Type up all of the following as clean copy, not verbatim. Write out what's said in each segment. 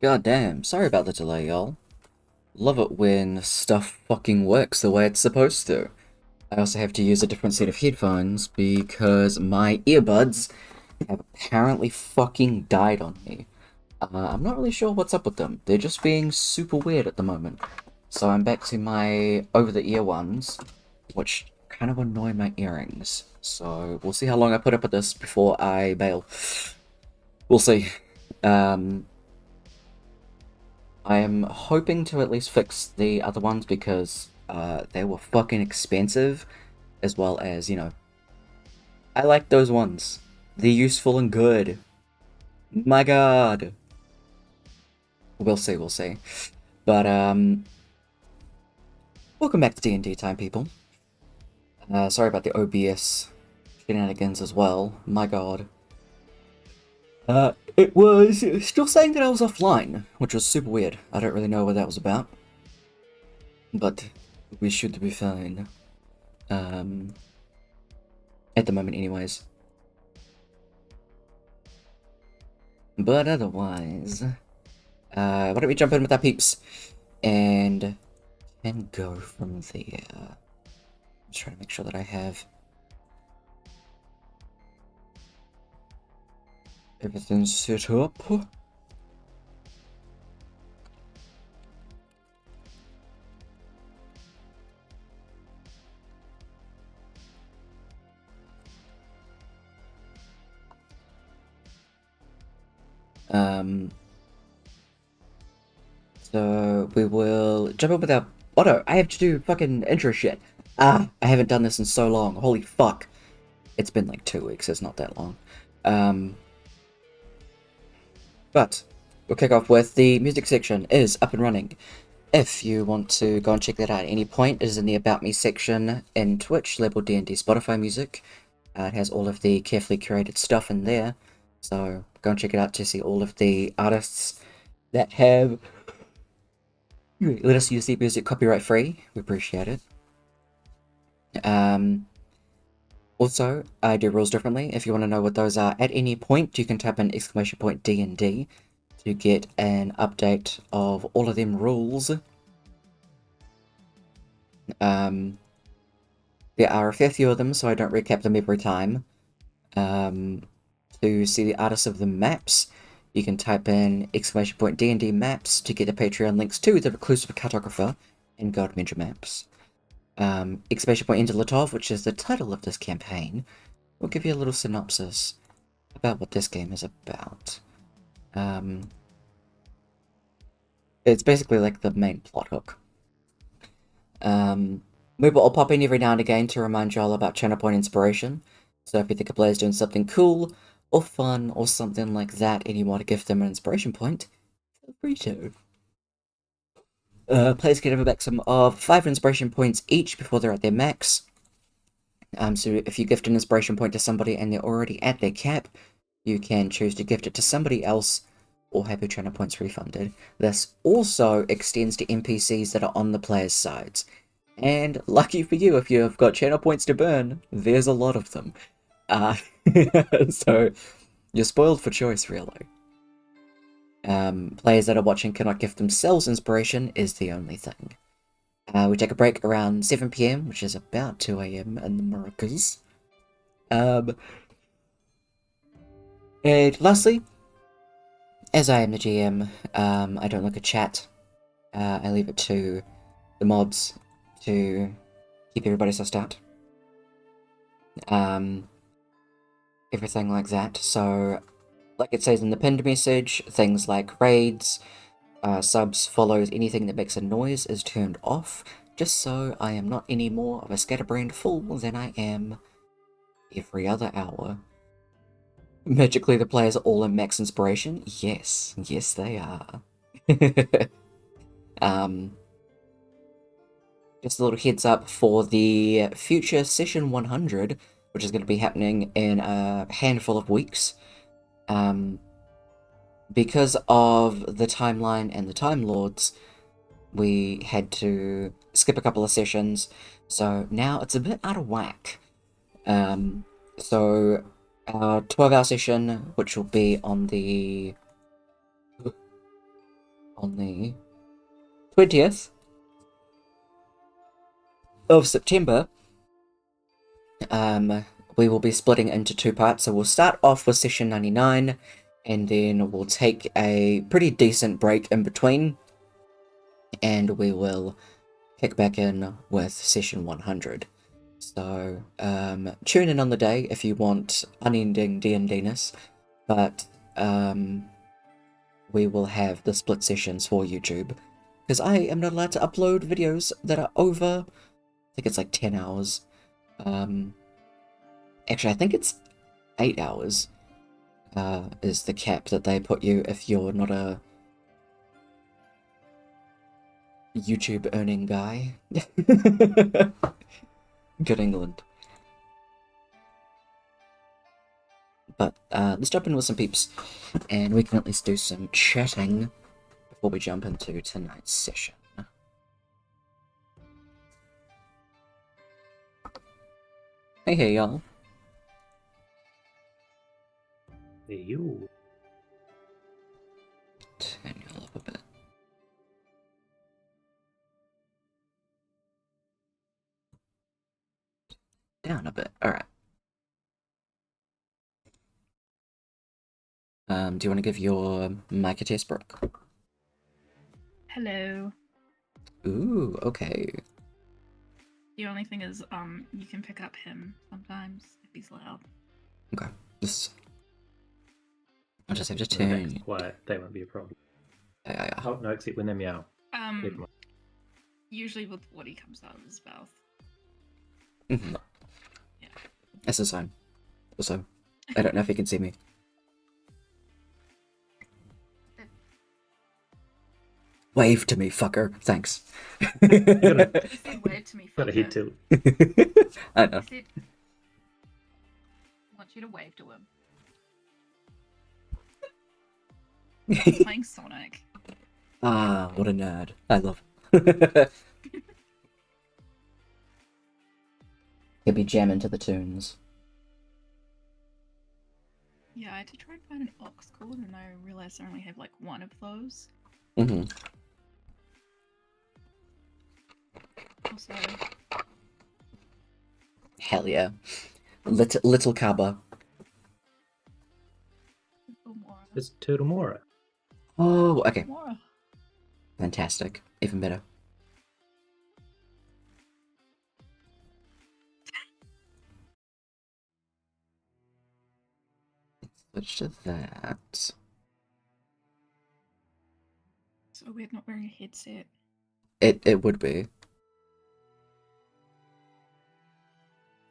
God damn, sorry about the delay, y'all. Love it when stuff fucking works the way it's supposed to. I also have to use a different set of headphones because my earbuds have apparently fucking died on me. I'm not really sure what's up with them. They're just being super weird at the moment. So I'm back to my over-the-ear ones, which kind of annoy my earrings. So we'll see how long I put up with this before I bail. We'll see. Um, I am hoping to at least fix the other ones because they were fucking expensive, as well as, I like those ones. They're useful and good. My god. We'll see, we'll see. But, welcome back to D&D time, people. Sorry about the OBS shenanigans as well. My god. It was still saying that I was offline, which was super weird. I don't really know what that was about. But we should be fine. At the moment anyways. But otherwise, why don't we jump in with our peeps and go from there. Just trying to make sure that I have everything set up. So we will jump in with our... Oh no, I have to do fucking intro shit. I haven't done this in so long. Holy fuck. It's been like 2 weeks, it's not that long. But we'll kick off with the music section is up and running. If you want to go and check that out at any point, it is in the About Me section in Twitch, labeled D&D Spotify Music. It has all of the carefully curated stuff in there, so go and check it out to see all of the artists that have let us use the music copyright free. We appreciate it. Also, I do rules differently. If you want to know what those are at any point, you can type in exclamation point D&D to get an update of all of them rules. There are a fair few of them, so I don't recap them every time. To see the artists of the maps, you can type in exclamation point D&D maps to get the Patreon links to the Reclusive Cartographer and God Measure maps. Exclamation point End of Latov, which is the title of this campaign, will give you a little synopsis about what this game is about. It's basically like the main plot hook. Mooba will pop in every now and again to remind y'all about channel point inspiration. So if you think a player's doing something cool or fun or something like that and you want to give them an inspiration point, feel free to. Players get a maximum of 5 inspiration points each before they're at their max. So if you gift an inspiration point to somebody and they're already at their cap, you can choose to gift it to somebody else or have your channel points refunded. This also extends to NPCs that are on the player's sides. And lucky for you, if you've got channel points to burn, there's a lot of them. So you're spoiled for choice, really. Players that are watching cannot gift themselves inspiration is the only thing. We take a break around 7 PM, which is about 2 AM in the Americas. And lastly, as I am the GM, I don't look at chat. I leave it to the mods to keep everybody sussed out. Everything like that. So, like it says in the pinned message, things like raids, subs, follows, anything that makes a noise is turned off, just so I am not any more of a scatterbrained fool than I am every other hour. Magically, the players are all in max inspiration? Yes, yes they are. Just a little heads up for the future session 100, which is going to be happening in a handful of weeks. Because of the timeline and the Time Lords, we had to skip a couple of sessions, so now it's a bit out of whack. So our 12-hour session, which will be on the on the 20th of September, we will be splitting into 2 parts. So we'll start off with session 99, and then we'll take a pretty decent break in between, and we will kick back in with session 100. So tune in on the day if you want unending D&D-ness, but we will have the split sessions for YouTube, because I am not allowed to upload videos that are over, I think it's like 10 hours. Actually, I think it's 8 hours is the cap that they put you if you're not a YouTube earning guy. Good England. But let's jump in with some peeps, and we can at least do some chatting before we jump into tonight's session. Hey y'all. Hey you. Turn you up a bit. Down a bit. Alright. Do you want to give your mic a test, Brooke? Hello. Ooh, okay. The only thing is, you can pick up him sometimes if he's loud. Okay. I'll just have to When turn. that's quiet, that won't be a problem. Yeah. Oh no, except when they meow. Usually with what he comes out of his mouth. Mm-hmm. Yeah. That's the sign. Also, I don't know if you can see me. Wave to me, fucker. Thanks. He said wave to me, Got a head fucker. tilt. I know. He said, I want you to wave to him. He's playing Sonic. Ah, what a nerd. I love it. He'll be jamming to the tunes. Yeah, I had to try and find an aux cord, and I realized I only have like one of those. Mm-hmm. Also, Hell yeah. Little Kaba. It's Turtle Mora. Oh, okay. More. Fantastic. Even better. Switch to that. So weird not wearing a headset. It would be.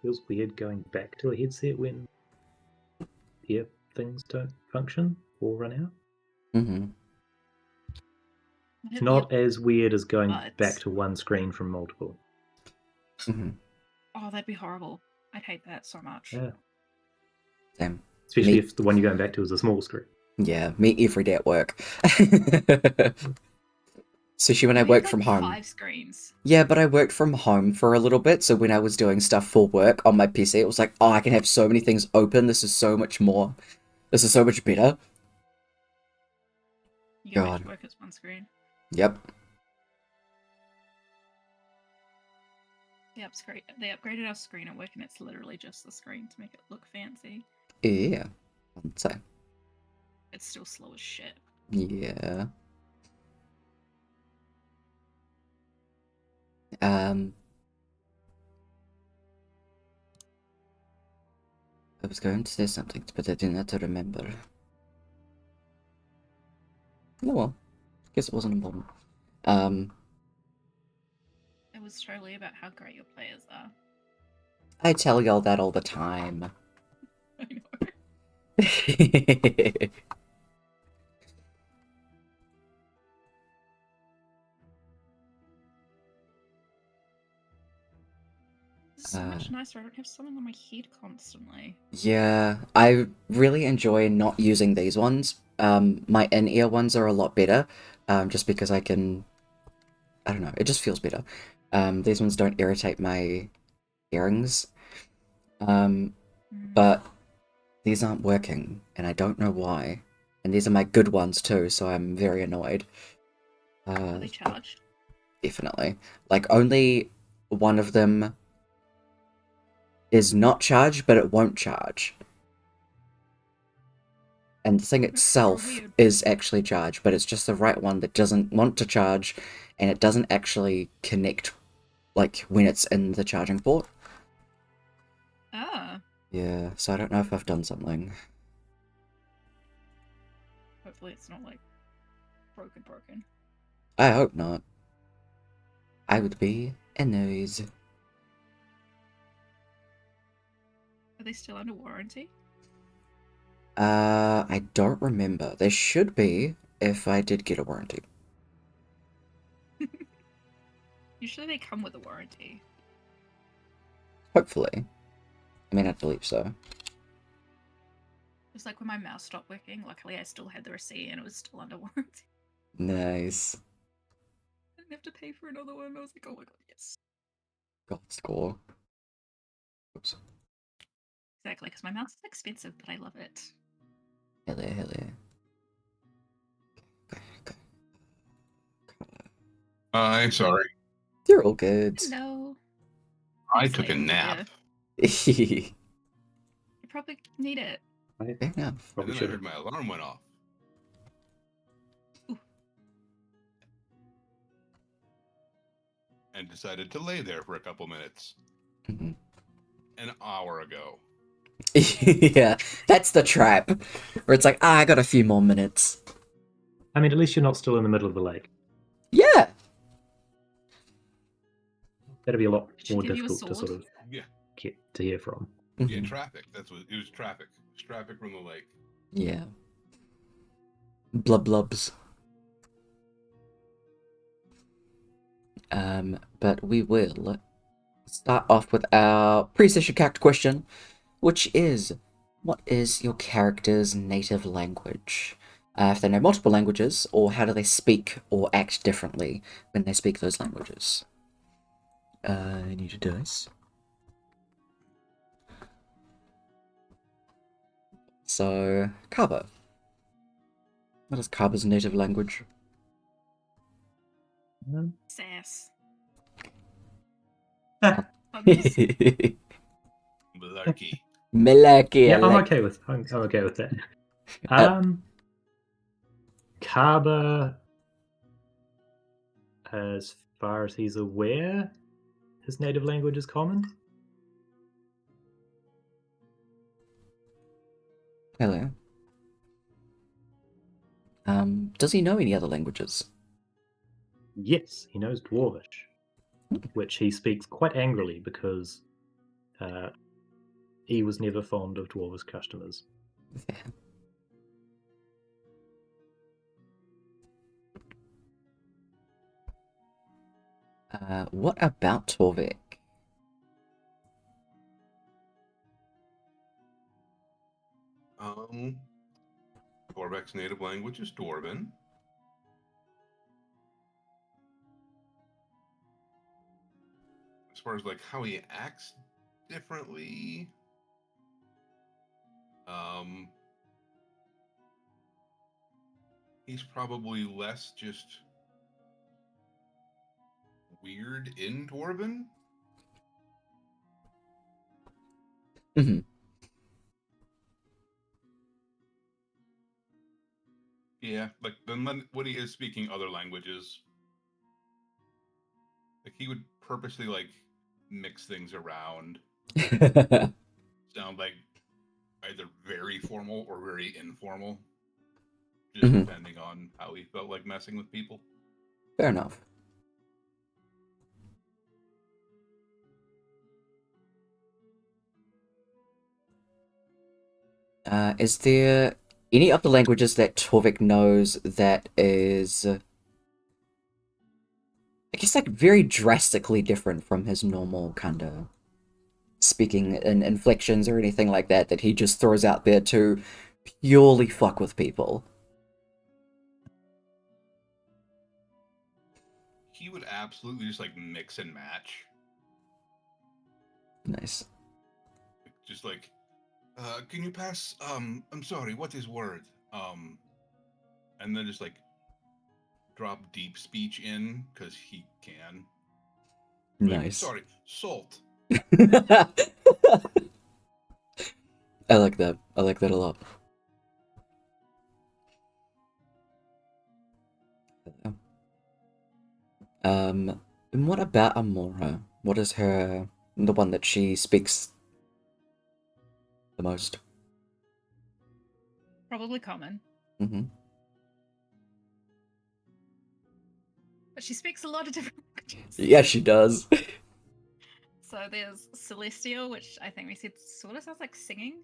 Feels weird going back to a headset when ear things don't function or run out. Mm-hmm. It's not as weird as going But- back to one screen from multiple. Mm-hmm. Oh, that'd be horrible. I'd hate that so much. Yeah. Same. Especially Me- if the one you're going back to is a small screen. Yeah, me every day at work. Especially when I We worked have, from like, home. 5 screens. Yeah, but I worked from home for a little bit, so when I was doing stuff for work on my PC, it was like, oh, I can have so many things open. This is so much more. This is so much better. You can God. make work as one screen. Yep. They upgraded our screen at work, and it's literally just the screen to make it look fancy. Yeah. I'd say. It's still slow as shit. Yeah. I was going to say something, but I did not remember. Oh well. Guess it wasn't important. It was totally about how great your players are. I tell y'all that all the time. I know. It's so much nicer. I don't have something on my head constantly. Yeah, I really enjoy not using these ones. My in-ear ones are a lot better, just because I can... I don't know, it just feels better. These ones don't irritate my earrings. But these aren't working, and I don't know why. And these are my good ones too, so I'm very annoyed. Are they charged? Definitely. Like, only one of them is not charged, but it won't charge. And the thing itself weird. is actually charged, but it's just the right one that doesn't want to charge, and it doesn't actually connect, like, when it's in the charging port. Ah, Yeah, so I don't know if I've done something. hopefully it's not like broken. I hope not. I would be annoyed. Are they still under warranty? I don't remember. There should be if I did get a warranty. Usually they come with a warranty. Hopefully. I mean, I believe so. It's like when my mouse stopped working, luckily I still had the receipt and it was still under warranty. Nice. I didn't have to pay for another one. I was like, oh my god, yes. God score. Oops. Exactly, because my mouse is expensive, but I love it. Hell yeah, hell yeah. Okay. I'm sorry. You're all good. Hello. I Thanks, took a Liam. nap. Fair You probably need it. enough. And Probably then I should heard my alarm went off. Ooh. And decided to lay there for a couple minutes. Mhm. An hour ago. Yeah, that's the trap. Where it's like, I got a few more minutes. I mean, at least you're not still in the middle of the lake. Yeah. That'd be a lot Should more give you a difficult to sword. sort of Yeah. get to hear from. Yeah, Mhm. traffic. It was traffic. It was traffic from the lake. Yeah. Blubs. But we will start off with our pre-session character question, which is, what is your character's native language? If they know multiple languages, or how do they speak or act differently when they speak those languages? I need a dice. So, Kaba. What is Kaba's native language? Sass. Ah, Puns. Malarkey. Milaki. yeah, I'm okay with that. Kaba, as far as he's aware, his native language is common. Hello. Does he know any other languages? Yes, he knows Dwarvish, which he speaks quite angrily because he was never fond of Dwarvish customers. What about Torvik? Dwarvek's native language is Dwarven. As far as like how he acts differently, he's probably less just weird in Dwarven. Mm-hmm. Yeah, like then when he is speaking other languages, like he would purposely like mix things around, sound like either very formal or very informal, just Mhm. depending on how he felt like messing with people. Fair enough. Is there any other languages that Torvik knows that is, I guess, like very drastically different from his normal kind of speaking in inflections or anything like that he just throws out there to purely fuck with people? He would absolutely just like mix and match. Nice. Just like, can you pass, I'm sorry, what is word? And then just like drop deep speech in because he can. Nice. Sorry, salt. I like that. I like that a lot. And what about Amora? What is the one that she speaks the most? Probably common. Mm-hmm. But she speaks a lot of different languages. Yeah, she does. So there's Celestial, which I think we said sort of sounds like singing,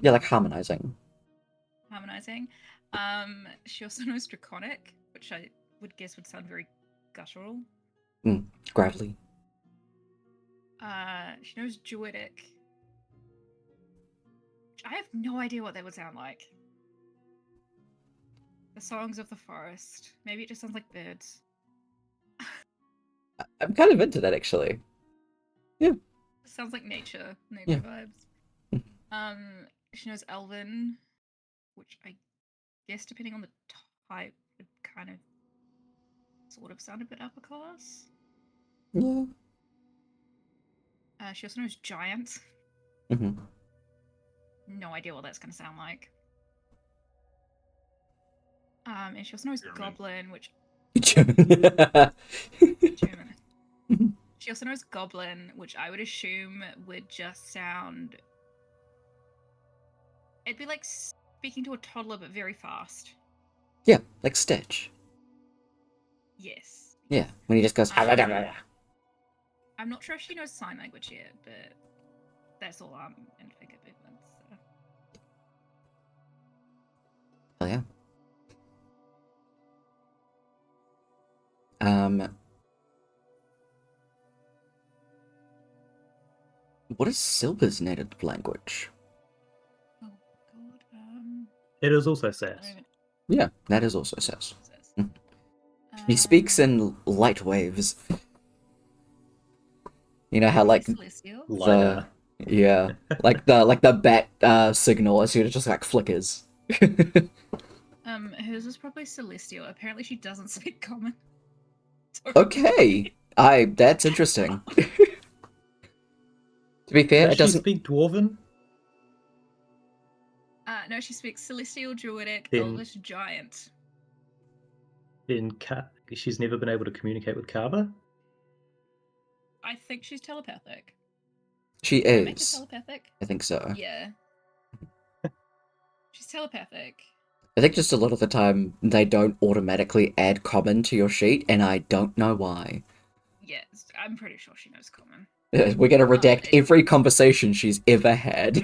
Yeah, like harmonizing. harmonizing. She also knows Draconic, which I would guess would sound very guttural. Gravelly. She knows Druidic. I have no idea what that would sound like. The songs of the forest. Maybe it just sounds like birds. I'm kind of into that, actually. It sounds like nature Yeah. vibes. She knows Elven, which I guess depending on the type would kind of sort of sound a bit upper class. Yeah. She also knows Giant. Mm-hmm. No idea what that's going to sound like. And she also knows German. Goblin, which German. German. She also knows Goblin, which I would assume would just sound. It'd be like speaking to a toddler, but very fast. Yeah, like Stitch. Yes. Yeah, when he just goes. I'm not sure if she knows sign language yet, but that's all I'm in finger movements. So. Oh yeah. What is Silver's native language? Oh god. It is also I sass. don't even- Yeah, that is also says. says. He speaks in light waves. You know how like Celestial. Lighter. yeah, like the bat signal as it just like flickers. Hers is probably Celestial. Apparently she doesn't speak common. Okay, that's interesting. To be fair, Does it she doesn't. speak Dwarven? No, she speaks Celestial, Druidic, Then- Elvish, Giant. She's never been able to communicate with Kaba? I think she's telepathic. She Did I make her is. telepathic? I think so. Yeah. She's telepathic. I think just a lot of the time they don't automatically add common to your sheet, and I don't know why. Yes, I'm pretty sure she knows common. We're gonna redact it- every conversation she's ever had.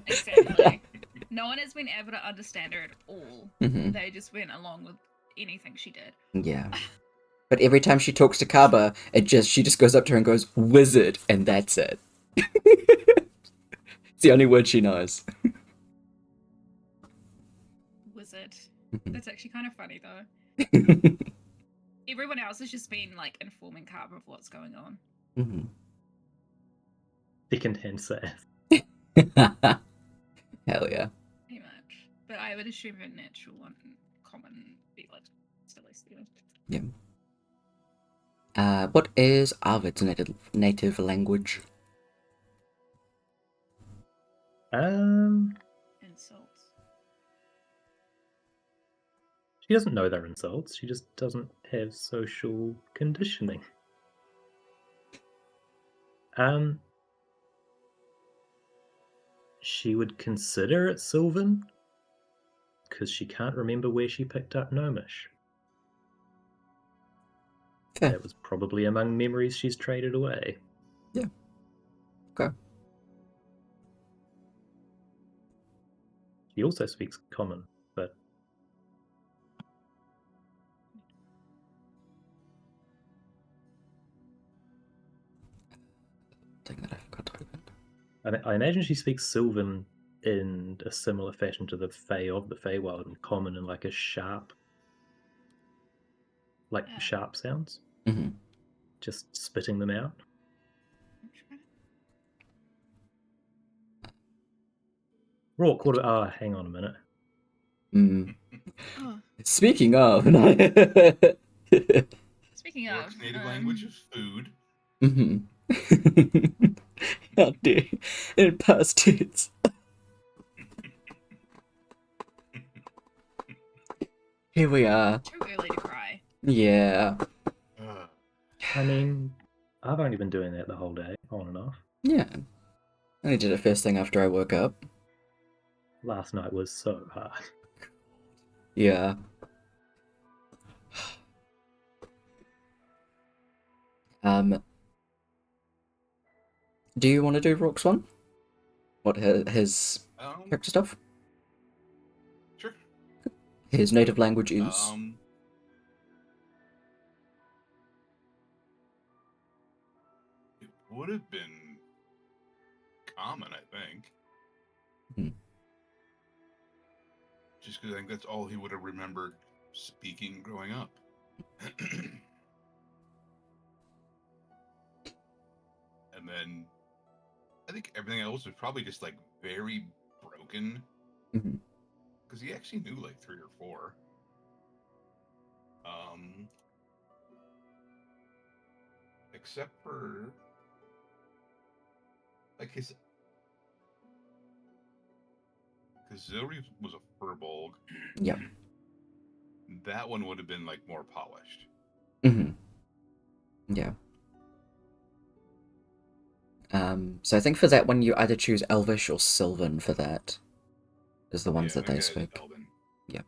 Exactly. No one has been able to understand her at all. Mhm. They just went along with anything she did. Yeah. But every time she talks to Kaba, she just goes up to her and goes, "Wizard," and that's it. It's the only word she knows. Wizard. Mhm. That's actually kind of funny though. Everyone else has just been like informing Kaba of what's going on. Mhm. Second-hand sass. Hell yeah. Pretty much. But I would assume her natural one common be like Celestial. What is Arvid's native language? Insults. She doesn't know they're insults. She just doesn't have social conditioning. She would consider it Sylvan because she can't remember where she picked up Gnomish. Fair. That was probably among memories she's traded away. Yeah. Okay. She also speaks Common, but Thing that I forgot to open. I imagine she speaks Sylvan in a similar fashion to the Fae of the Feywild, and Common in like a sharp, sharp sounds, Mm-hmm. just spitting them out. I'm trying to- Rourke, hang on a minute. Oh, Speaking of, speaking of, Brooke's native language is food. mm-hmm. How dare you? In past tense. Here we are. too early to cry. Yeah. I mean, I've only been doing that the whole day, on and off. Yeah. I only did it first thing after I woke up. Last night was so hard. Yeah. Do you want to do Rock's one? What, his character stuff? Sure. His native language is? It would have been common, I think. Hmm. Just because I think that's all he would have remembered speaking growing up. And then I think everything else was probably just like very broken. Because he actually knew like 3 or 4. Except for like his. Because Zuri was a furbolg. Yep. That one would have been like more polished. Yeah. So I think for that one you either choose Elvish or Sylvan for that. Is the ones that they speak. Elven. Yeah.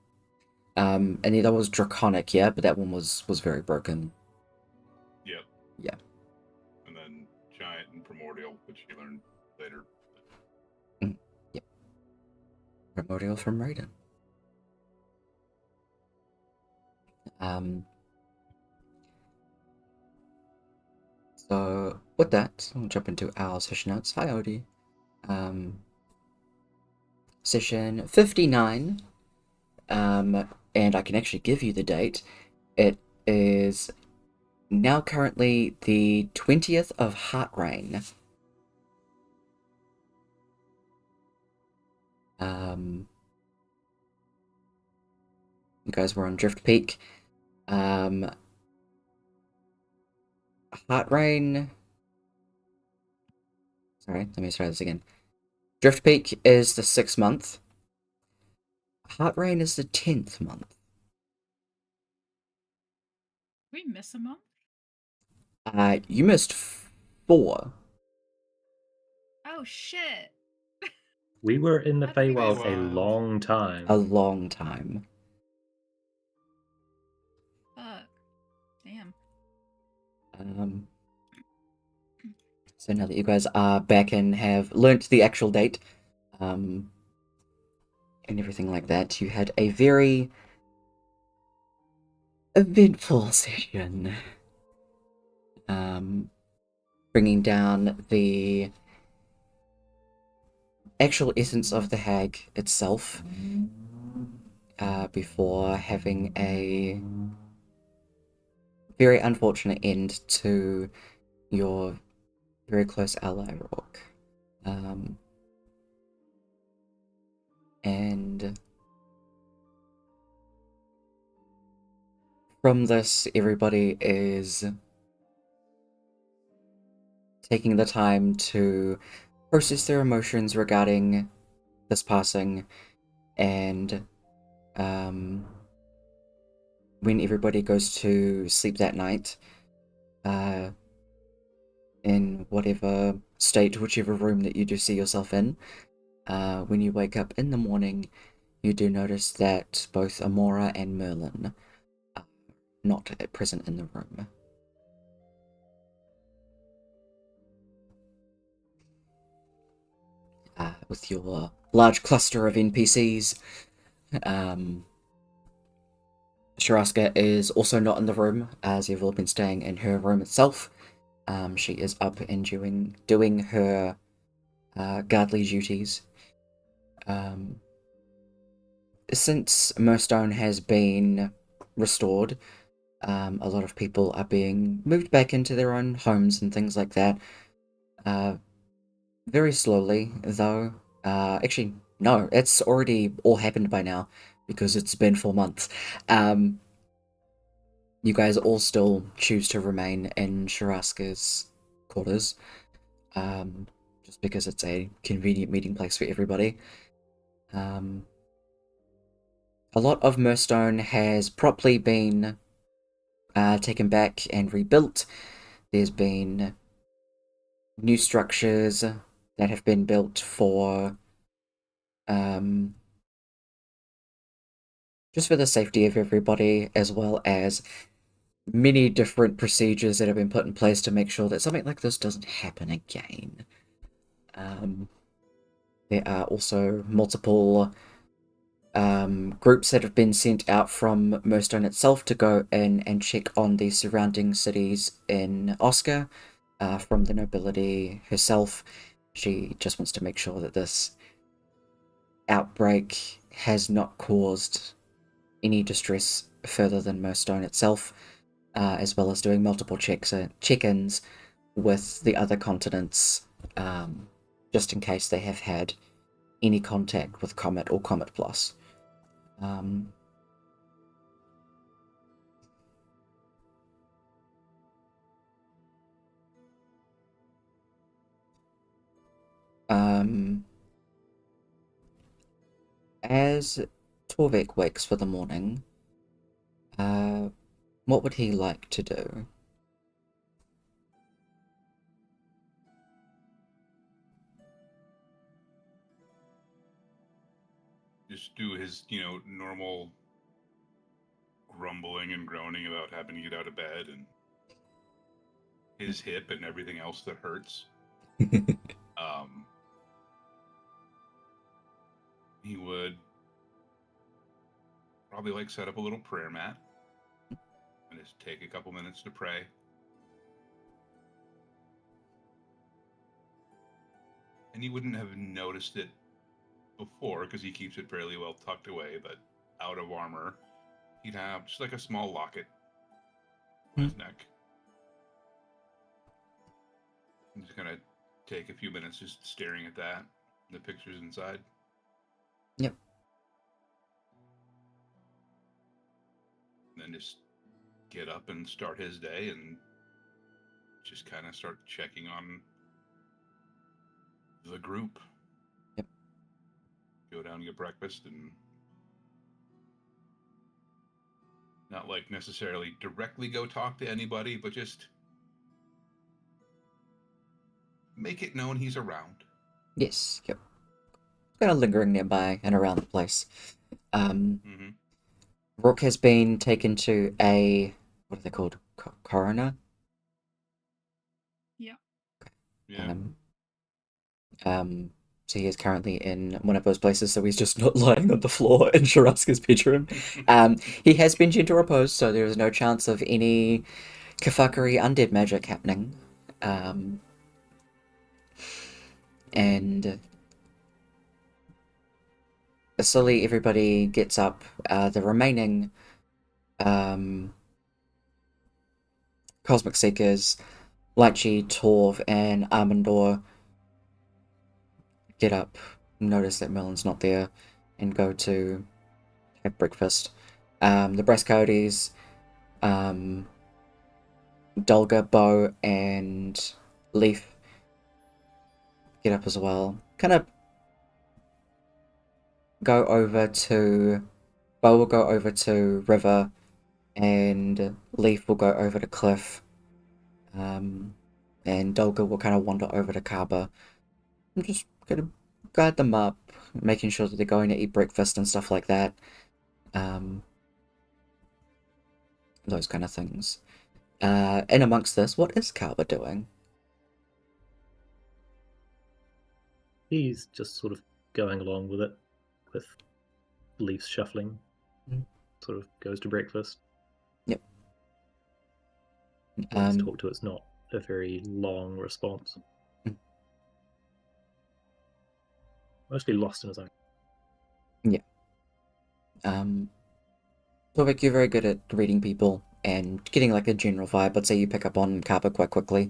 And the other was Draconic, yeah, but that one was very broken. Yep. Yeah. And then Giant and Primordial, which you learned later. Yep. Primordial from Raiden. So with that, we'll jump into our session notes. Hi Odie. Session 59. And I can actually give you the date. It is now currently the 20th of Heartrain. You guys were on Drift Peak. Heartrain. Sorry, let me try this again. Drift Peak is the 6th month. Heartrain is the 10th month. Did we miss a month? You missed 4. Oh shit! We were in the How did we Feywild miss a it? long time. A long time. Fuck. Damn. So now that you guys are back and have learnt the actual date, and everything like that, you had a very eventful session. Bringing down the actual essence of the hag itself, before having a very unfortunate end to your very close ally, Rook. And from this, everybody is taking the time to process their emotions regarding this passing, and when everybody goes to sleep that night, in whatever state, whichever room that you do see yourself in, when you wake up in the morning, you do notice that both Amora and Merlin are not present in the room. With your large cluster of NPCs, Sharaska is also not in the room, as you've all been staying in her room itself. She is up and doing her guardly duties. Since Murstone has been restored, a lot of people are being moved back into their own homes and things like that. Very slowly, though. Actually, no, it's already all happened by now, because it's been 4 months. You guys all still choose to remain in Sharaska's quarters, just because it's a convenient meeting place for everybody. A lot of Murstone has properly been taken back and rebuilt. There's been new structures that have been built for just for the safety of everybody, as well as many different procedures that have been put in place to make sure that something like this doesn't happen again. There are also multiple groups that have been sent out from Murstone itself to go in and check on the surrounding cities in Oscar, from the nobility herself. She just wants to make sure that this outbreak has not caused any distress further than Murstone itself, as well as doing multiple check-ins with the other continents, just in case they have had any contact with Comet or Comet Plus. As Torvik wakes for the morning, what would he like to do? Just do his, normal grumbling and groaning about having to get out of bed and his hip and everything else that hurts. He would probably set up a little prayer mat and just take a couple minutes to pray. And he wouldn't have noticed it before because he keeps it fairly well tucked away, but out of armor, he'd have just a small locket on his neck. I'm just gonna take a few minutes just staring at that, the pictures inside. Yep. And then just get up and start his day and just kind of start checking on the group. Yep. Go down and get breakfast and not necessarily directly go talk to anybody, but just make it known he's around. Yes, yep. Kind of lingering nearby and around the place. Brooke has been taken to a, what are they called? Coroner? Yeah. Yeah. So he is currently in one of those places, so he's just not lying on the floor in Sharaska's bedroom. He has been gentle repose, so there is no chance of any kafakery undead magic happening. And slowly everybody gets up. The remaining Cosmic Seekers, Lychee, Torv, and Armandor get up, notice that Merlin's not there, and go to have breakfast. The Brass Coyotes, Dolga, Bo, and Leaf get up as well. Kind of go over to... Bo will go over to River, and Leaf will go over to Cliff. And Dolga will kind of wander over to Kaba. I'm just gonna guide them up, making sure that they're going to eat breakfast and stuff like that. Those kind of things. In amongst this, what is Kaba doing? He's just sort of going along with it, with leaves shuffling. Sort of goes to breakfast. Yep. Let's talk to it's not a very long response. Mostly lost in his own. Yeah. Torvik, you're very good at reading people and getting a general vibe. I'd say you pick up on Kaba quite quickly.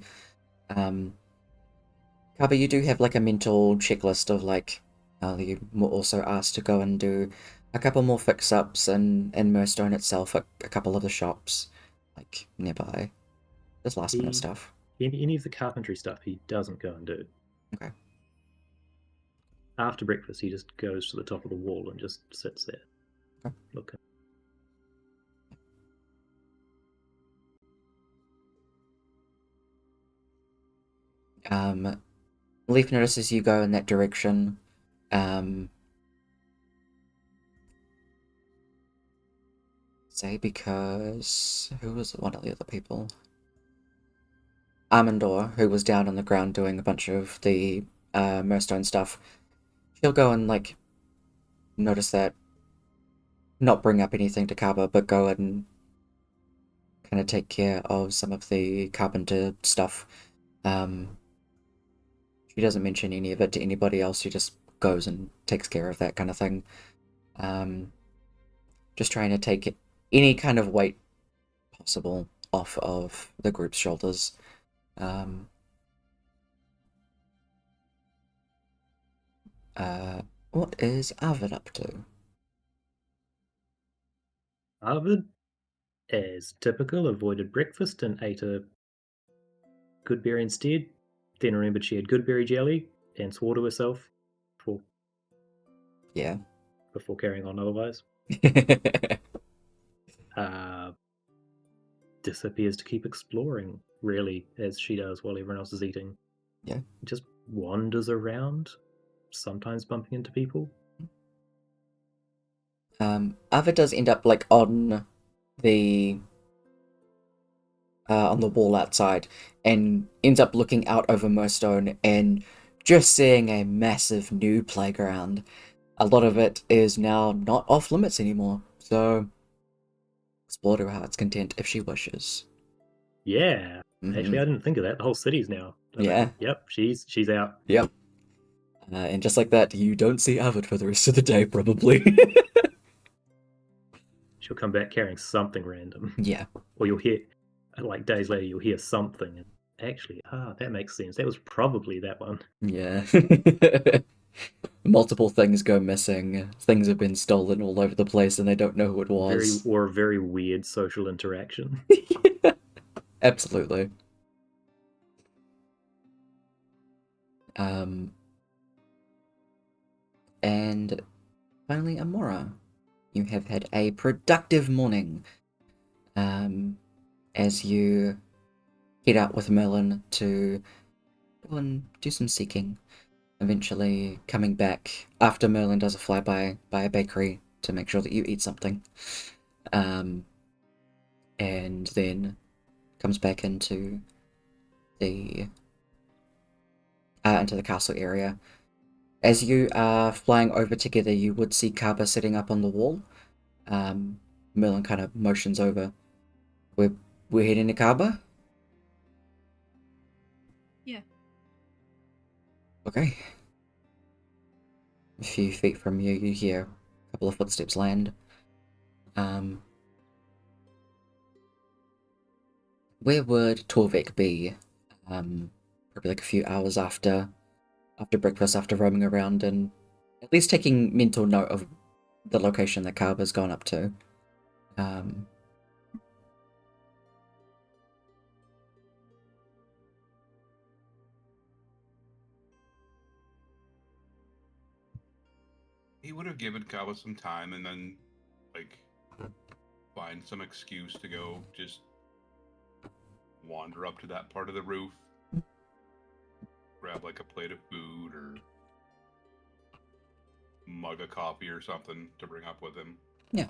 Kaba, you do have a mental checklist of you were also asked to go and do a couple more fix-ups in Murstone itself, a couple of the shops, like, nearby. Just last-minute stuff. Any of the carpentry stuff he doesn't go and do. Okay. After breakfast, he just goes to the top of the wall and just sits there, looking. Leaf notices you go in that direction. Say because who was one of the other people? Armandor, who was down on the ground doing a bunch of the Murstone stuff. He'll go and like notice that, not bring up anything to Kaba, but go and kind of take care of some of the carpenter stuff. She doesn't mention any of it to anybody else. She just goes and takes care of that kind of thing. Just trying to take any kind of weight possible off of the group's shoulders. What is Arvid up to? Arvid, as typical, avoided breakfast and ate a goodberry instead. Then remembered she had goodberry jelly and swore to herself before carrying on otherwise. Disappears to keep exploring, really, as she does while everyone else is eating. Yeah. Just wanders around, sometimes bumping into people. Arvid does end up like on the wall outside, and ends up looking out over Murstone and just seeing a massive new playground. A lot of it is now not off limits anymore, so explore to her heart's content if she wishes. Yeah, actually, I didn't think of that. The whole city's now. Yeah. Yep, she's out. Yep. And just like that, you don't see Arvid for the rest of the day, probably. She'll come back carrying something random. Yeah. Or you'll hear, like days later, you'll hear something. And actually, that makes sense. That was probably that one. Yeah. Multiple things go missing. Things have been stolen all over the place and they don't know who it was. Or a very weird social interaction. Absolutely. And finally, Amora. You have had a productive morning. As you head out with Merlin to go and do some seeking. Eventually coming back after Merlin does a flyby by a bakery to make sure that you eat something. And then comes back into the castle area. As you are flying over together, you would see Kaba sitting up on the wall. Merlin kind of motions over. We're heading to Kaba? Yeah. Okay. A few feet from you, you hear a couple of footsteps land. Where would Torvik be? Probably like a few hours after breakfast, after roaming around and at least taking mental note of the location that Kaba's gone up to. He would have given Kaba some time and then, like, find some excuse to go just wander up to that part of the roof, grab like a plate of food or mug of coffee or something to bring up with him. Yeah.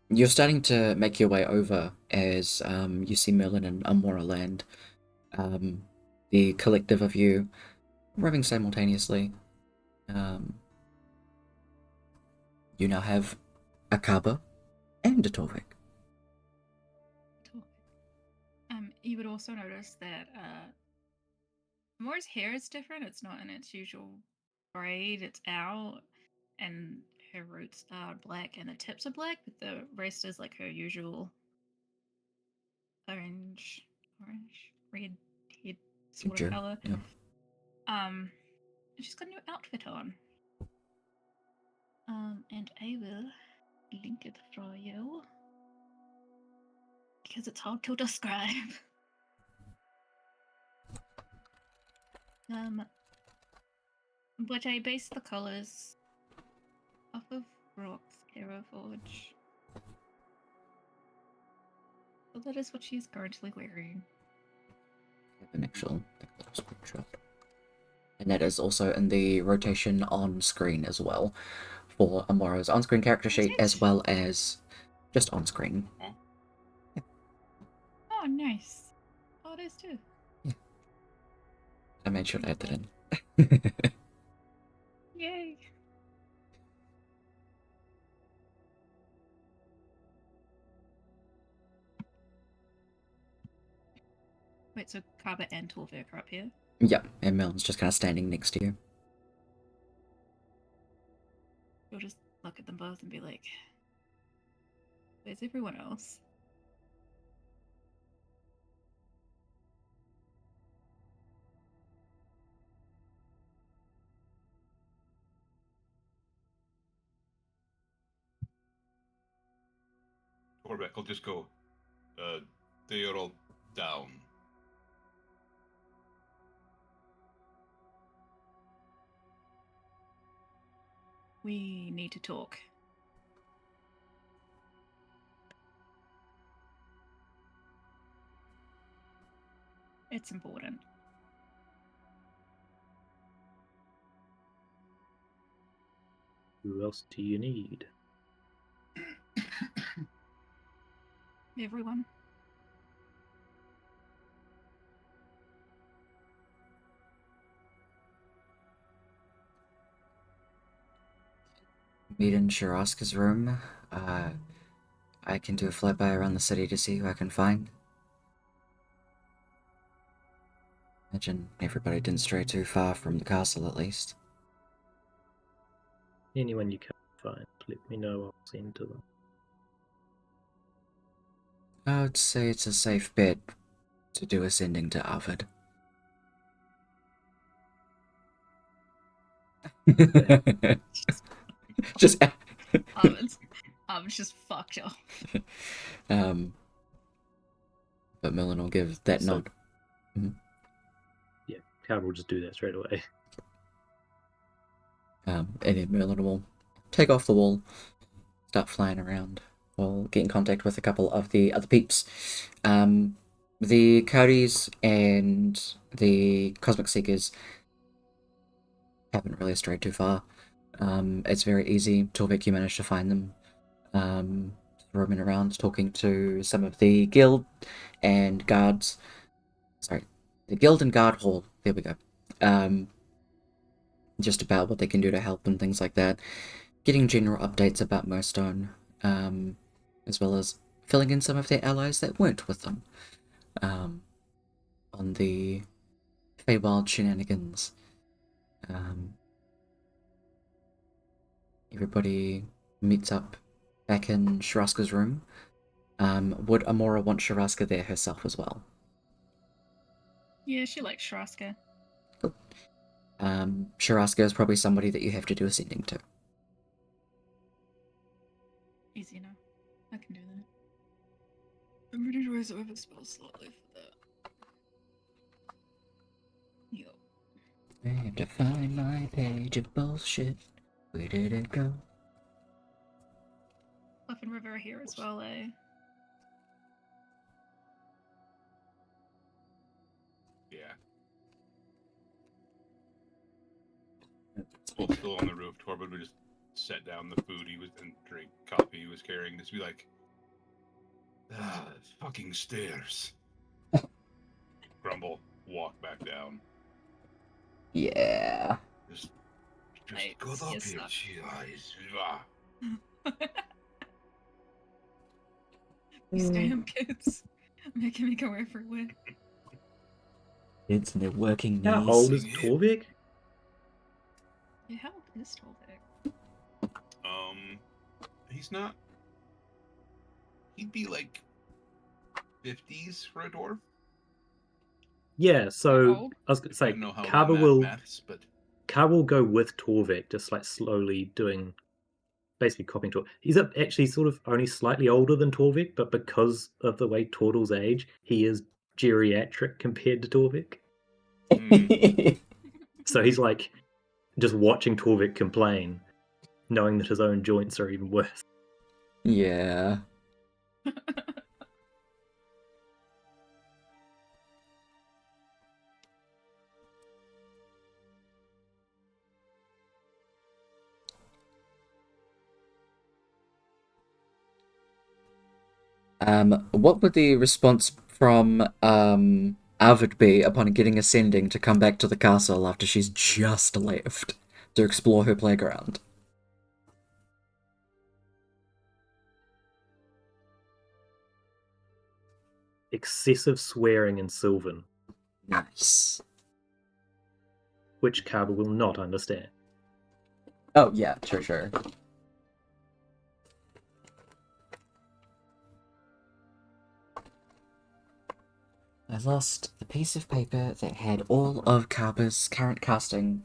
You're starting to make your way over as you see Merlin and Amora land. The collective of you arriving simultaneously. You now have a Kaba and a Torvik. You would also notice that Amora's hair is different. It's not in its usual braid. It's out, and her roots are black, and the tips are black, but the rest is like her usual orange, red head sort of color. Yeah. She's got a new outfit on. And I will link it for you because it's hard to describe. But I based the colors off of Brooke's Arrow Forge. So that is what she's currently wearing. An actual screenshot. And that is also in the rotation on screen as well for Amoro's on-screen character sheet as well as just on screen. Oh, nice. Oh, it is too. Yeah. I made sure to add that in. Yay. Wait, so Kaba and Torvik are up here? Yeah, and Melon's just kind of standing next to you. You'll just look at them both and be like, where's everyone else? Torbeck will just go, they are all down. We need to talk. It's important. Who else do you need? Everyone. Meet in Sharaska's room. I can do a flyby around the city to see who I can find. Imagine everybody didn't stray too far from the castle, at least. Anyone you can find, let me know. I'll send to them. I would say it's a safe bet to do a sending to Arvid. Just It's just fucked up. But Millen will give that So- nod. Yeah, Cal will just do that straight away. And then Merlin will take off the wall, start flying around, or get in contact with a couple of the other peeps. The Codys and the Cosmic Seekers haven't really strayed too far. It's very easy. Torvik, you managed to find them. Roaming around, talking to some of the guild and guards. Sorry, the guild and guard hall. There we go. Just about what they can do to help and things like that. Getting general updates about Moorstone, as well as filling in some of their allies that weren't with them on the Feywild shenanigans. Everybody meets up back in Sharaska's room. Would Amora want Sharaska there herself as well? Yeah, she likes Shraska. Cool. Sharaska is probably somebody that you have to do a sending to. Easy enough. I can do that. I'm pretty sure I have a spell slot left for that. Yo. I have to find my page of bullshit. Where did it go? Cliff and River are here as well, eh? Yeah. Both still on the roof. Torben would just set down the food he was and drink coffee he was carrying. Just be like, fucking stairs. Grumble, walk back down. Yeah. Just Right, go up yes, here, sir. guys. These damn kids making me go everywhere. It's the working knees. How old is Torvik? Yeah, how old is Tolvik? He's not. He'd be like 50s for a dwarf. Yeah, so old. I was going to I say, don't know how Kaba that will maths, but go with Torvik, just like slowly doing, basically copying Torvik. He's actually sort of only slightly older than Torvik, but because of the way Tortles age, he is geriatric compared to Torvik. So he's like just watching Torvik complain, knowing that his own joints are even worse. Yeah. What would the response from Arvid be upon getting ascending to come back to the castle after she's just left to explore her playground? Excessive swearing in Sylvan, Nice. which Kaba will not understand. Oh yeah, sure. I lost the piece of paper that had all of Kaba's current casting.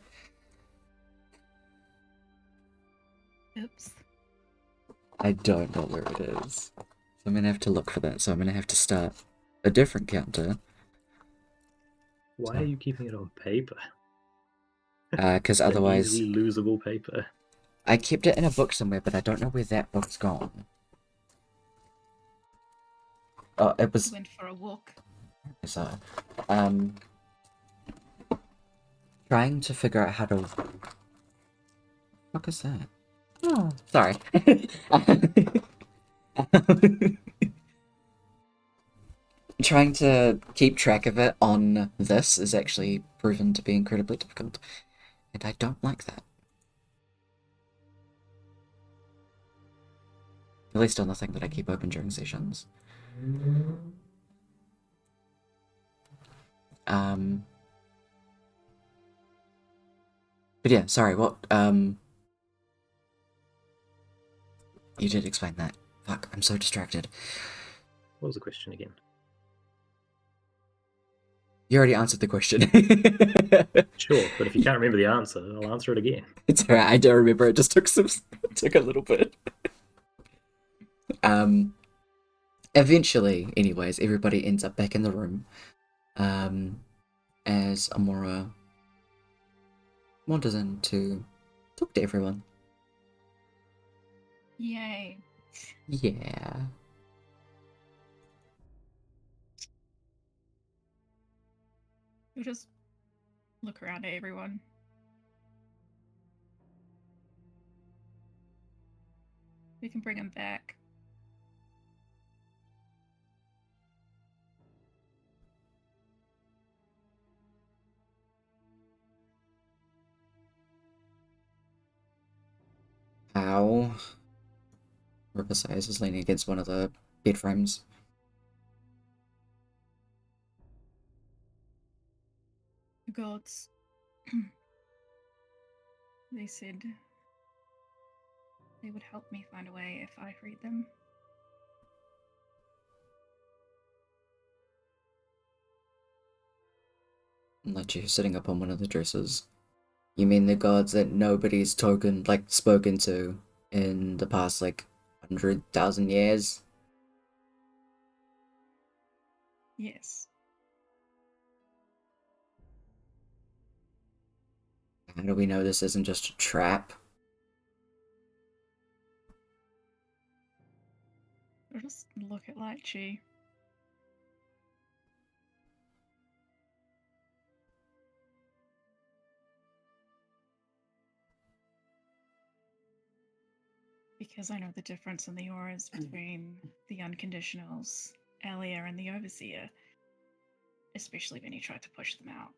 Oops. I don't know where it is. So I'm gonna have to look for that. So I'm gonna have to start a different counter. Why are you keeping it on paper? Because Like otherwise, easily losable paper. I kept it in a book somewhere, but I don't know where that book's gone. Oh, it was. Went for a walk. So, trying to figure out how to. What is that? Oh, sorry. Trying to keep track of it on this is actually proven to be incredibly difficult, and I don't like that. At least on the thing that I keep open during sessions. But yeah, sorry, what, you did explain that. Fuck, I'm so distracted. What was the question again? You already answered the question. Sure, but if you can't remember the answer, I'll answer it again. It's alright, I don't remember, it just took took a little bit. Eventually, anyways, everybody ends up back in the room. As Amora wanders in to talk to everyone. Yay. Yeah. We'll just look around at everyone. We can bring him back. How? Ripper says is leaning against one of the bed frames. The gods. They said they would help me find a way if I freed them. And let you sitting up on one of the dressers. You mean the gods that nobody's spoken to in the past, 100,000 years? Yes. How do we know this isn't just a trap? Or just look at Lychee. Because I know the difference in the auras between the unconditionals, Alia, and the Overseer. Especially when you try to push them out.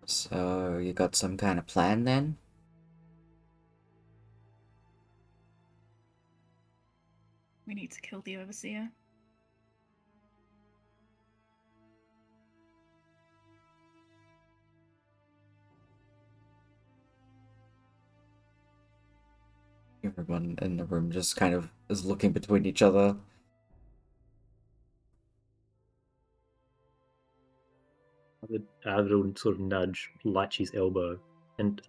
So, you got some kind of plan then? We need to kill the Overseer. Everyone in the room just kind of is looking between each other. I would sort of nudge Lychee's elbow and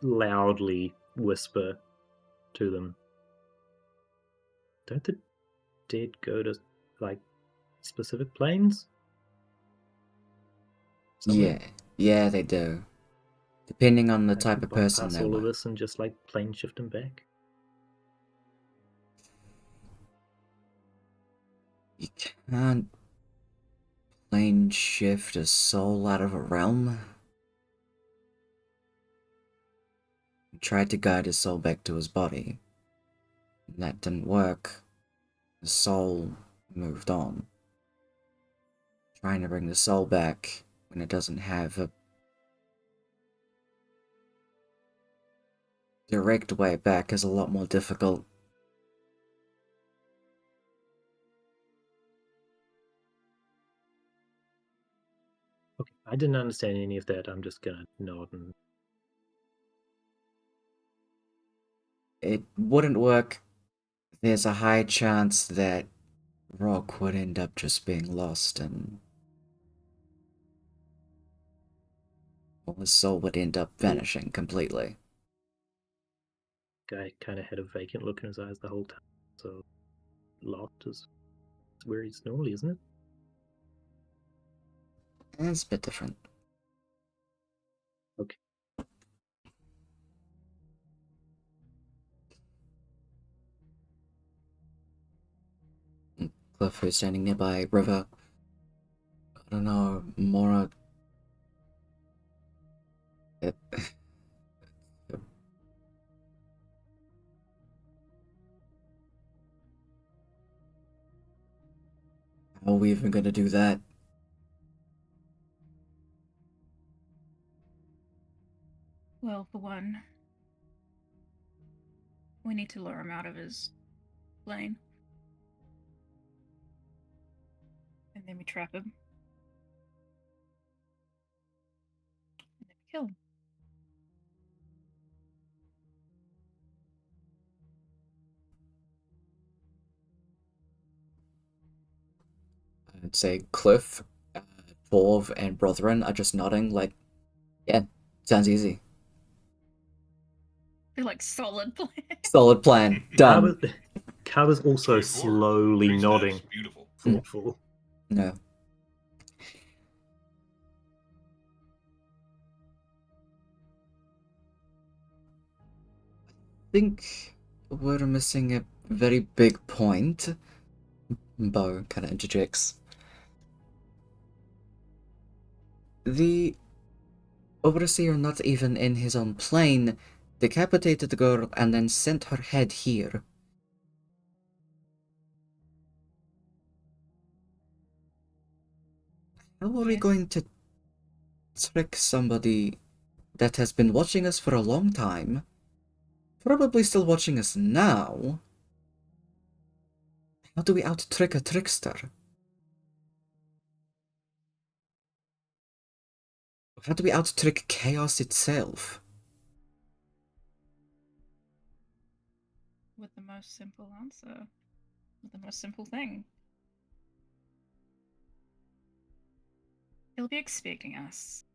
loudly whisper to them. Don't the dead go to, like, specific planes? Somewhere? Yeah, they do. Depending on the I type can of person bypass they all of were. this and just, like, plane shift them back. You can't plane shift a soul out of a realm. He tried to guide his soul back to his body. That didn't work. The soul moved on. Trying to bring the soul back when it doesn't have a direct way back is a lot more difficult. Okay, I didn't understand any of that. I'm just gonna nod and... It wouldn't work. There's a high chance that Rock would end up just being lost and his soul would end up vanishing completely. Guy kind of had a vacant look in his eyes the whole time, so lost is where he's normally, isn't it? It's a bit different. Okay. Cliff, who's standing nearby, River. I don't know, Mora. It, how are we even gonna do that? Well, for one, we need to lure him out of his plane. And then we trap him. And then we kill him. I'd say Cliff, Torv, and Brotherin are just nodding, like, yeah, sounds easy. They're like solid plan. Solid plan, done. Carver's also Straightforward. slowly Three steps, nodding, Beautiful. thoughtful. No. I think we're missing a very big point. Bo kind of interjects. The overseer, not even in his own plane, decapitated the girl and then sent her head here. How are we Yes. going to trick somebody that has been watching us for a long time, probably still watching us now? How do we out-trick a trickster? How do we out-trick chaos itself? With the most simple answer. With the most simple thing. He'll be expecting us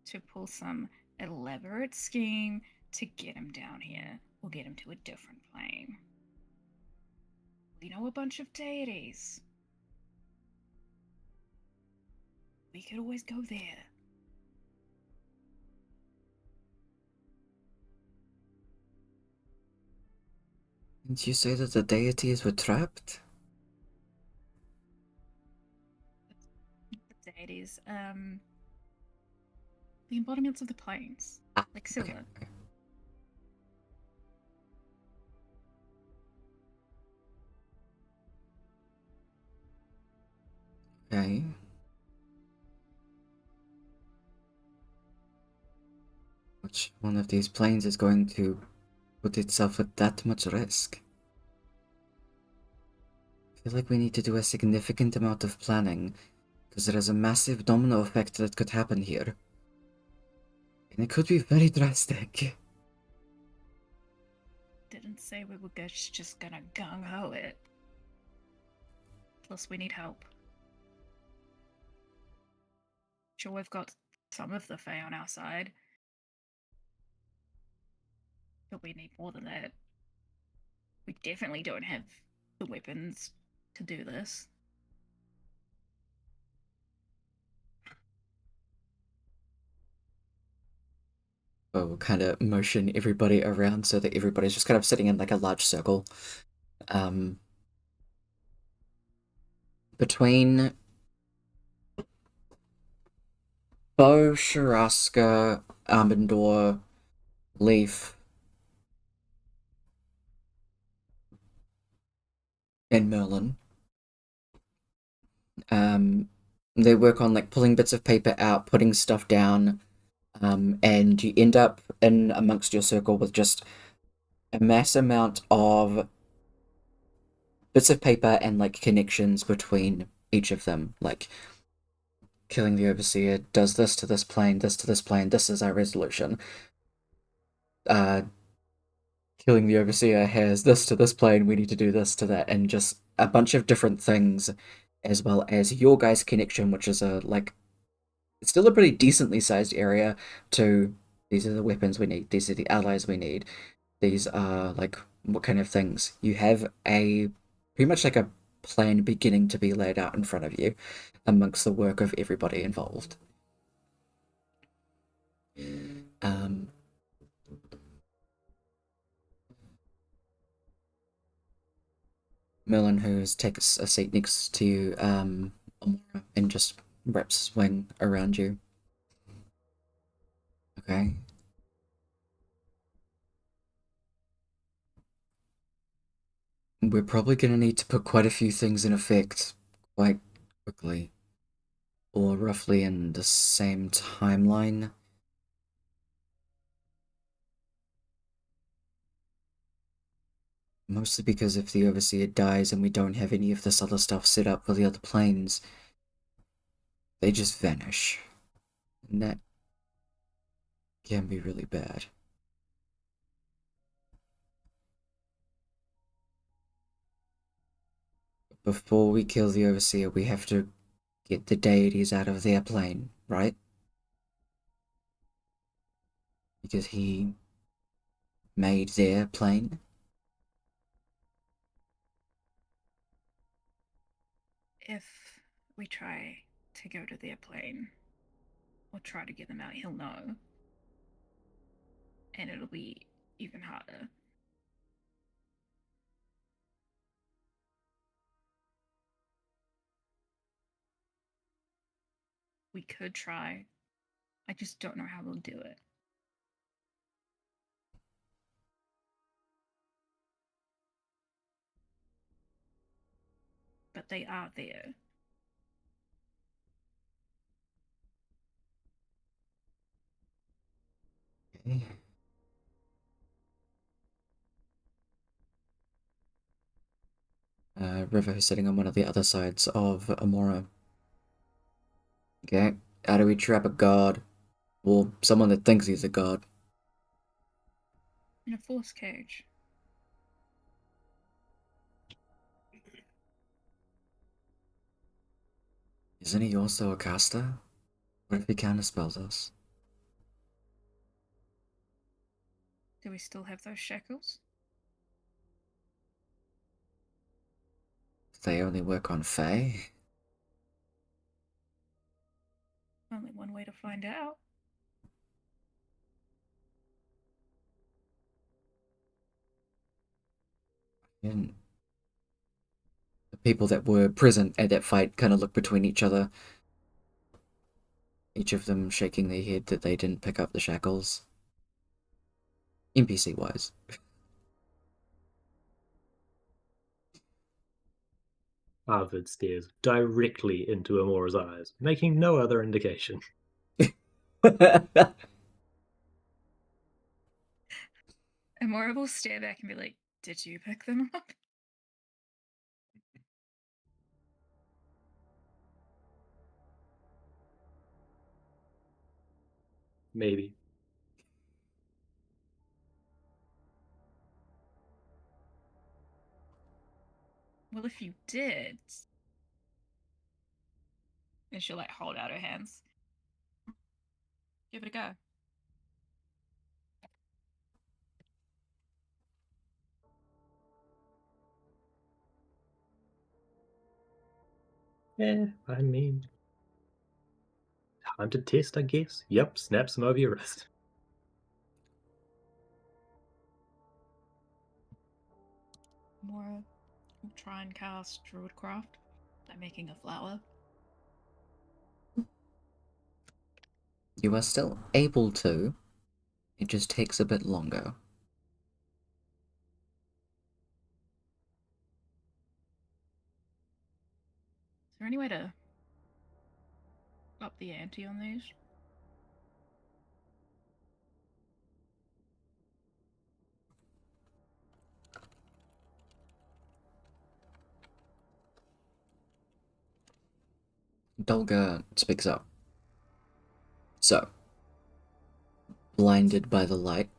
to pull some elaborate scheme to get him down here or get him to a different plane. We know a bunch of deities. We could always go there. Didn't you say that the deities were trapped? The deities, the embodiments of the planes. Like Silver. Okay. Okay. Which one of these planes is going to put itself at that much risk? I feel like we need to do a significant amount of planning, because there is a massive domino effect that could happen here. And it could be very drastic. didn't say we were just gonna gung ho it. Plus, we need help. Sure, we've got some of the Fae on our side, but we need more than that. We definitely don't have the weapons to do this. Well, we'll kind of motion everybody around so that everybody's just kind of sitting in like a large circle. Between Bo, Sharaska, Armandor, Leaf, and Merlin. They work on like pulling bits of paper out, putting stuff down, and you end up in amongst your circle with just a mass amount of bits of paper and like connections between each of them. Like killing the overseer does this to this plane, this to this plane, this is our resolution. Killing the overseer has this to this plane, we need to do this to that, and just a bunch of different things, as well as your guys' connection, which is it's still a pretty decently sized area to these are the weapons we need, these are the allies we need, these are like what kind of things. You have a pretty much like a plan beginning to be laid out in front of you amongst the work of everybody involved. Merlin, who's takes a seat next to you, Amora, and just wraps his wing around you. Okay. We're probably gonna need to put quite a few things in effect quite quickly. Or roughly in the same timeline. Mostly because if the Overseer dies and we don't have any of this other stuff set up for the other planes, they just vanish. And that can be really bad. Before we kill the Overseer, we have to get the deities out of their plane, right? Because he made their plane. If we try to go to their plane or try to get them out, he'll know. And it'll be even harder. We could try. I just don't know how we'll do it. But they are there. Okay. River is sitting on one of the other sides of Amora. Okay, how do we trap a god? Or someone that thinks he's a god? In a force cage. Isn't he also a caster? What if he counterspells us? Do we still have those shackles? They only work on Fae? Only one way to find out. And the people that were present at that fight kind of look between each other, each of them shaking their head that they didn't pick up the shackles. NPC wise. Arvid stares directly into Amora's eyes, making no other indication. Amora will stare back and be like, "Did you pick them up?" Maybe. Well, if you did. And she'll like hold out her hands. Give it a go. Yeah, I mean, time to test, I guess. Yep, snap some over your wrist. Mora will try and cast Druidcraft by making a flower. You are still able to. It just takes a bit longer. Is there any way to up the ante on these? Dolga speaks up. So, blinded by the light,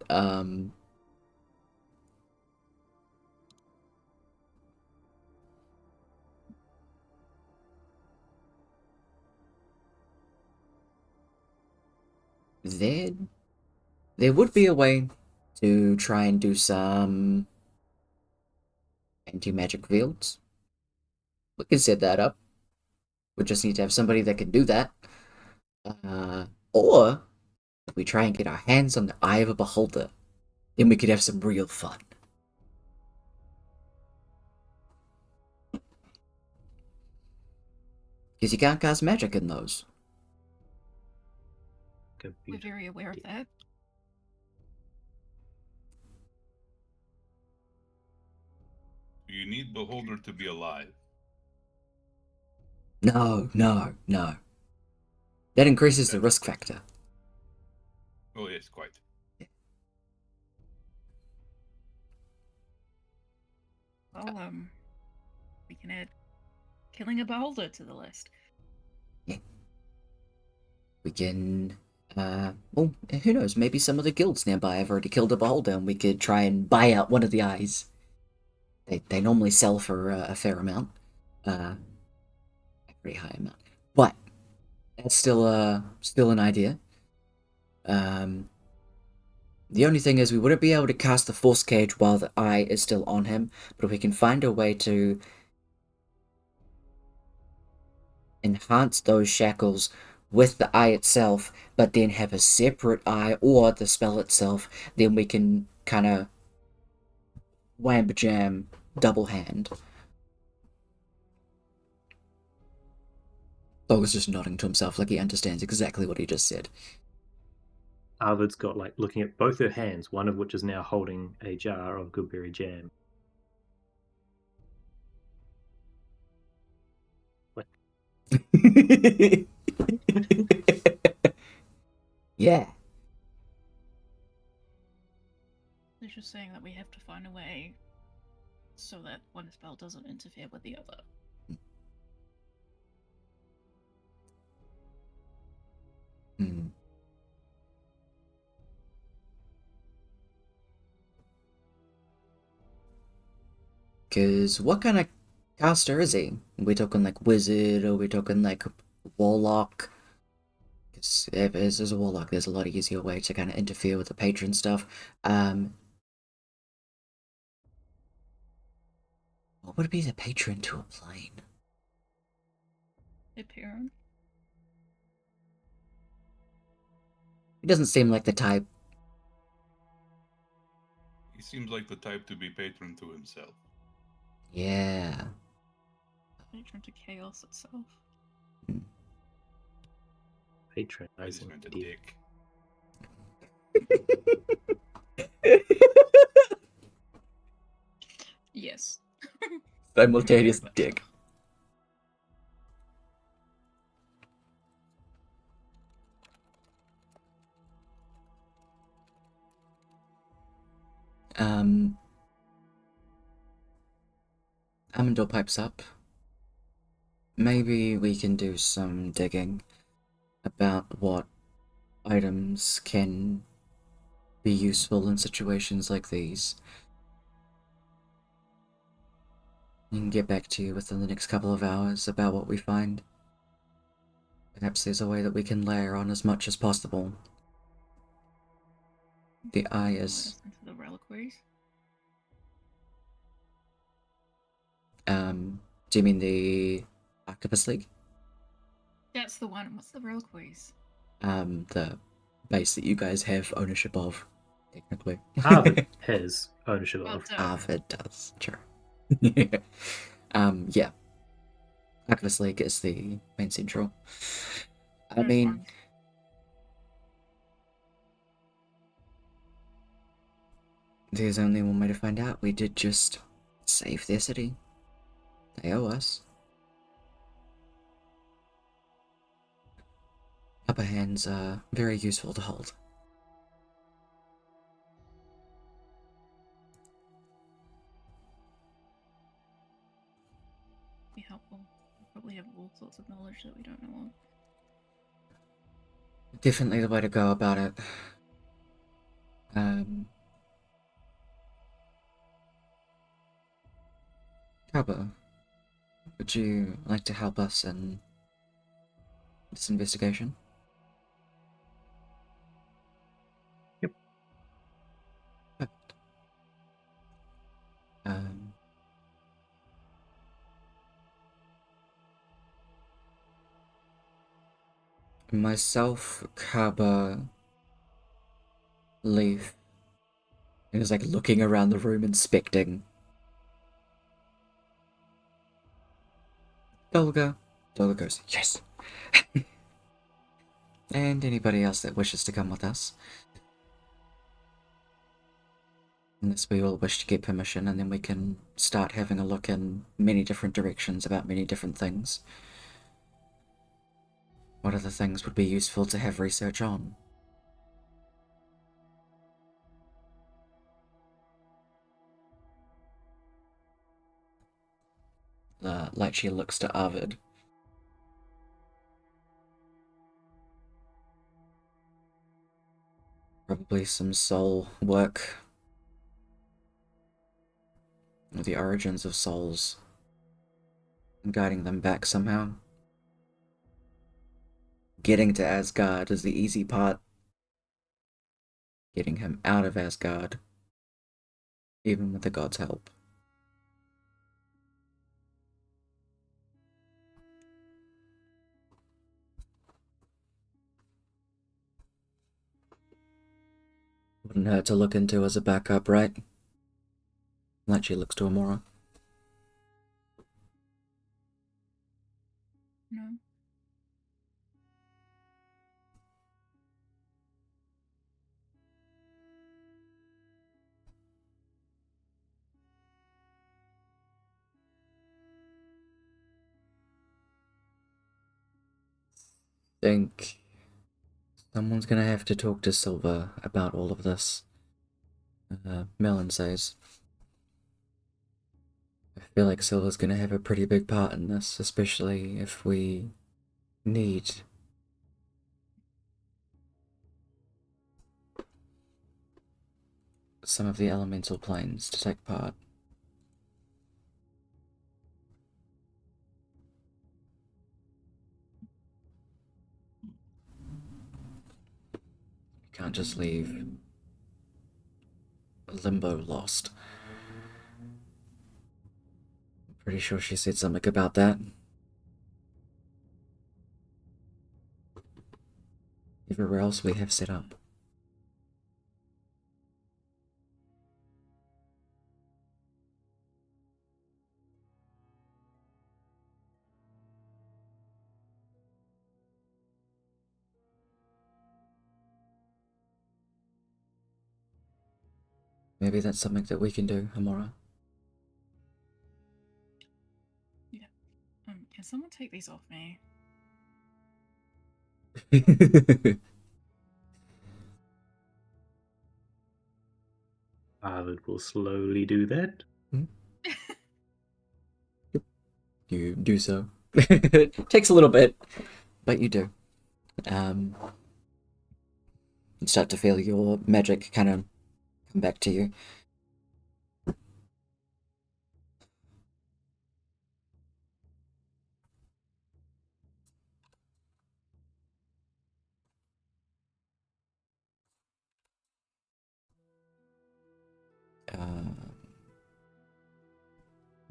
there would be a way to try and do some anti-magic fields. We can set that up. We just need to have somebody that can do that. Or we try and get our hands on the Eye of a Beholder. Then we could have some real fun. Because you can't cast magic in those. We're very aware of that. You need Beholder to be alive. No. That increases the risk factor. Oh yes, quite. Well, we can add killing a beholder to the list. Yeah. We can, well, who knows, maybe some of the guilds nearby have already killed a beholder and we could try and buy out one of the eyes. They normally sell for a fair amount. A pretty high amount. But, that's still an idea. The only thing is we wouldn't be able to cast the Force Cage while the eye is still on him, but we can find a way to enhance those shackles with the eye itself, but then have a separate eye or the spell itself, then we can kind of wham-jam double hand. Dog is just nodding to himself like he understands exactly what he just said. Arvid's got like looking at both her hands, one of which is now holding a jar of goodberry jam. What? Yeah. They're just saying that we have to find a way so that one spell doesn't interfere with the other. Hmm. Because what kind of caster is he? Are we talking like wizard, or are we talking like warlock? Because if there's a warlock, there's a lot easier way to kind of interfere with the patron stuff. What would be the patron to a plane? Hyperion? He doesn't seem like the type. He seems like the type to be patron to himself. Yeah. Patron to chaos itself. Patronizing Patron to dick. dick. Yes. Simultaneous dick. Amandor pipes up. Maybe we can do some digging about what items can be useful in situations like these. I can get back to you within the next couple of hours about what we find. Perhaps there's a way that we can layer on as much as possible. The eye is... Into the reliquaries? Do you mean the Octopus League? That's the one. What's the reliquaries? The base that you guys have ownership of, technically. Harvard has ownership Well, of. don't. Harvard does, sure. Yeah. Octopus League is the main central. I There's mean, one. there's only one way to find out. We did just save their city. They owe us. Upper hands are very useful to hold. Be helpful. We probably have all sorts of knowledge that we don't know of. Definitely the way to go about it. Cabo, would you like to help us in this investigation? Yep. Perfect. Myself, Kaba, Leaf, and is like looking around the room, inspecting. Dolga goes, yes! And anybody else that wishes to come with us. Unless we all wish to get permission, and then we can start having a look in many different directions about many different things. What other things would be useful to have research on? Like she looks to Arvid. Probably some soul work. Or the origins of souls. And guiding them back somehow. Getting to Asgard is the easy part. Getting him out of Asgard, even with the gods' help. Wouldn't hurt to look into as a backup, right? Like she looks to Amora. No. Think someone's gonna have to talk to Silver about all of this. Melon says. I feel like Silver's gonna have a pretty big part in this, especially if we need some of the elemental planes to take part. We can't just leave Limbo lost. I'm pretty sure she said something about that. Everywhere else we have set up. Maybe that's something that we can do, Amora. Yeah. Can someone take these off me? Harvard will slowly do that. You do so. It takes a little bit, but you do. You start to feel your magic kind of come back to you.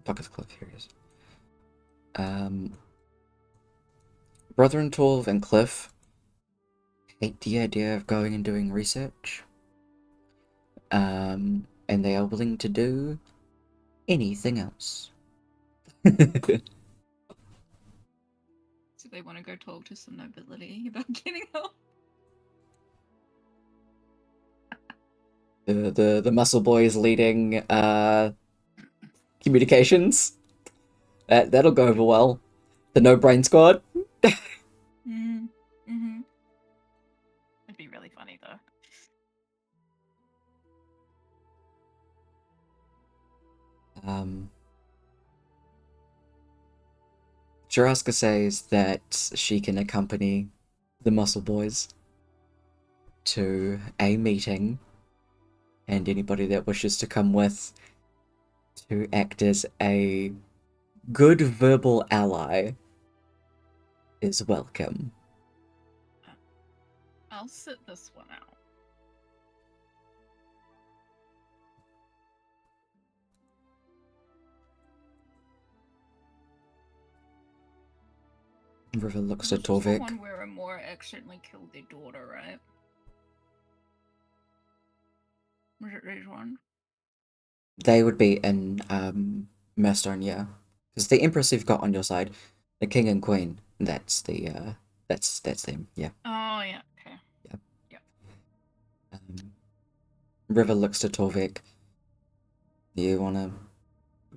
Fuck is Cliff? Here he is. Brother and Torv and Cliff hate the idea of going and doing research. And they are willing to do anything else. So they want to go talk to some nobility about getting help. The muscle boys leading communications. That'll go over well. The no brain squad. Mm-hmm. It'd be really funny though. Juraska says that she can accompany the muscle boys to a meeting, and anybody that wishes to come with to act as a good verbal ally is welcome. I'll sit this one out. River looks This at is the Torvik. one where Amora accidentally killed their daughter, right? Was it this one? They would be in Murstone, yeah. Because the Empress you've got on your side, the King and Queen, that's the that's them, yeah. Oh yeah, okay. River looks to Torvik. You wanna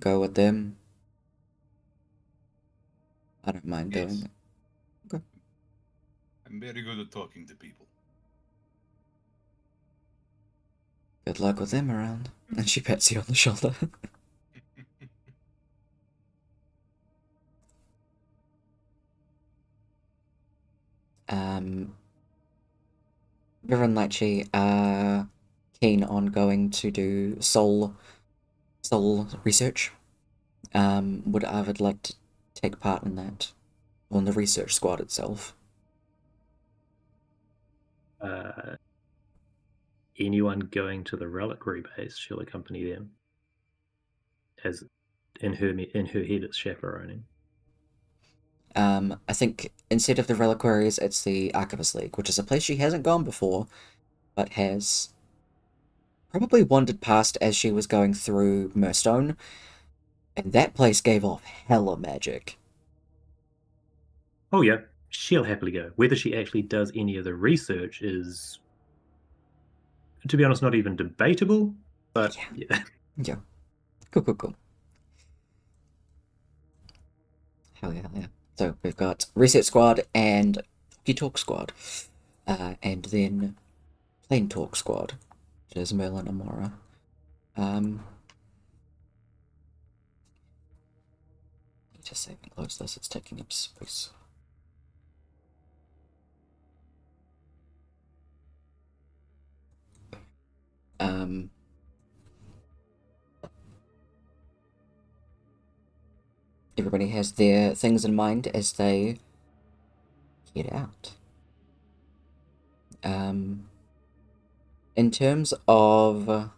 go with them? I don't mind Yes. doing it. Okay. I'm very good at talking to people. Good luck with them around. And she pats you on the shoulder. River and Lychee are keen on going to do soul research. Would Arvid like to take part in that? On the research squad itself? Anyone going to the reliquary base, she'll accompany them. As in her head, it's chaperoning. I think instead of the reliquaries, it's the Archivist League, which is a place she hasn't gone before, but has probably wandered past as she was going through Murstone, and that place gave off hella magic. Oh yeah, she'll happily go. Whether she actually does any of the research is, to be honest, not even debatable. But yeah. Yeah. Cool. Hell yeah. So we've got Research Squad and Talkie Talk Squad. And then Plain Talk Squad, which is Merlin and Mora. Need to save and close this, it's taking up space. Everybody has their things in mind as they head out. In terms of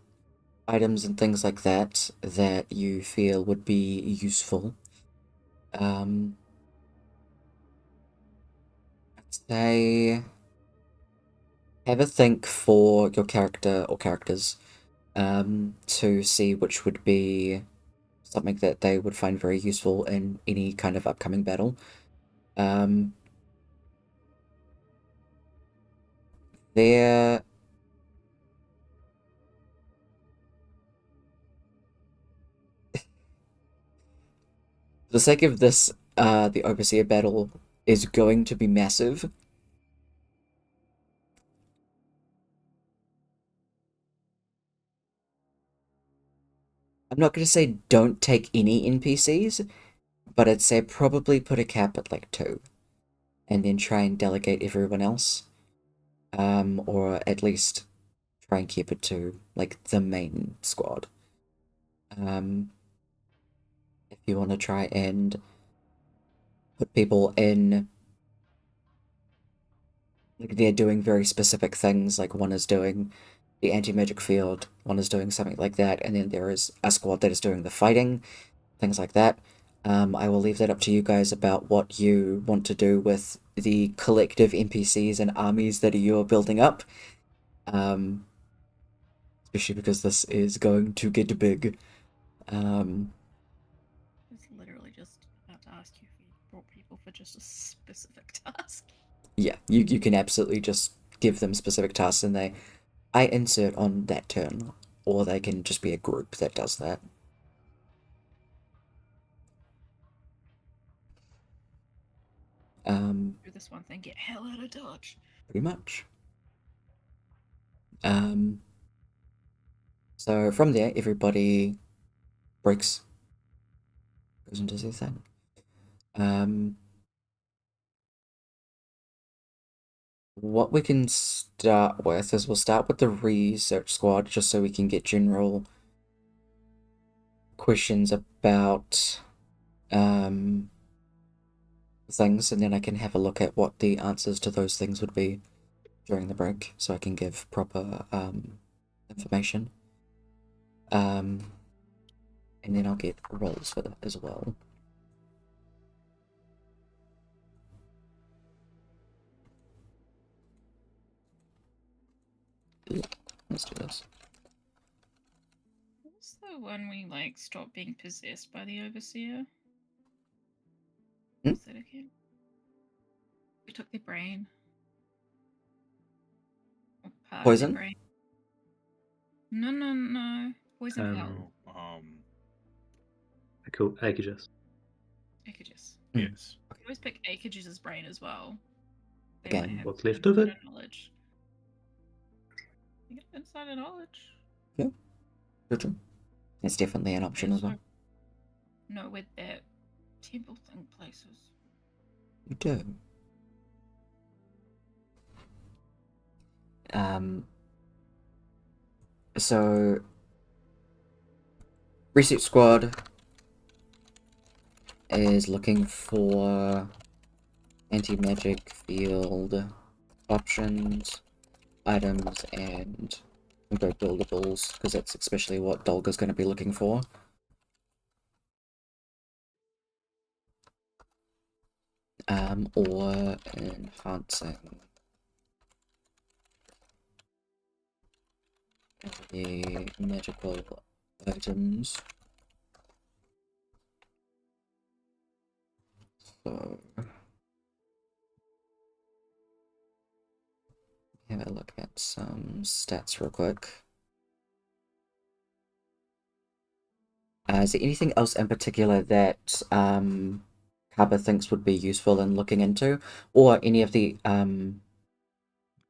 items and things like that that you feel would be useful, I'd say have a think for your character or characters to see which would be something that they would find very useful in any kind of upcoming battle. There... For the sake of this, the Overseer battle is going to be massive. I'm not going to say don't take any NPCs, but I'd say probably put a cap at like 2. And then try and delegate everyone else. Or at least try and keep it to, like, the main squad. If you want to try and put people in... Like, they're doing very specific things, like one is doing the anti-magic field, one is doing something like that, and then there is a squad that is doing the fighting. things like that. I will leave that up to you guys about what you want to do with the collective NPCs and armies that you're building up. Especially because this is going to get big. It's literally just about to ask you if you brought people for just a specific task. Yeah, you can absolutely just give them specific tasks and I insert on that turn, or they can just be a group that does that. Do this one thing, get hell out of Dodge. Pretty much. So from there, everybody breaks, goes into their thing. What we can start with is we'll start with the research squad, just so we can get general questions about things, and then I can have a look at what the answers to those things would be during the break, so I can give proper information. And then I'll get rolls for that as well. Let's do this. What's the one we like stopped being possessed by the overseer? Hmm? What's that again? We took their brain. Or part of Poison? their brain. No. Poison hell. Cool. Aegis. Aegis. Yes. We always pick Aegis' brain as well. They Again. might have What's left of it? insider knowledge. You get insider knowledge. Yeah. Good. It's definitely an option as well. Know where that temple thing places. You do. So research squad is looking for anti-magic field options, items, and we'll go buildables, because that's especially what Dolga's going to be looking for. Or enhancing the magical items. So have a look at some stats real quick. Is there anything else in particular that Kaba thinks would be useful in looking into, or any of the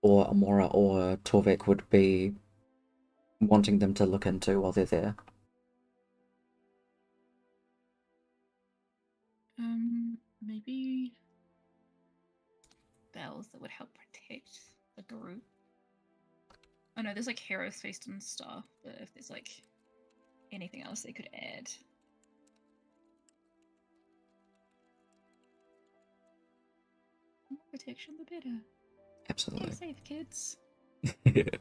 or Amora or Torvik would be wanting them to look into while they're there? Maybe bells that would help protect the group. I know there's like Heroes Feast and stuff, but if there's like anything else they could add. The more protection, the better. Absolutely. Stay safe, kids. Mhm.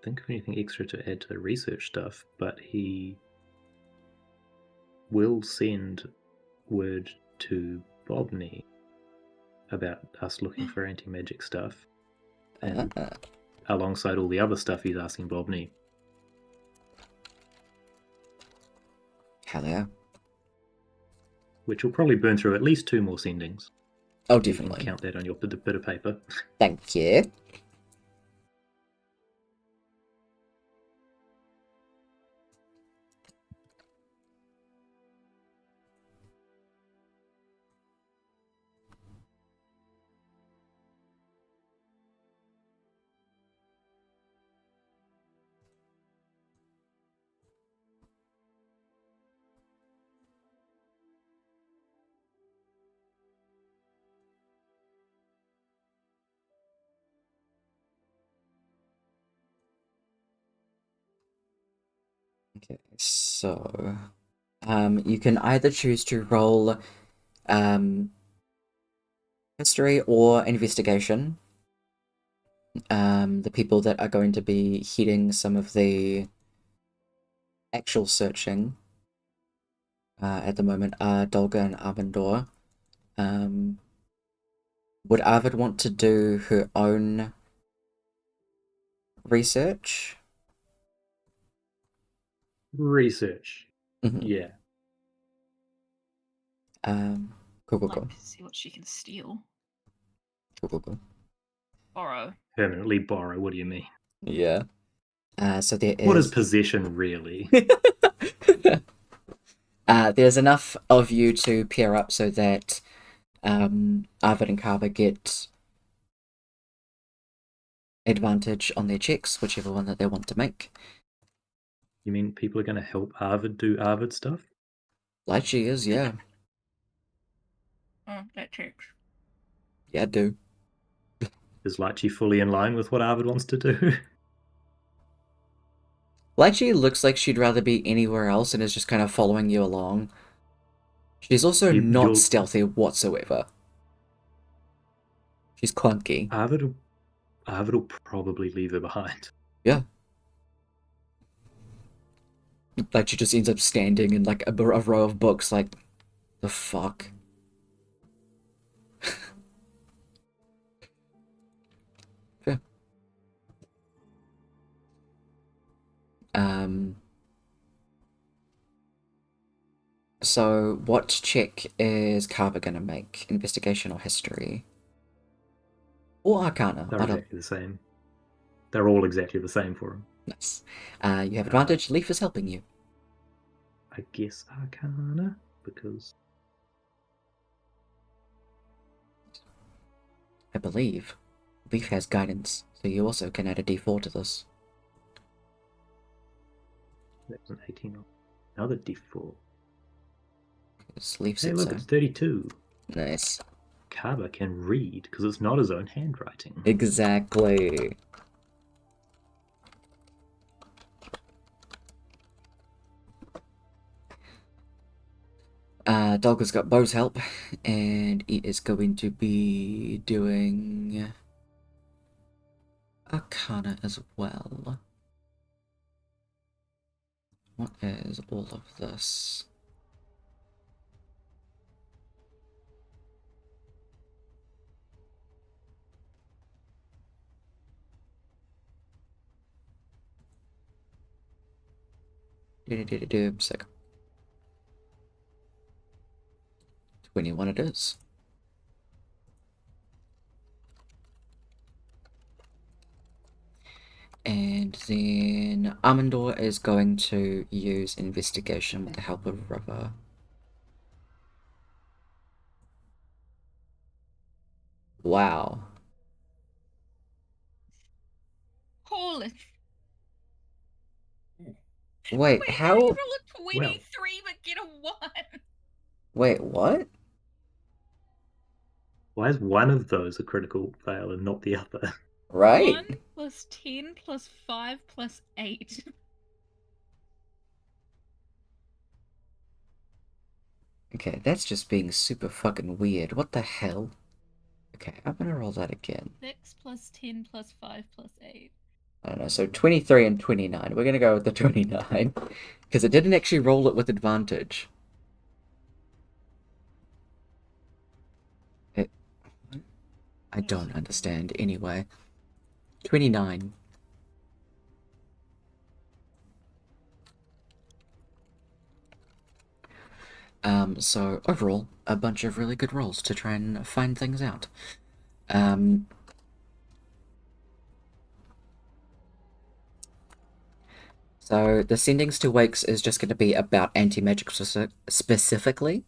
Think of anything extra to add to the research stuff, but he will send word to Bobney about us looking for anti-magic stuff, and alongside all the other stuff he's asking Bobney. Hell yeah. Which will probably burn through at least 2 more sendings. Oh, You can definitely. count that on your bit of paper. Thank you. Okay, so you can either choose to roll history or investigation. The people that are going to be heading some of the actual searching at the moment are Dolga and Arvindor. Would Arvid want to do her own research? Research. Mhm. Yeah. Cool. Like to see what she can steal. Cool. Borrow. Permanently borrow. What do you mean? Yeah. So there is. What is possession really? There's enough of you to pair up so that Arvid and Carver get advantage on their checks, whichever one that they want to make. You mean people are going to help Arvid do Arvid stuff? Like she is, yeah. Oh, that checks. Yeah, I do. Is Lychee fully in line with what Arvid wants to do? Lychee looks like she'd rather be anywhere else and is just kind of following you along. She's also not stealthy whatsoever. She's clunky. Arvid will probably leave her behind. Yeah. Like she just ends up standing in like a row of books like, the fuck? Yeah. So what check is Carver gonna make? Investigation or history? Or Arcana? They're exactly the same. They're all exactly the same for him. Nice. You have advantage. Leaf is helping you. I guess Arcana, because... I believe Leaf has guidance, so you also can add a d4 to this. That was an 18. Another d4. Leaf hey, look, so. it's 32. Nice. Carver can read, because it's not his own handwriting. Exactly. Dolga's got Bo's help, and it is going to be doing Arcana as well. What is all of this? Sick. 21 it is. And then Armandor is going to use investigation with the help of River. Wow. Holy. Wait, how? How do you roll a 23 but get a 1? Wait, what? Why is one of those a critical fail and not the other? Right? 1 plus 10 plus 5 plus 8. Okay, that's just being super fucking weird. What the hell? Okay, I'm gonna roll that again. 6 plus 10 plus 5 plus 8. I don't know, so 23 and 29. We're gonna go with the 29. Because it didn't actually roll it with advantage. I don't understand anyway. 29. So overall, a bunch of really good rolls to try and find things out. So the sendings to wakes is just going to be about anti-magic specifically.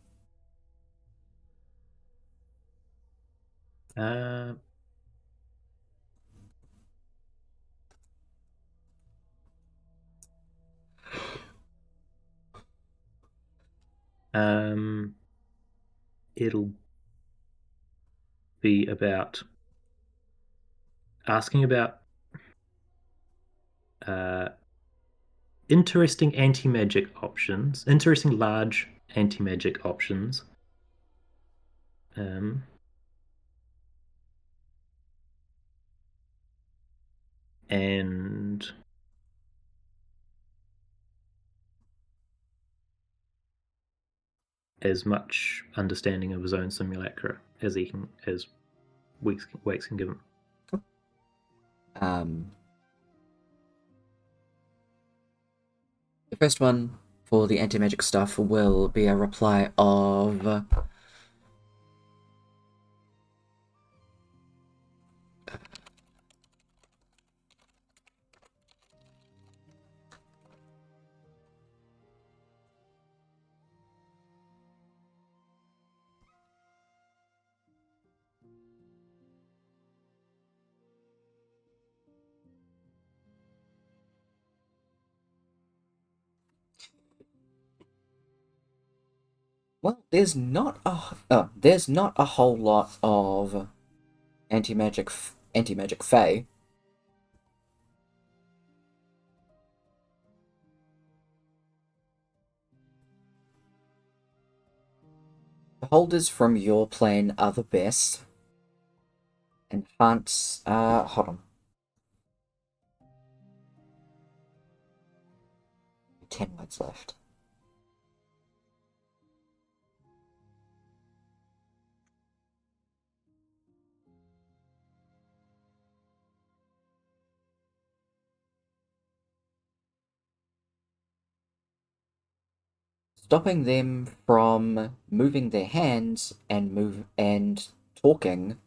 It'll be about asking about interesting anti-magic options, interesting large anti-magic options, and as much understanding of his own simulacra as Wakes can give him. The first one for the anti-magic stuff will be a reply of well, there's not a whole lot of anti-magic fae. The holders from your plane are the best. Enhance, hold on. 10 words left. Stopping them from moving their hands and talking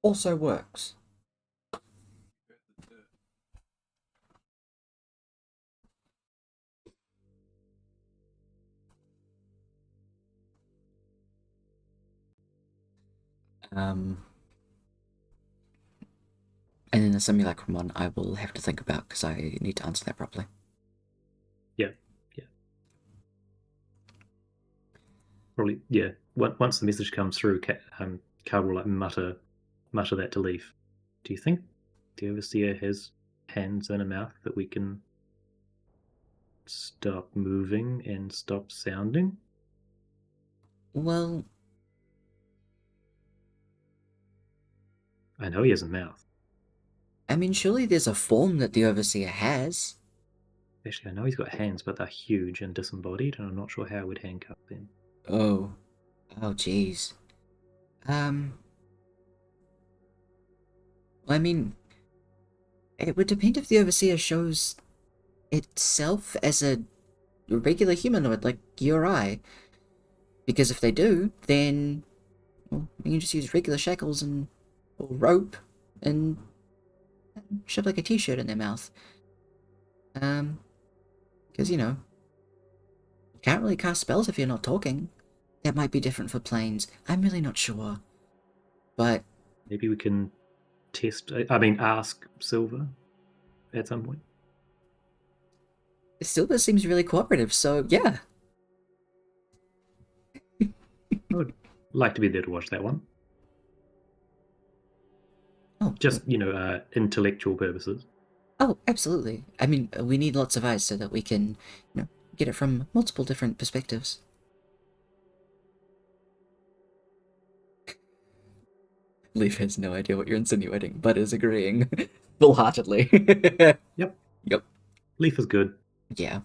also works. And then the simulacrum one I will have to think about because I need to answer that properly. Yeah. Probably, yeah. Once the message comes through, Carl will like mutter that to Leaf. Do you think the Overseer has hands and a mouth that we can stop moving and stop sounding? Well, I know he has a mouth. I mean, surely there's a form that the Overseer has. Actually, I know he's got hands, but they're huge and disembodied, and I'm not sure how I would handcuff them. Oh, jeez. Well, I mean, it would depend if the Overseer shows itself as a regular humanoid like you or I. Because if they do, then well, you can just use regular shackles or rope and shove like a t-shirt in their mouth. Because, you can't really cast spells if you're not talking. That might be different for planes. I'm really not sure. But maybe we can ask Silver at some point. Silver seems really cooperative, so yeah. I would like to be there to watch that one. Oh, just intellectual purposes. Oh, absolutely. I mean, we need lots of eyes so that we can, get it from multiple different perspectives. Leaf has no idea what you're insinuating, but is agreeing full-heartedly. Yep. Yep. Leaf is good. Yeah.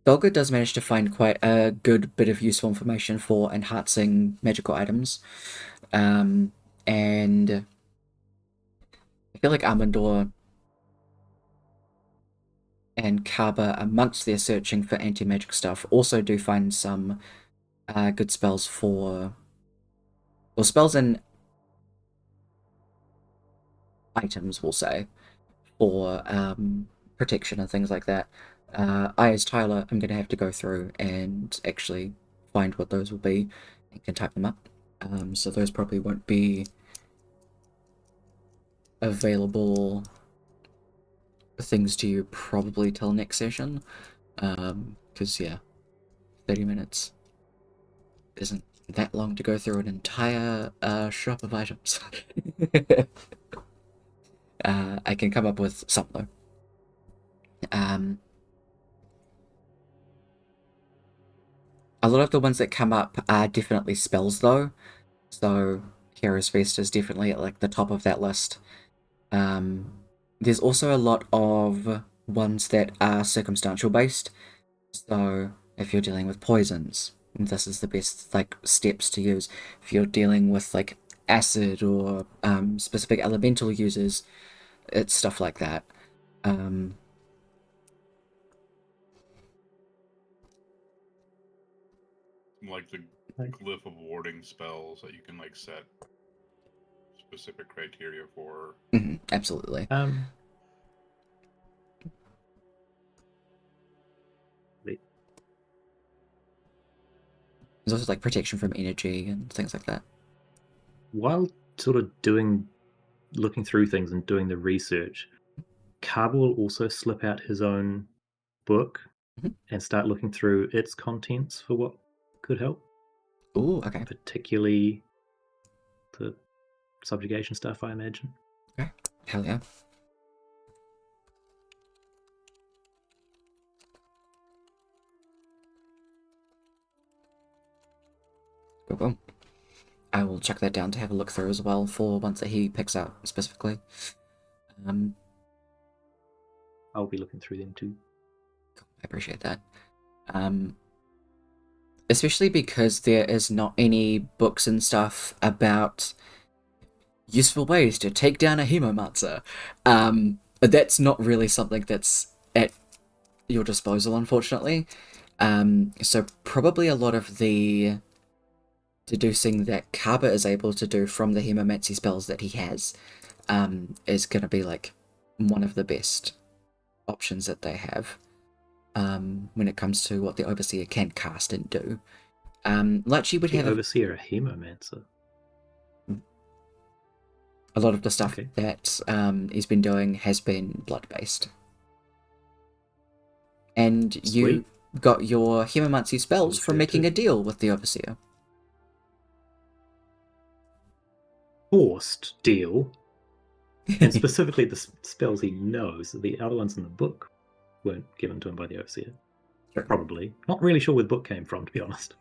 Dolgo does manage to find quite a good bit of useful information for enhancing magical items. And I feel like Armandor and Kaba, amongst their searching for anti-magic stuff, also do find some good spells or spells and items, we'll say, for protection and things like that. I, as Tyler, I'm going to have to go through and actually find what those will be and can type them up. So those probably won't be available things to you probably till next session. Because, yeah, 30 minutes isn't that long to go through an entire shop of items. I can come up with some though. A lot of the ones that come up are definitely spells though. So Hero's Feast is definitely at like the top of that list. There's also a lot of ones that are circumstantial based. So if you're dealing with poisons, this is the best like steps to use. If you're dealing with like acid or specific elemental users, it's stuff like that. Like the glyph of warding spells that you can like set specific criteria for. Absolutely. There's also like protection from energy and things like that. While sort of looking through things and doing the research, Carver will also slip out his own book and start looking through its contents for what could help. Ooh, okay. Particularly the subjugation stuff, I imagine. Okay, hell yeah. Cool. I will check that down to have a look through as well for ones that he picks out specifically. I'll be looking through them too. Cool. I appreciate that. Especially because there is not any books and stuff about useful ways to take down a hemomancer. That's not really something that's at your disposal, unfortunately. So probably a lot of the deducing that Kaba is able to do from the hemomancy spells that he has is going to be like one of the best options that they have when it comes to what the Overseer can cast and do. Lachi would have the Overseer a hemomancer. A lot of the stuff that he's been doing has been blood-based. And Sweet. You got your hemomancy spells from making a deal with the Overseer. Forced deal. And specifically the spells he knows. The other ones in the book weren't given to him by the Overseer. Sure. Probably. Not really sure where the book came from, to be honest.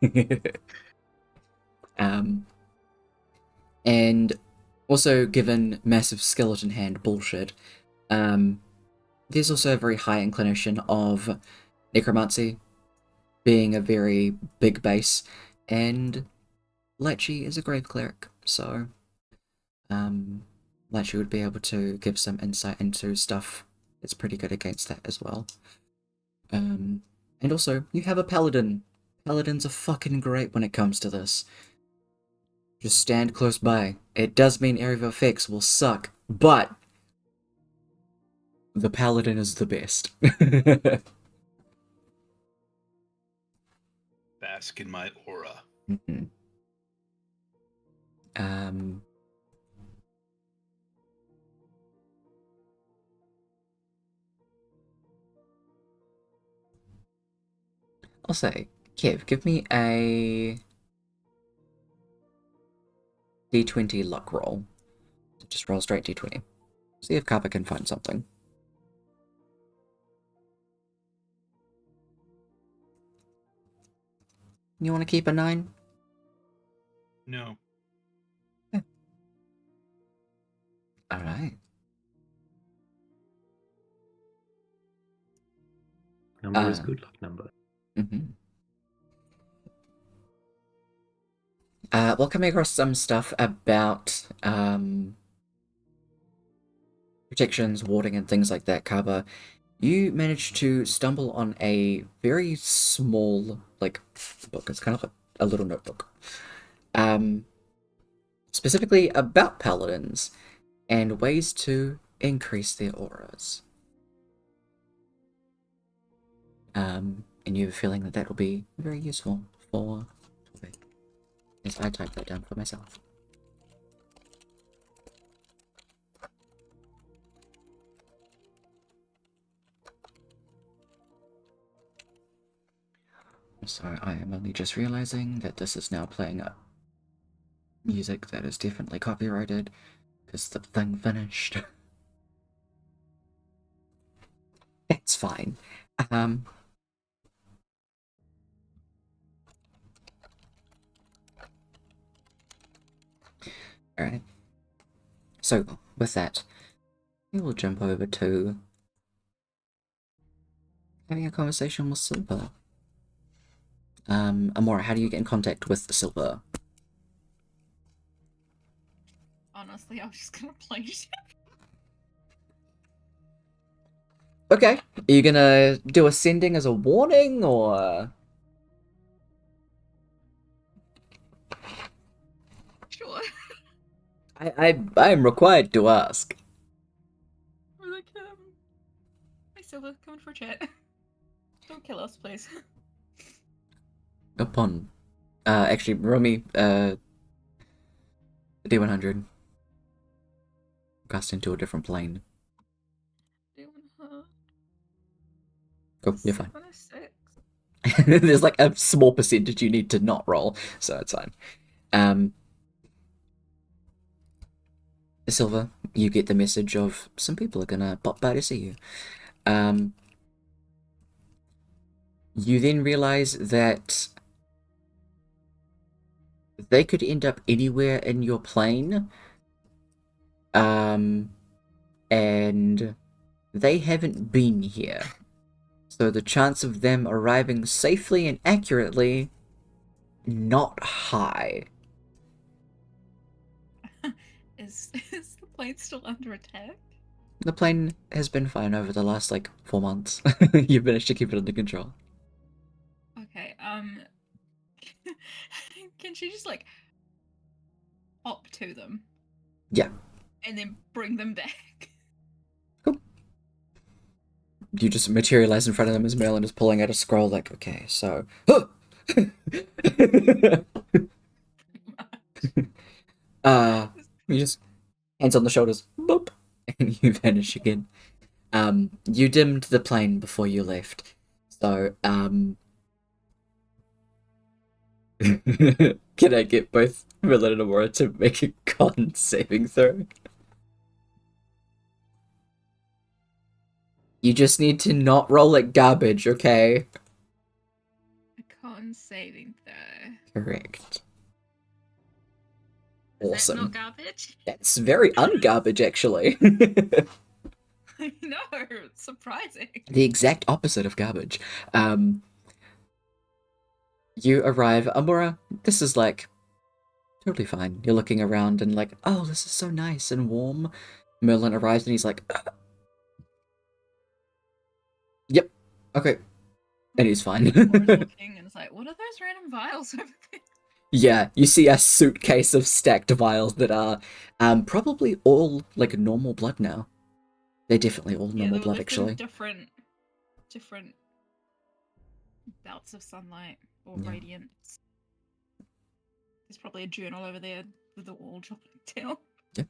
And also, given massive skeleton hand bullshit, there's also a very high inclination of necromancy being a very big base, and Lachi is a grave cleric, so Lachi would be able to give some insight into stuff that's pretty good against that as well. And also, you have a paladin. Paladins are fucking great when it comes to this. Just stand close by. It does mean area of effects will suck, but the paladin is the best. Bask in my aura. Mm-hmm. I'll say, Kev, give me a D20 luck roll. Just roll straight D20. See if Kappa can find something. You want to keep a 9? No. Yeah. Alright. Number is good luck number. Mm-hmm. While coming across some stuff about protections, warding, and things like that, Kaba, you managed to stumble on a very small, like, book. It's kind of a little notebook. Specifically about paladins and ways to increase their auras. And you have a feeling that that will be very useful for Torvik. As I type that down for myself. So I am only just realizing that this is now playing up music that is definitely copyrighted because the thing finished. That's fine. Alright. So, with that, we will jump over to having a conversation with Silver. Amora, how do you get in contact with Silver? Honestly, I was just gonna play it. Okay. Are you gonna do a sending as a warning, or...? Sure. I am required to ask. We're like, hey Silver, coming for a chat. Don't kill us, please. Upon... actually, roll me, D100. Cast into a different plane. Doing her. Cool, you're fine. 6. There's like a small percentage you need to not roll, so it's fine. Silver, you get the message of some people are gonna pop by to see you. You then realize that they could end up anywhere in your plane, and they haven't been here. So the chance of them arriving safely and accurately, not high. Is the plane still under attack? The plane has been fine over the last, 4 months. You've managed to keep it under control. Okay, can she just, hop to them? Yeah. And then bring them back? Cool. You just materialize in front of them as Merlin is pulling out a scroll, okay, so... you just... Hands on the shoulders, boop, and you vanish again. You dimmed the plane before you left, so, can I get both Merlin and Amora to make a con saving throw? You just need to not roll like garbage, okay? A con saving throw. Correct. Is Awesome. that not garbage? That's very ungarbage, actually. I know, it's surprising. The exact opposite of garbage. You arrive, Amora, this is totally fine. You're looking around and oh, this is so nice and warm. Merlin arrives and he's like, yep, okay. And he's fine. Laura's looking and it's like, what are those random vials over there? Yeah, you see a suitcase of stacked vials that are probably all normal blood now. They're definitely all normal blood, actually. Different bouts of sunlight or radiance. There's probably a journal over there with the wall dropping down. Yeah.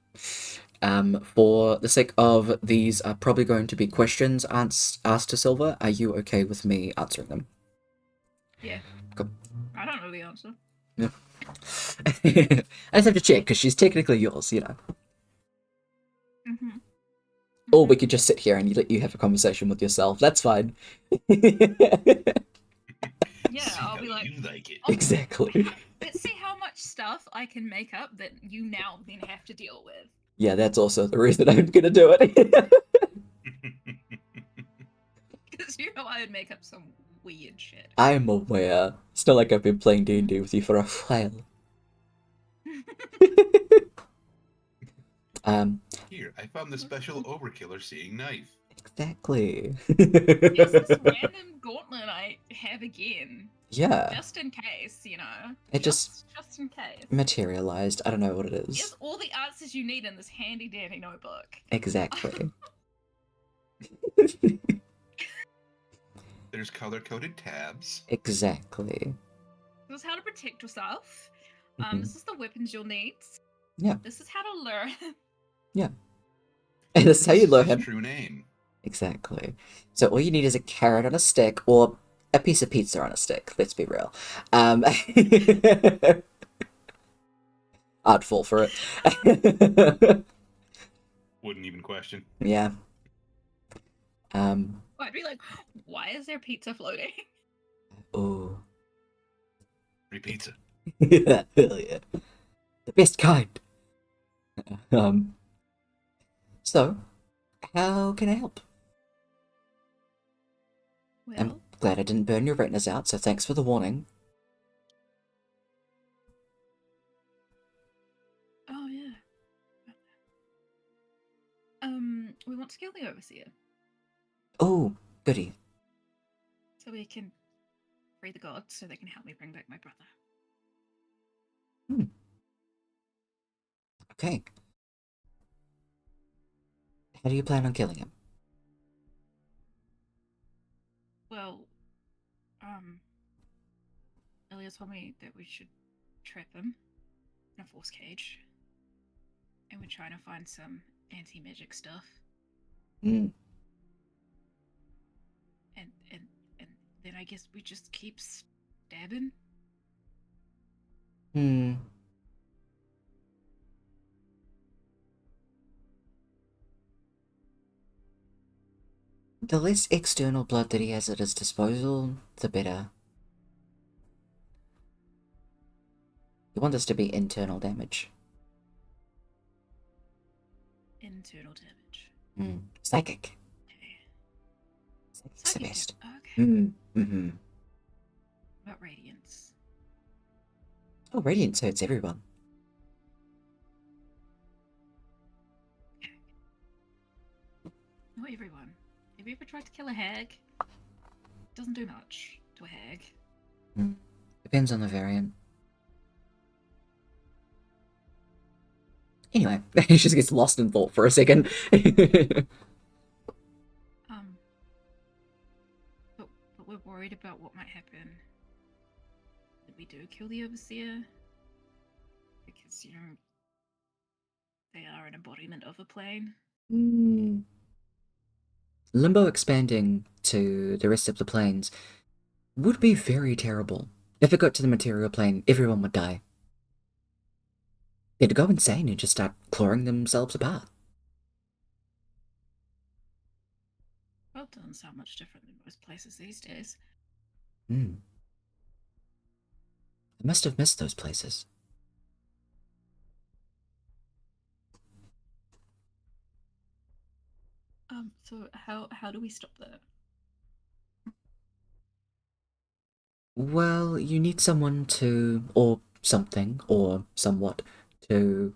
For the sake of these are probably going to be questions asked to Silver, are you okay with me answering them? Yeah. Cool. I don't know the answer. Yeah. I just have to check, because she's technically yours, you know. Mm-hmm. Or we could just sit here and let you have a conversation with yourself. That's fine. Yeah, See I'll how be like, you like it. Exactly. let's see how much stuff I can make up that you now then have to deal with. Yeah, that's also the reason I'm gonna do it. Because I would make up some weird shit. I'm aware. It's not like I've been playing D&D with you for a while. Here, I found the special overkiller seeing knife. Exactly. Here's this random gauntlet I have again. Yeah. Just in case, It just in case. materialized. I don't know what it is. Here's all the answers you need in this handy dandy notebook. Exactly. There's color-coded tabs. Exactly. This is how to protect yourself. Mhm. This is the weapons you'll need. Yeah. This is how to lure him. Yeah. And that's how you lure His him. true name. Exactly. So all you need is a carrot on a stick, or a piece of pizza on a stick. Let's be real. I'd fall for it. Wouldn't even question. Yeah. I'd be like, why is there pizza floating? Oh. Free pizza. Yeah, hell yeah. The best kind. Um, so, how can I help? I'm Well, glad I didn't burn your retinas out, so thanks for the warning. oh yeah. We want to kill the overseer Oh, goody. so we can free the gods so they can help me bring back my brother. Okay. How do you plan on killing him? Well, Elia told me that we should trap him in a force cage, and we're trying to find some anti-magic stuff, Hmm. and then I guess we just keep stabbing. Hmm. The less external blood that he has at his disposal, the better. You want this to be internal damage. Internal damage. Hmm. Psychic. Okay. Psychic's the Psychic best. Okay. Mm-hmm. What about radiance? Oh, radiance hurts everyone. Not everyone. Have you ever tried to kill a hag? Doesn't do much to a hag. Depends on the variant. Anyway, he just gets lost in thought for a second. But we're worried about what might happen if we do kill the overseer, because they are an embodiment of a plane. Limbo expanding to the rest of the planes would be very terrible. If it got to the material plane, everyone would die. They'd go insane and just start clawing themselves apart. Well, it doesn't sound much different than most places these days. I must have missed those places. So how do we stop that? Well, you need someone to, or something, or somewhat, to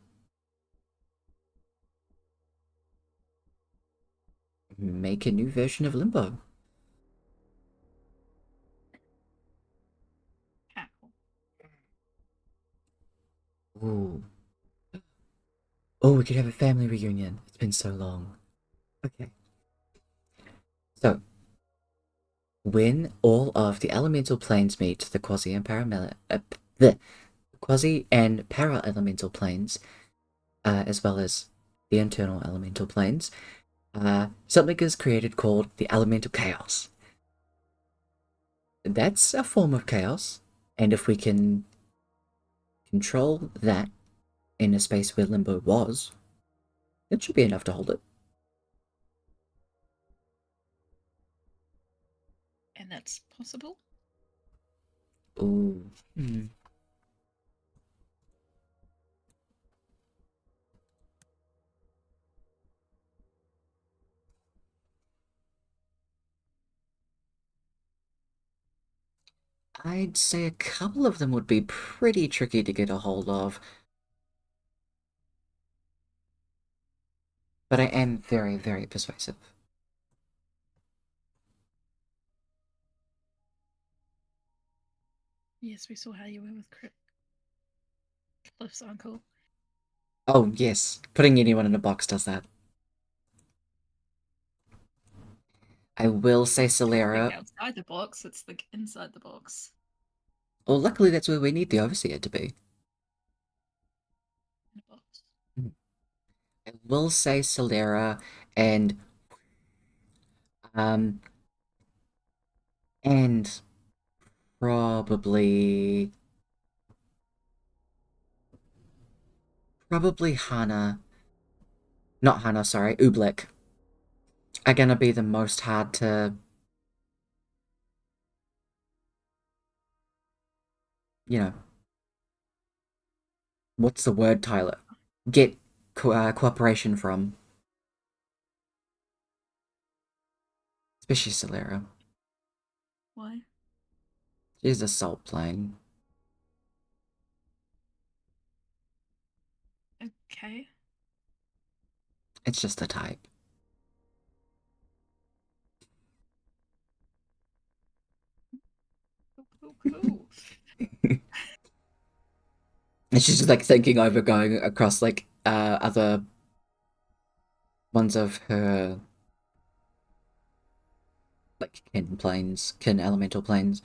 make a new version of Limbo. How? Ooh. Oh, we could have a family reunion. It's been so long. Okay. So, when all of the elemental planes meet the quasi and para elemental planes, as well as the internal elemental planes, something is created called the elemental chaos. That's a form of chaos, and if we can control that in a space where Limbo was, it should be enough to hold it. And that's possible? Ooh. I'd say a couple of them would be pretty tricky to get a hold of. But I am very, very persuasive. Yes, we saw how you were with Cliff's uncle. Oh, yes. Putting anyone in a box does that. I will say Solera. Outside the box, it's like inside the box. Well, luckily that's where we need the Overseer to be. In a box. I will say Solera and and probably Hana. Not Hana, sorry, Oobleck. are gonna be the most hard to, you know, what's the word, Tyler? Get cooperation from, especially Solera. Why? She's a salt plane. Okay. It's just a type. Cool. And she's just like thinking over going across like other ones of her like kin elemental planes.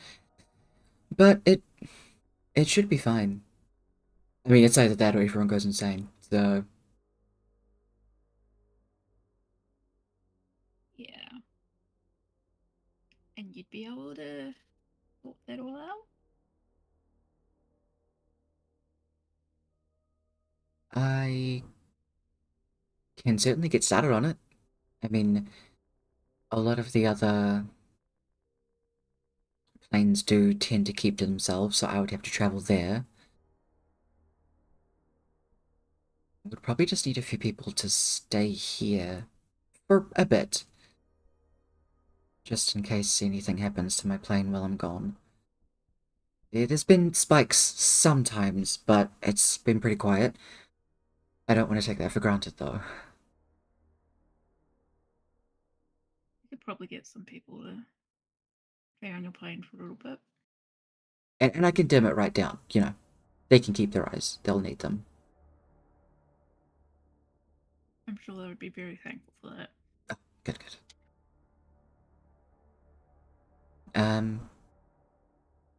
But it should be fine. I mean, it's either that or everyone goes insane. So Yeah. And you'd be able to sort that all out? I can certainly get started on it. I mean, a lot of the other planes do tend to keep to themselves, so I would have to travel there. Would probably just need a few people to stay here for a bit. Just in case anything happens to my plane while I'm gone. There's been spikes sometimes, but it's been pretty quiet. I don't want to take that for granted, though. You could probably get some people to stay on your plane for a little bit. And I can dim it right down, you know. They can keep their eyes. They'll need them. I'm sure they would be very thankful for that. Oh, good, good.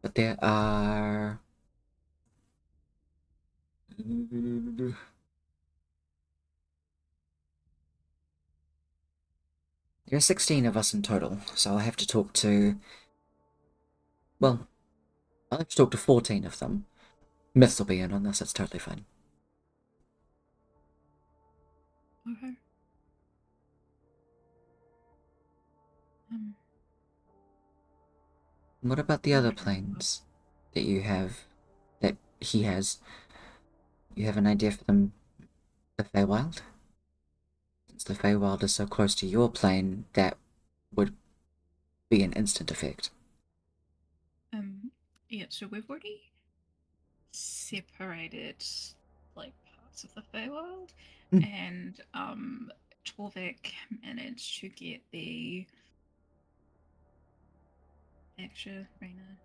But there are... There are 16 of us in total, so I'll have to talk to... Well, I'll have to talk to 14 of them. Myths will be in on this, that's totally fine. Okay. What about the other I'm trying to remember. planes that you have, that he has? You have an idea for them, the Feywild? Since the Feywild is so close to your plane, that would be an instant effect. Yeah, so we've already separated like parts of the Feywild, Mm. and Torvik managed to get the Aksha, Raina,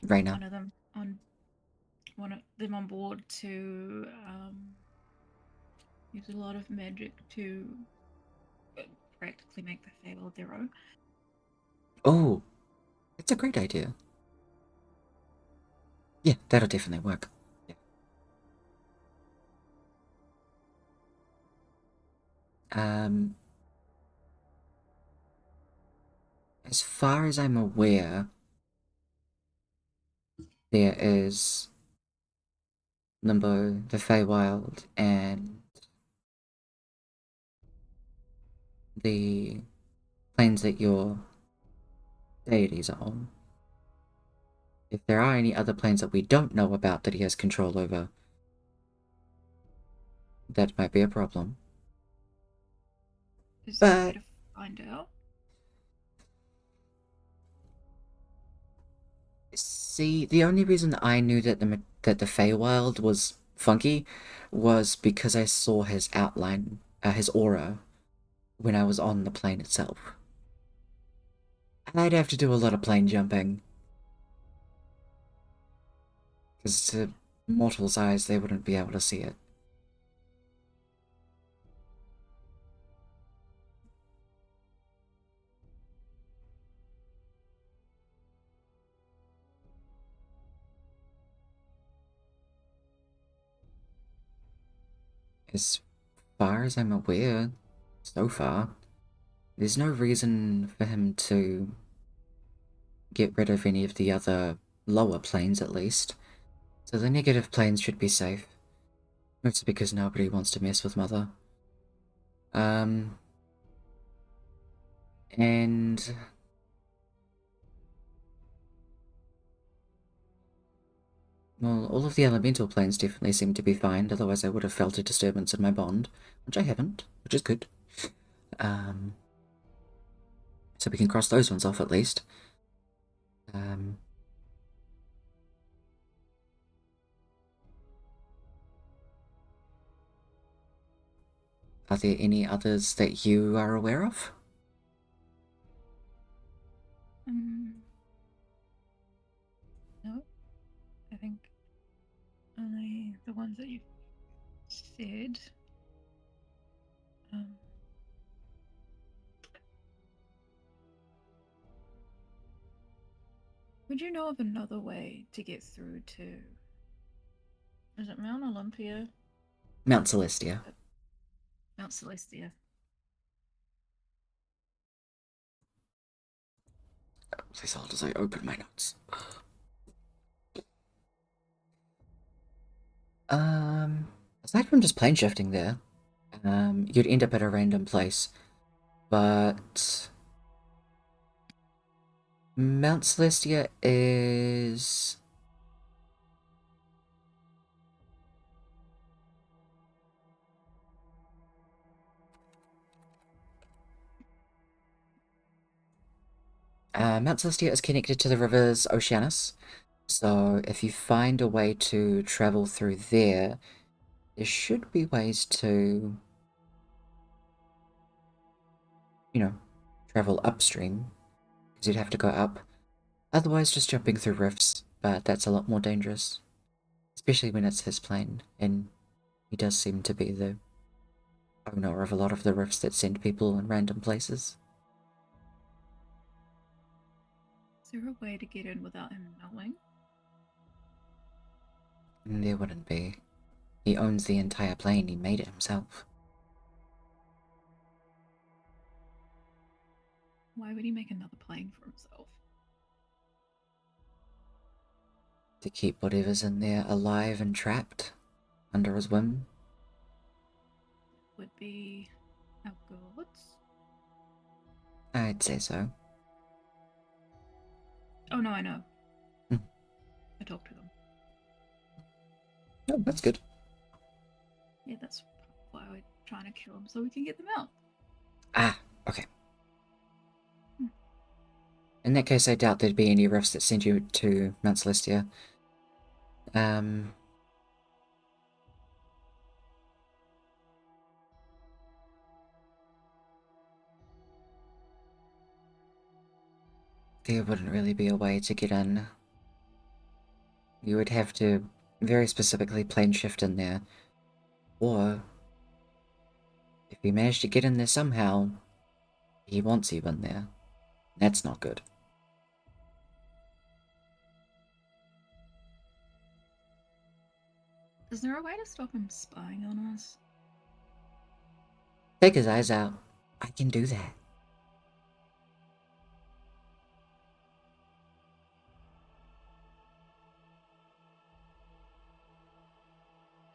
Raina. one of them on board to use a lot of magic to practically make the Feywild their own. Oh, it's a great idea. Yeah, that'll definitely work. Yeah. As far as I'm aware, there is Limbo, the Feywild, and the planes that your deities are on. If there are any other planes that we don't know about that he has control over, that might be a problem. Is there a way But to find out? see, the only reason I knew that the Feywild was funky was because I saw his outline, his aura, when I was on the plane itself. I'd have to do a lot of plane jumping. Because to mortal's eyes, they wouldn't be able to see it. As far as I'm aware, so far, there's no reason for him to get rid of any of the other lower planes, at least. So the negative planes should be safe. Mostly because nobody wants to mess with Mother. Um, And well, all of the elemental planes definitely seem to be fine, otherwise I would have felt a disturbance in my bond, which I haven't, which is good. So we can cross those ones off at least. Are there any others that you are aware of? No, I think only the ones that you've said. Would you know of another way to get through to... Is it Mount Olympia? Mount Celestia. Mount Celestia. Please hold as I open my notes. Aside from just plane shifting there, you'd end up at a random place. But Mount Celestia is... Mount Celestia is connected to the rivers Oceanus, so if you find a way to travel through there, there should be ways to, you know, travel upstream, because you'd have to go up. Otherwise, just jumping through rifts, but that's a lot more dangerous, especially when it's his plane, and he does seem to be the owner of a lot of the rifts that send people in random places. Is there a way to get in without him knowing? There wouldn't be. He owns the entire plane, he made it himself. Why would he make another plane for himself? To keep whatever's in there alive and trapped under his whim. Would be our gods? I'd say so. Oh no, I know. Hmm. I talked to them. Oh, that's good. Yeah, that's why we're trying to kill them, so we can get them out. Ah, okay. In that case, I doubt there'd be any rifts that send you to Mount Celestia. There wouldn't really be a way to get in. You would have to very specifically plane shift in there. Or, if you manage to get in there somehow, he wants you in there. That's not good. Is there a way to stop him spying on us? Take his eyes out. I can do that.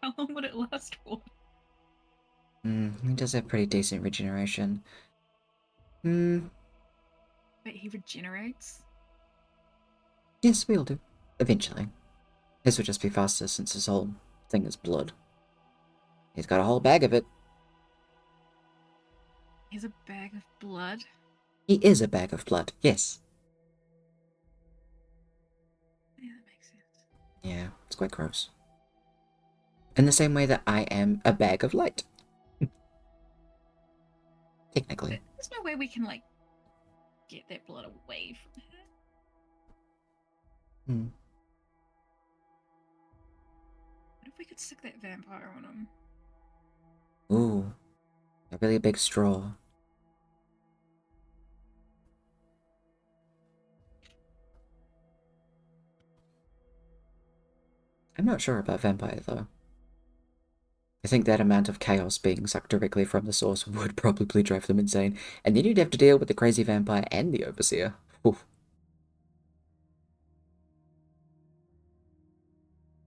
How long would it last for? He does have pretty decent regeneration. Wait, he regenerates? Yes, we'll do. Eventually. His would just be faster since his whole thing is blood. He's got a whole bag of it. He's a bag of blood? He is a bag of blood, yes. Yeah, that makes sense. Yeah, it's quite gross. In the same way that I am a bag of light. Technically. There's no way we can, like, get that blood away from her. What if we could stick that vampire on him? Ooh. A really big straw. I'm not sure about vampire, though. I think that amount of chaos being sucked directly from the source would probably drive them insane, and then you'd have to deal with the crazy vampire and the overseer. Oof.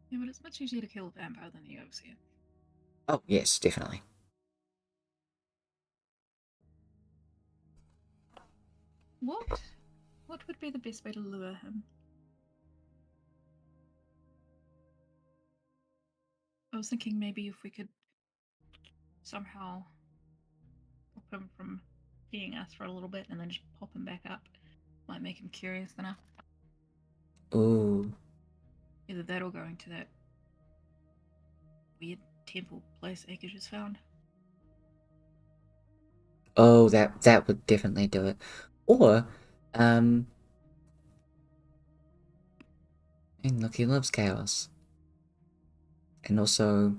Yeah, but it's much easier to kill a vampire than the overseer. Oh, yes, definitely. What would be the best way to lure him? I was thinking maybe if we could somehow stop him from seeing us for a little bit and then just pop him back up. Might make him curious enough. Ooh. Either that or going to that weird temple place Eke just found. Oh, that would definitely do it. Or, and look, he loves chaos. And also,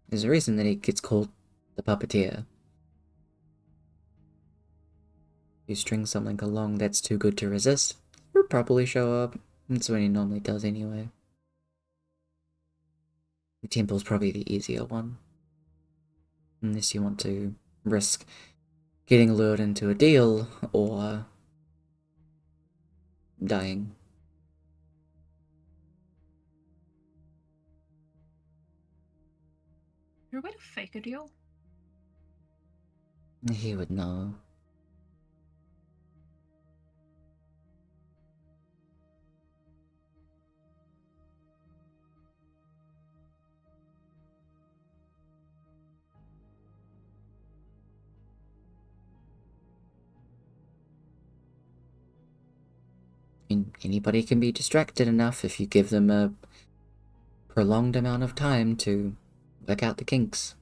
there's a reason that he gets called the puppeteer. You string something along that's too good to resist, he'll probably show up. That's what he normally does anyway. The temple's probably the easier one. Unless you want to risk getting lured into a deal or dying. Is there a way to fake a deal? He would know. Anybody can be distracted enough if you give them a prolonged amount of time to work out the kinks.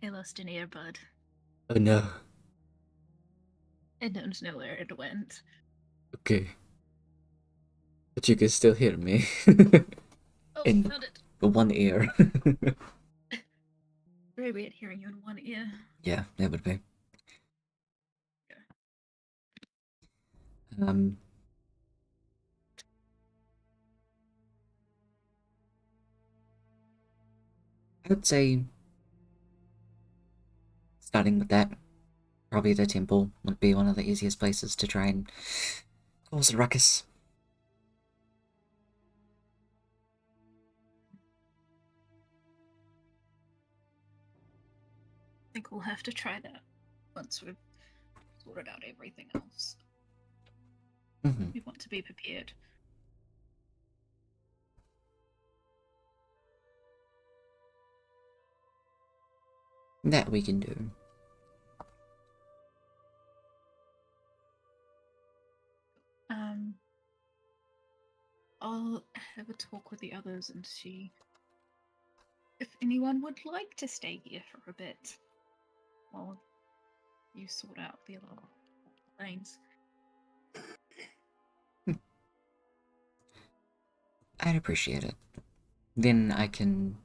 I lost an earbud. Oh no. I don't know where it went. Okay. But you can still hear me. Oh, In found it. one ear. Very weird hearing you in one ear. Yeah, that would be. I would say, starting with that, probably the temple would be one of the easiest places to try and cause a ruckus. I think we'll have to try that once we've sorted out everything else. Mm-hmm. We want to be prepared. That we can do. I'll have a talk with the others and see if anyone would like to stay here for a bit while you sort out the other lanes. I'd appreciate it. Then I can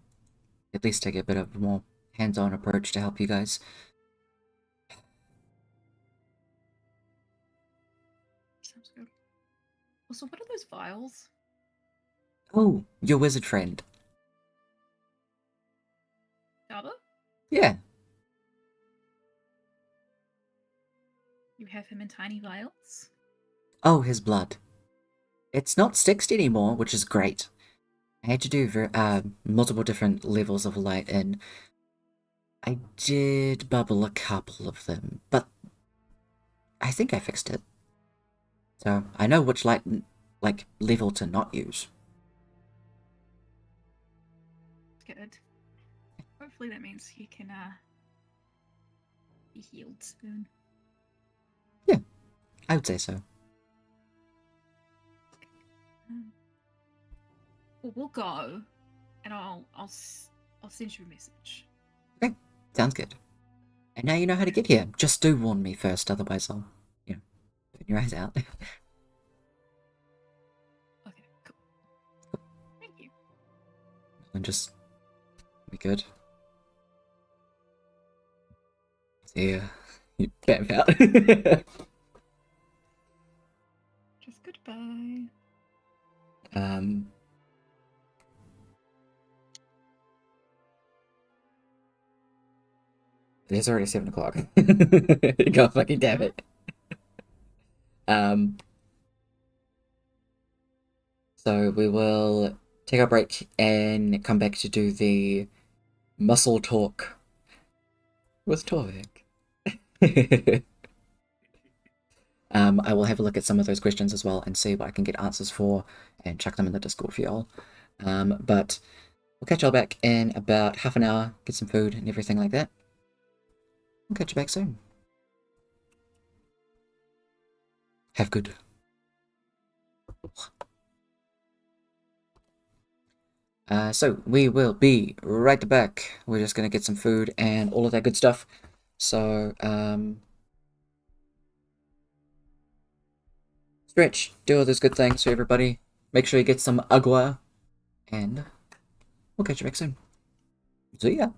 at least take a bit of a more hands-on approach to help you guys. Sounds good. Also, what are those vials? Oh, your wizard friend. Java? Yeah. You have him in tiny vials? Oh, his blood. It's not Styxed anymore, which is great. I had to do multiple different levels of light, and I did bubble a couple of them, but I think I fixed it. So I know which light, level to not use. Good. Hopefully that means he can be healed soon. Yeah, I would say so. Well, we'll go, and I'll send you a message. Okay, sounds good. And now you know how to get here. Just do warn me first, otherwise I'll, burn your eyes out. Okay, cool. Thank you. And just be good. See ya. You bamf out. Just goodbye. It's already 7 o'clock. God fucking damn it. So we will take our break and come back to do the Muscle talk with Torvik. I will have a look at some of those questions as well and see what I can get answers for and chuck them in the Discord for y'all. But we'll catch y'all back in about half an hour, get some food and everything like that. We'll catch you back soon. Have good. So we will be right back. We're just gonna get some food and all of that good stuff. So, stretch, do all those good things for everybody. Make sure you get some agua, and we'll catch you back soon. See ya.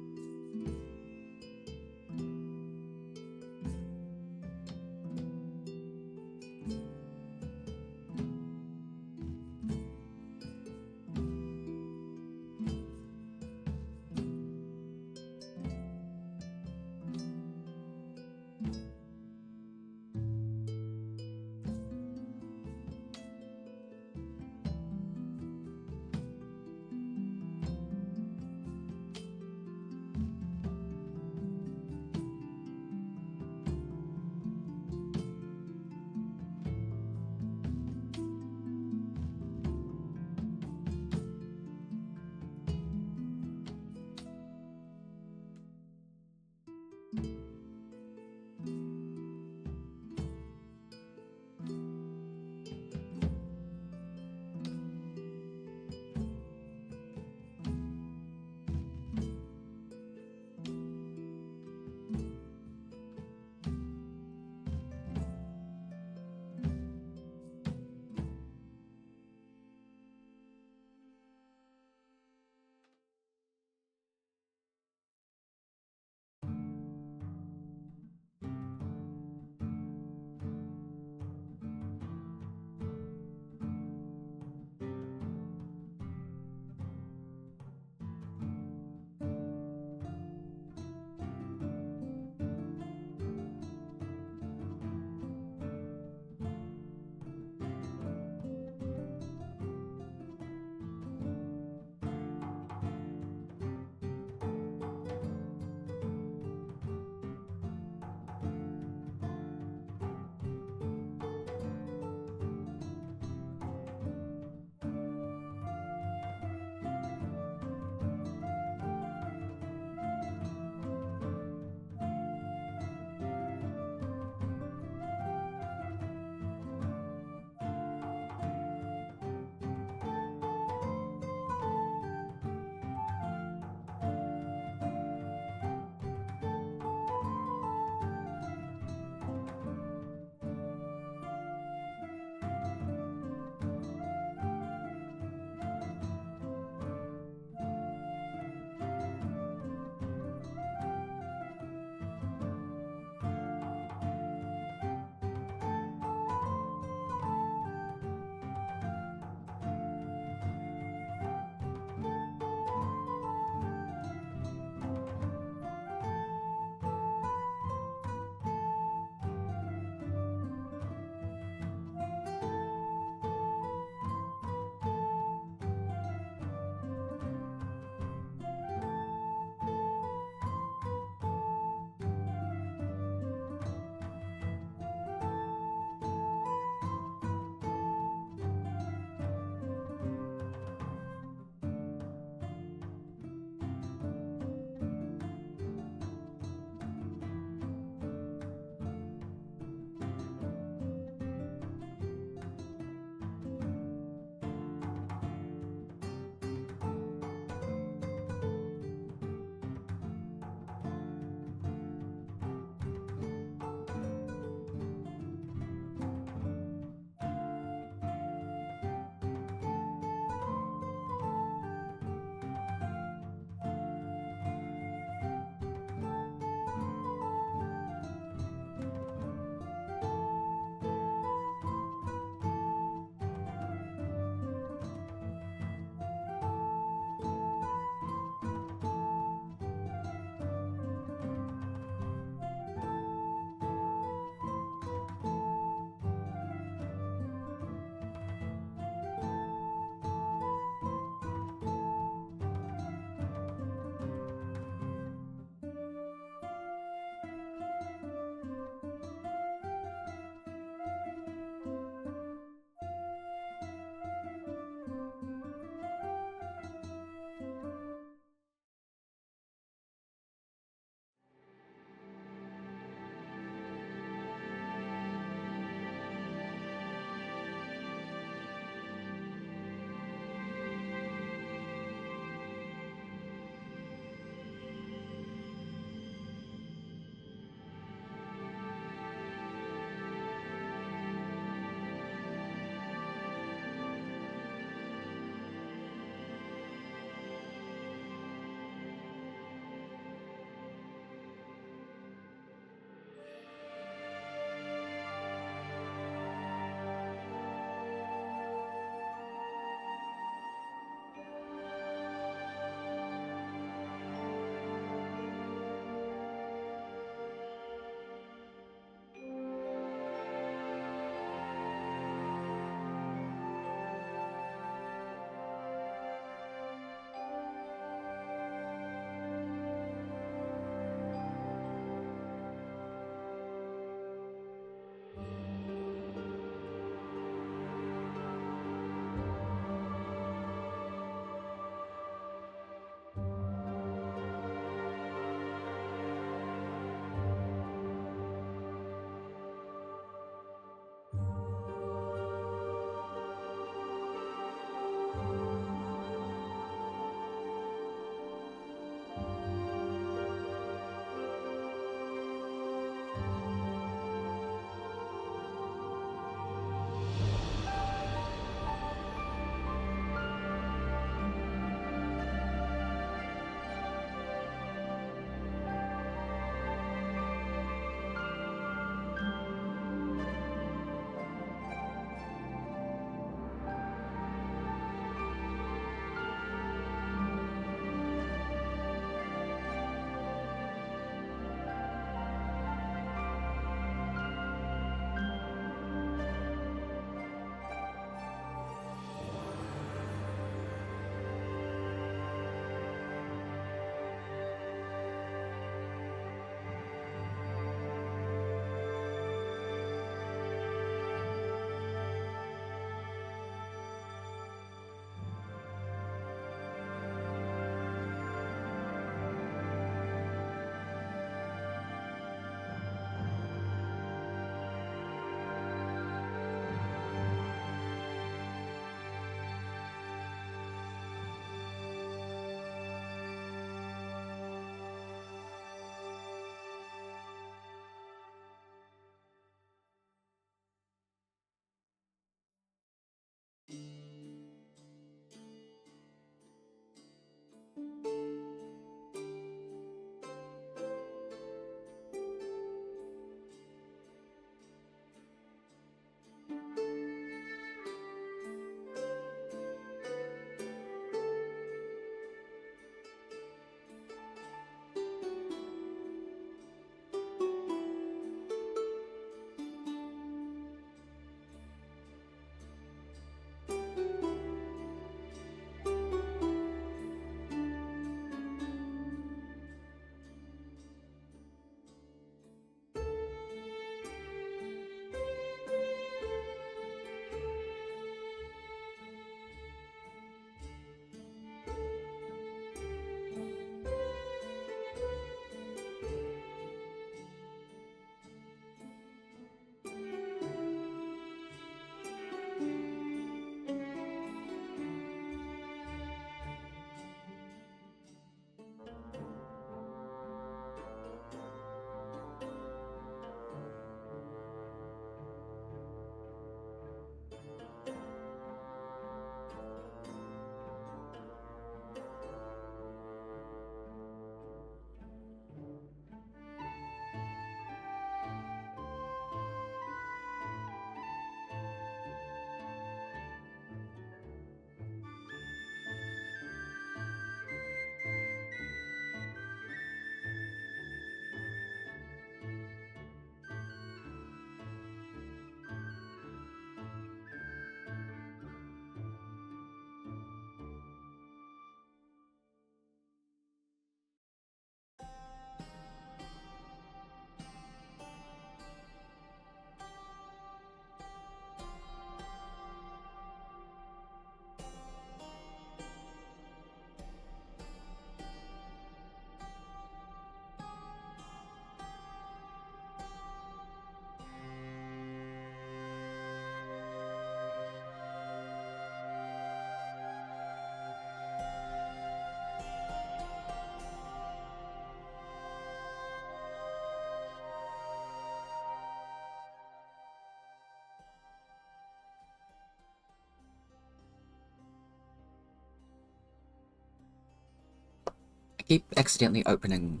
keep accidentally opening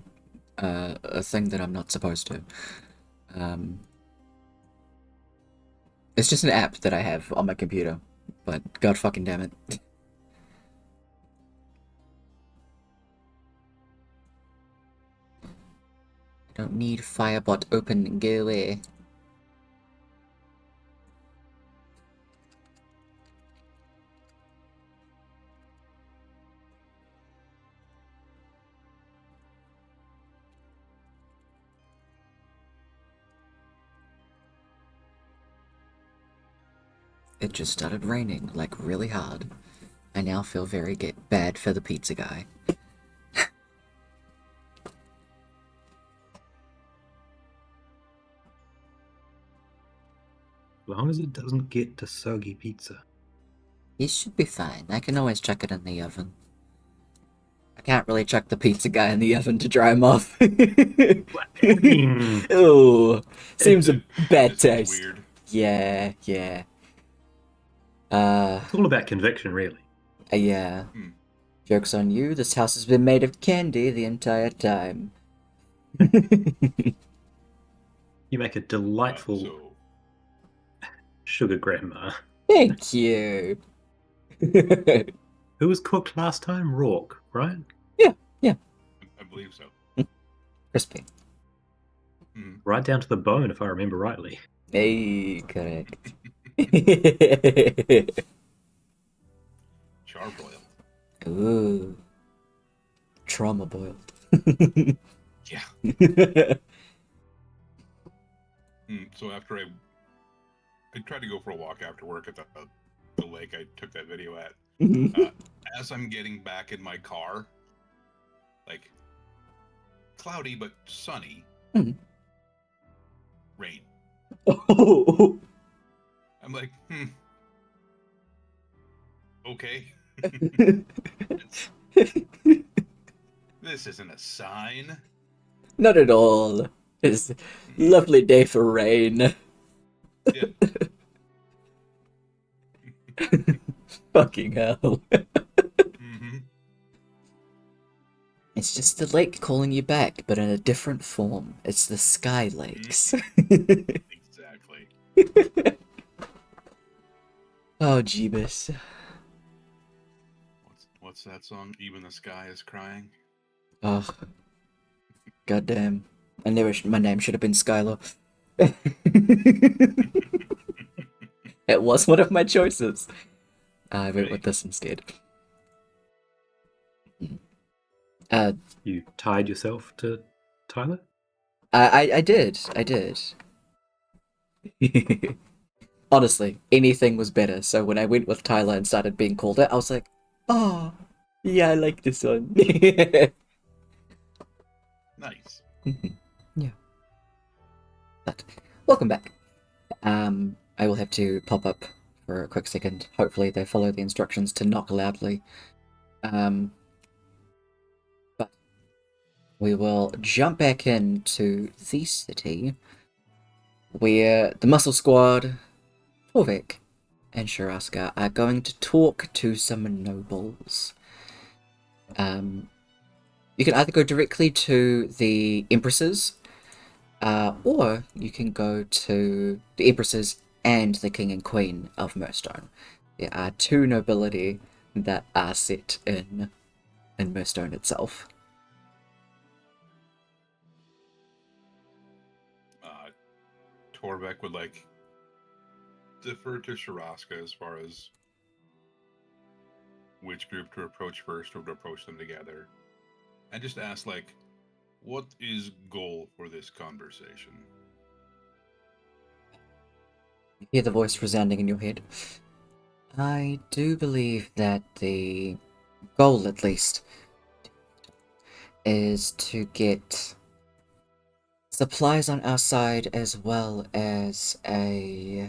a thing that I'm not supposed to. It's just an app that I have on my computer, but god fucking damn it. I don't need Firebot open, go away. It just started raining, like, really hard. I now feel very bad for the pizza guy. As long as it doesn't get to soggy pizza. He should be fine. I can always chuck it in the oven. I can't really chuck the pizza guy in the oven to dry him off. Oh, seems a bad taste. Weird. Yeah. It's all about conviction, really. Yeah. Joke's on you, this house has been made of candy the entire time. You make a delightful sugar grandma. Thank you. Who was cooked last time? Rourke, right? Yeah. I believe so. Crispy. Right down to the bone, if I remember rightly. Hey, correct. Charbroiled. Ooh. Trauma boiled. Yeah. So after I tried to go for a walk after work at the lake I took that video at. As I'm getting back in my car, like cloudy but sunny, rain. Oh. I'm like, okay. This isn't a sign. Not at all. It's a lovely day for rain. Yeah. Fucking hell. It's just the lake calling you back, but in a different form. It's the Sky Lakes. Exactly. Oh, Jeebus. What's that song? Even the Sky is Crying? Oh. Goddamn. I knew my name should have been Skylar. It was one of my choices. I went with this instead. You tied yourself to Tyler? I did. Honestly, anything was better. So when I went with Tyler and started being called it, I was like, oh, yeah, I like this one. Nice. Yeah. But welcome back. I will have to pop up for a quick second. Hopefully they follow the instructions to knock loudly. But we will jump back into the city where the Muscle Squad, Torvik, and Sharaska are going to talk to some nobles. You can either go directly to the Empresses, or you can go to the Empresses and the King and Queen of Mirstone. There are two nobility that are set in Mirstone itself. Torbeck would defer to Sharaska as far as which group to approach first or to approach them together. And just ask, what is goal for this conversation? You hear the voice resounding in your head. I do believe that the goal, at least, is to get supplies on our side as well as any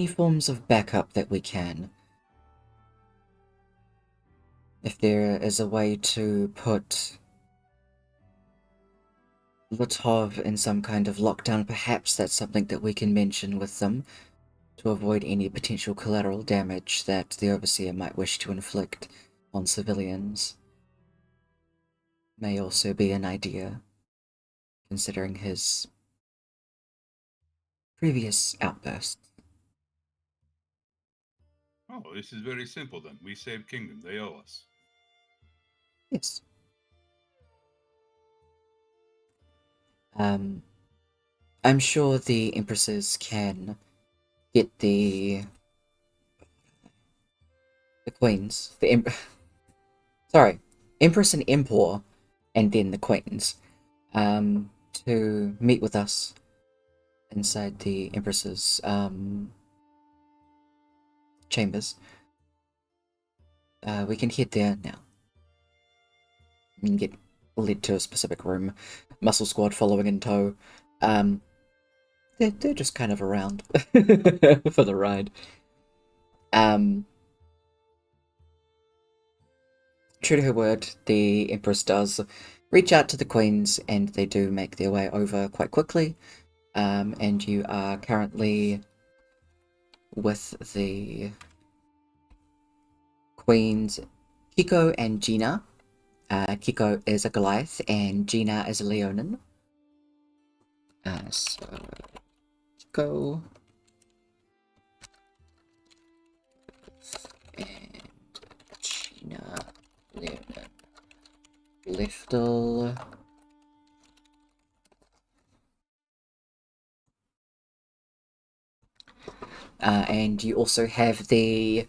forms of backup that we can. If there is a way to put Latov in some kind of lockdown, perhaps that's something that we can mention with them. to avoid any potential collateral damage that the Overseer might wish to inflict on civilians. May also be an idea, considering his previous outbursts. Oh, this is very simple then. We saved Kingdom. They owe us. Yes. I'm sure the Empresses can get the Queens, sorry, Empress and Emperor, and then the Queens, to meet with us inside the Empress's, chambers. We can head there now. We can get led to a specific room. Muscle Squad following in tow. They're just kind of around for the ride. True to her word, the Empress does reach out to the Queens, and they do make their way over quite quickly. And you are currently with the Queens, Kiko and Gina. Kiko is a Goliath, and Gina is a Leonin. So, Kiko and Gina, Leonin. Liftel. And you also have the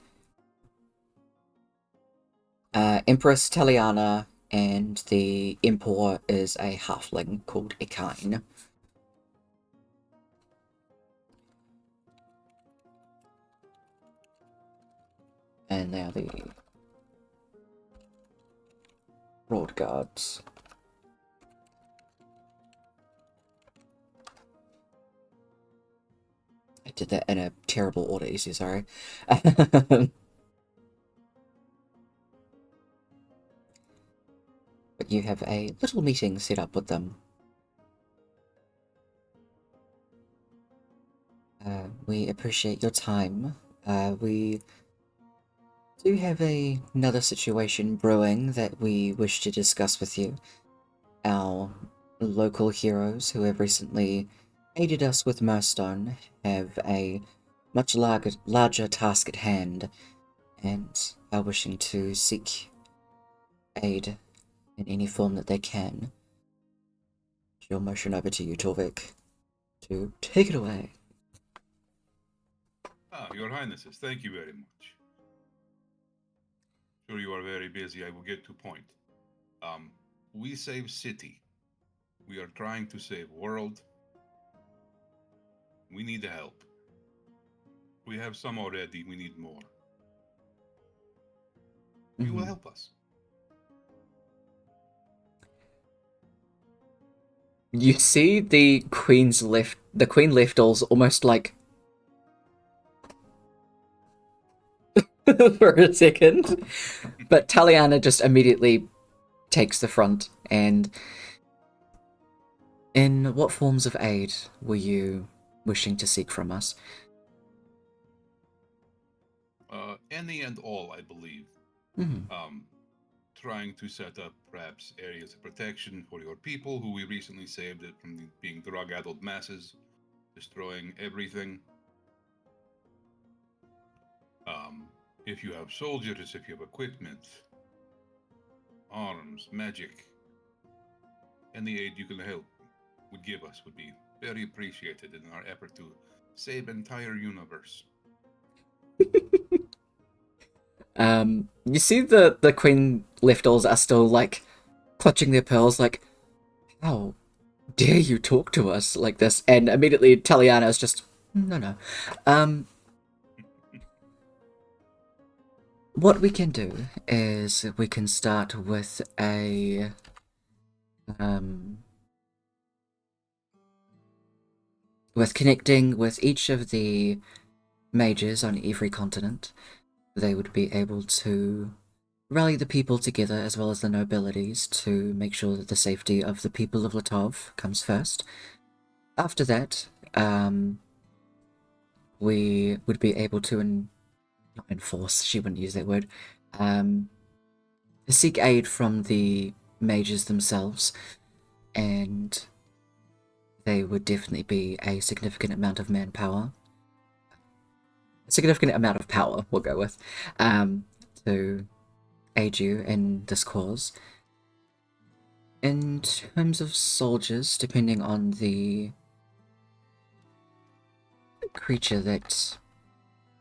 Empress Taliana, and the Emperor is a halfling called Ekine. And they are the Road Guards. I did that in a terrible order, easy, sorry. But you have a little meeting set up with them. We appreciate your time. We do have another situation brewing that we wish to discuss with you. Our local heroes who have recently aided us with Murstone have a much larger task at hand, and are wishing to seek aid in any form that they can. She'll motion over to you, Torvik, to take it away. Your Highnesses, thank you very much. Sure, you are very busy. I will get to point. We save city. We are trying to save world. We need the help. We have some already. We need more. You will help us. You see the Queen Leftals almost like for a second, but Taliana just immediately takes the front. And in what forms of aid were you wishing to seek from us? Any and all, I believe. Trying to set up perhaps areas of protection for your people who we recently saved it from being drug-addled masses, destroying everything. If you have soldiers, if you have equipment, arms, magic, any aid you can help would give us would be very appreciated in our effort to save entire universe. You see the Queen Leftals are still like clutching their pearls, like, how dare you talk to us like this? And immediately Taliana is just, no. What we can do is we can start with with connecting with each of the mages on every continent. They would be able to rally the people together as well as the nobilities to make sure that the safety of the people of Latov comes first. After that, we would be able to not enforce, she wouldn't use that word, seek aid from the mages themselves, and they would definitely be a significant amount of manpower. A significant amount of power, we'll go with, to aid you in this cause. In terms of soldiers, depending on the creature that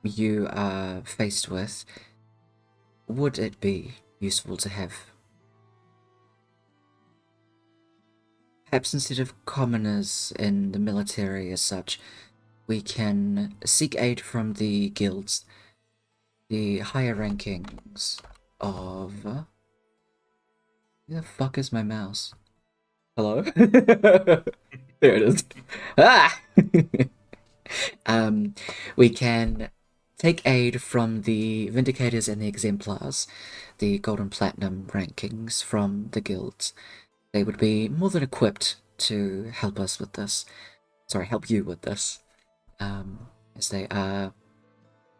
you are faced with, would it be useful to have, perhaps instead of commoners in the military as such, we can seek aid from the guilds, the higher rankings of... Where the fuck is my mouse? Hello? There it is. Ah! We can take aid from the Vindicators and the Exemplars, the Gold and Platinum rankings from the guilds. They would be more than equipped to help us with this. Sorry, help you with this. As they are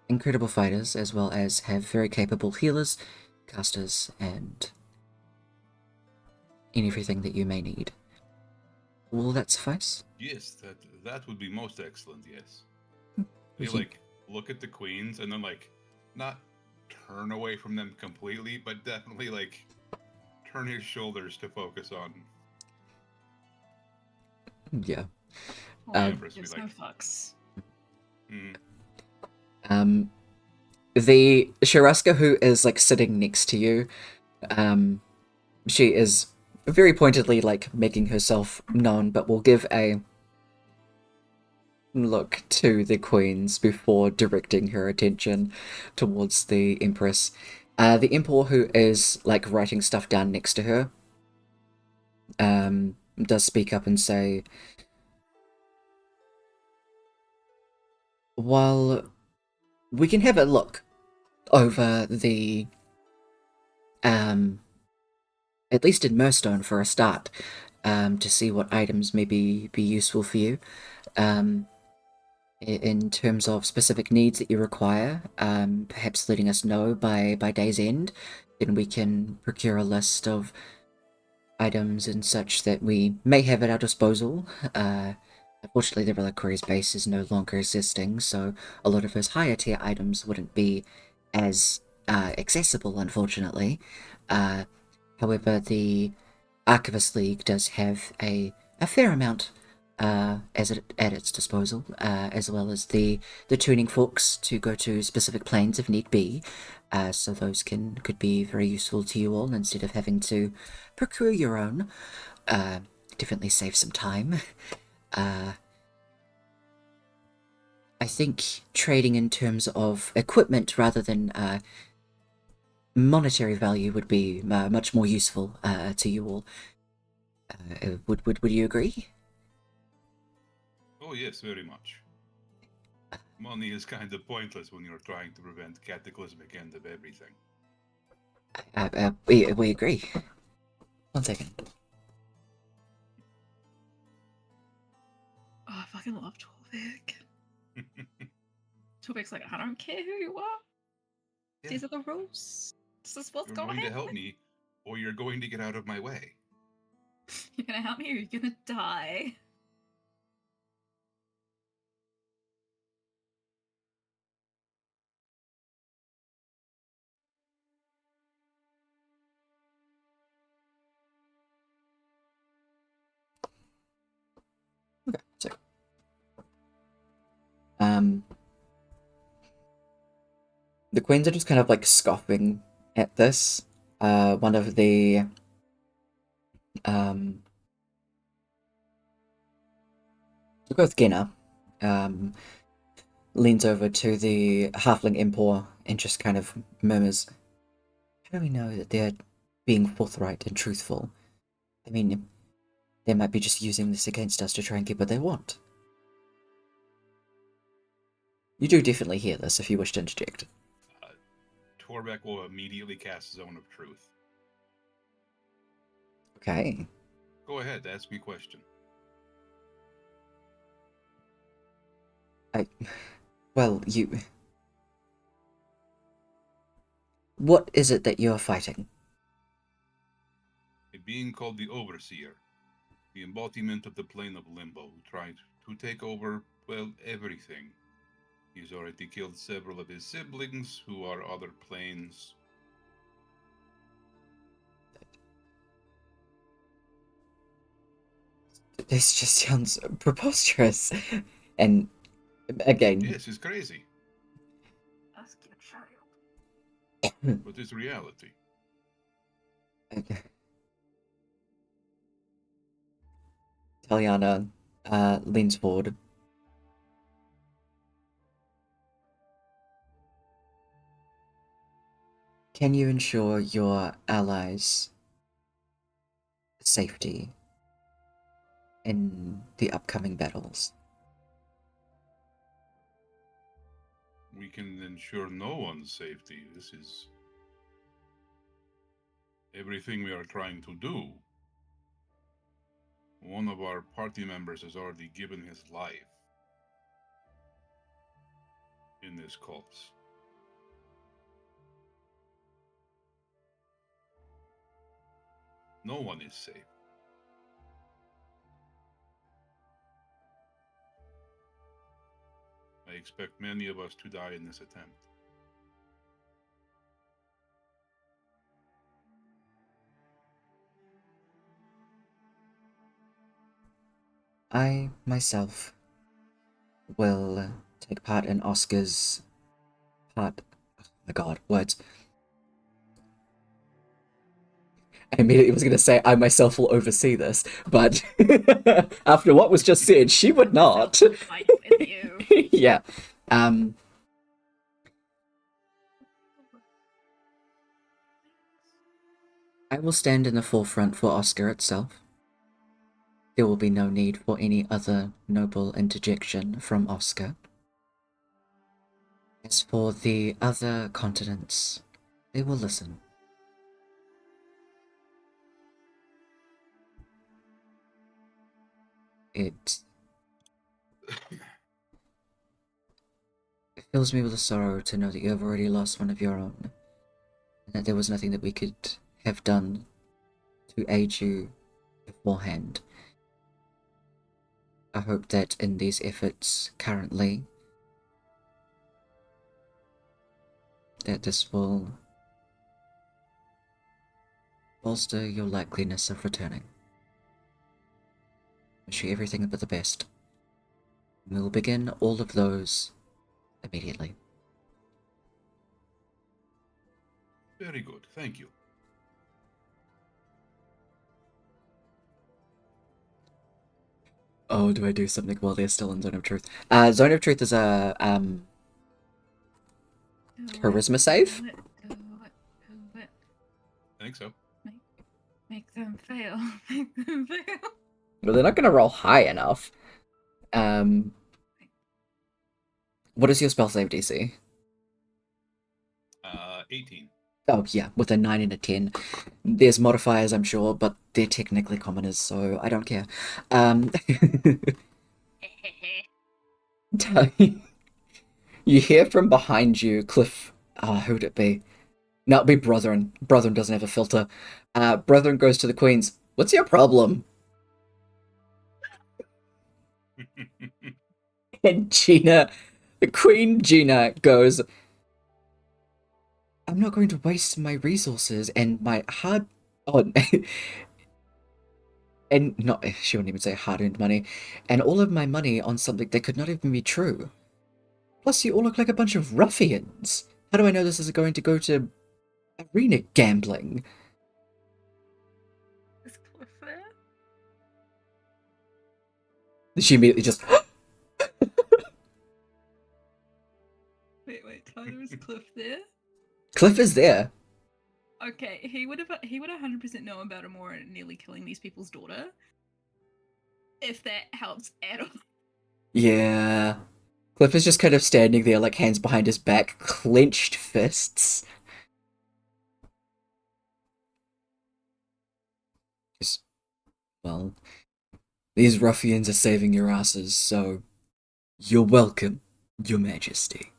incredible fighters, as well as have very capable healers, casters, and everything that you may need. Will that suffice? Yes, that would be most excellent. Yes. We You can- like look at the queens and then like not turn away from them completely, but definitely like turn his shoulders to focus on Yeah. the Um, Empress. Be There's like, no fucks. The Sharaska who is like sitting next to you, she is very pointedly like making herself known, but will give a look to the queens before directing her attention towards the Empress. The Emperor who is like writing stuff down next to her, does speak up and say, while we can have a look over the, at least in Murstone for a start, to see what items may be useful for you, in terms of specific needs that you require, perhaps letting us know by day's end, then we can procure a list of items and such that we may have at our disposal. Unfortunately, the Reliquary's base is no longer existing, so a lot of those higher tier items wouldn't be as accessible, unfortunately. However, the Archivist League does have a fair amount at its disposal, as well as the tuning forks to go to specific planes if need be. So those could be very useful to you all instead of having to procure your own. Definitely save some time. I think trading in terms of equipment rather than monetary value would be much more useful to you all. Would you agree? oh yes, very much. Money is kind of pointless when you're trying to prevent cataclysmic end of everything. We agree. 1 second. Oh, I fucking love Torvik. Torvik's like, I don't care who you are. Yeah. These are the rules. This is what's You're going going to to help happen. me, or you're going to get out of my way. You're gonna help me or you're gonna die. Okay, so the queens are just kind of like scoffing at this. One of the both Genna leans over to the halfling Emperor and just kind of murmurs, "How do we know that they're being forthright and truthful? I mean, they might be just using this against us to try and get what they want." You do definitely hear this if you wish to interject. Torbeck will immediately cast Zone of Truth. Okay. Go ahead, ask me a question. Well, what is it that you're fighting? A being called the Overseer, the embodiment of the plane of limbo, who tried to take over, well, everything. He's already killed several of his siblings, who are other planes. This just sounds preposterous. And again, Yes, it's crazy, Ask your child. but it's reality. Taliana leans forward. Can you ensure your allies' safety in the upcoming battles? We can ensure no one's safety. This is everything we are trying to do. One of our party members has already given his life in this cause. No one is safe. I expect many of us to die in this attempt. I, myself, will take part in Oscar's part. Oh my god, words. I immediately was going to say I myself will oversee this, but after what was just said, she would not. Fight with you. Yeah. I will stand in the forefront for Oscar itself. There will be no need for any other noble interjection from Oscar. As for the other continents, they will listen. It fills me with a sorrow to know that you have already lost one of your own, and that there was nothing that we could have done to aid you beforehand. I hope that in these efforts currently, that this will bolster your likeliness of returning. Wish you everything but the best. We will begin all of those immediately. Very good, thank you. Oh, do I do something while they're still in Zone of Truth? Zone of Truth is a charisma save? Do it. I think so. Make them fail. Make them fail. Well, they're not going to roll high enough. What is your spell save DC? 18. Oh, yeah, with a 9 and a 10. There's modifiers, I'm sure, but they're technically commoners, so I don't care. You hear from behind you, Cliff. Oh, who'd it be? No, it'd be Brotheren. Brotheren doesn't have a filter. Brotheren goes to the Queens. What's your problem? And Queen Gina goes, I'm not going to waste my resources and my hard... Oh, and not... She wouldn't even say hard-earned money. And all of my money on something that could not even be true. Plus, you all look like a bunch of ruffians. How do I know this is going to go to arena gambling? Is Cliff there? She immediately just... Wait, Tyler, is Cliff there? Cliff is there. Okay, he would 100% know about Amora nearly killing these people's daughter. If that helps at all. Yeah. Cliff is just kind of standing there, like hands behind his back, clenched fists. Just, well, these ruffians are saving your asses, so you're welcome. Your Majesty.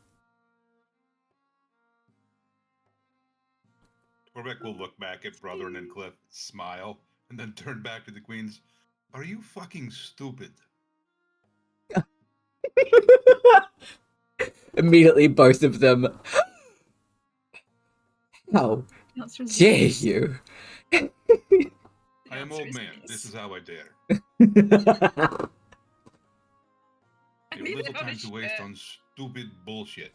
Torbeck will look back at Brother and Cliff, smile, and then turn back to the queens. Are you fucking stupid? Immediately, both of them. How dare you? I am old man. This is how I dare. We have little time to waste on stupid bullshit.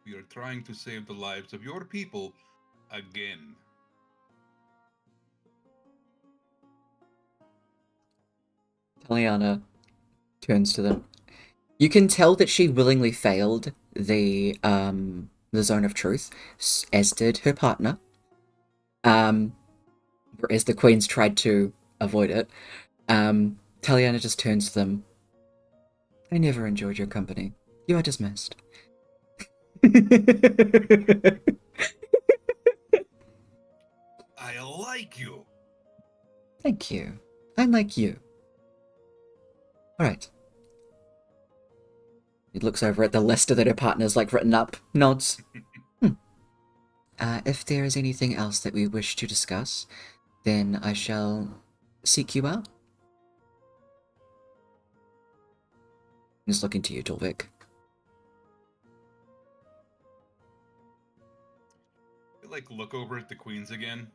We are trying to save the lives of your people again. Taliana turns to them. You can tell that she willingly failed the zone of truth, as did her partner. Whereas the queens tried to avoid it. Taliana just turns to them. I never enjoyed your company. You are dismissed. I like you. Thank you. I like you. Alright. He looks over at the list that her partner's written up, nods. If there is anything else that we wish to discuss, then I shall seek you out. Just looking to you, Torvik. Look over at the queens again.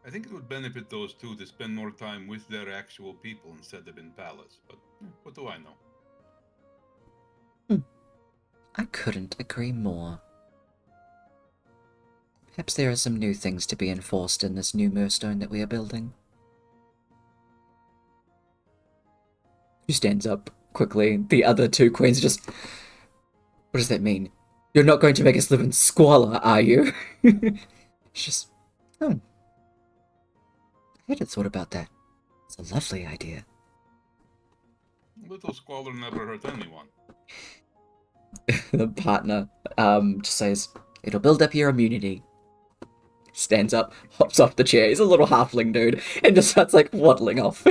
I think it would benefit those two to spend more time with their actual people instead of in palace, but what do I know? I couldn't agree more. Perhaps there are some new things to be enforced in this new Moorstone that we are building. She stands up quickly. The other two queens just... What does that mean? You're not going to make us live in squalor, are you? It's just... Oh. I hadn't thought about that. It's a lovely idea. Little squalor never hurt anyone. The partner just says, it'll build up your immunity. Stands up, hops off the chair. He's a little halfling dude, and just starts waddling off.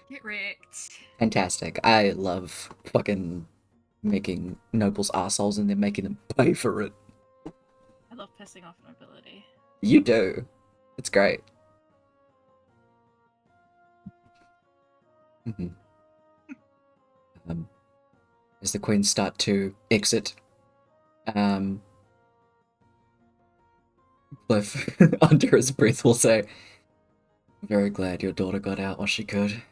Get wrecked. Fantastic. I love fucking making nobles assholes and then making them pay for it. I love pissing off nobility. You do. It's great. As the queens start to exit, Cliff, under his breath, will say, very glad your daughter got out while she could.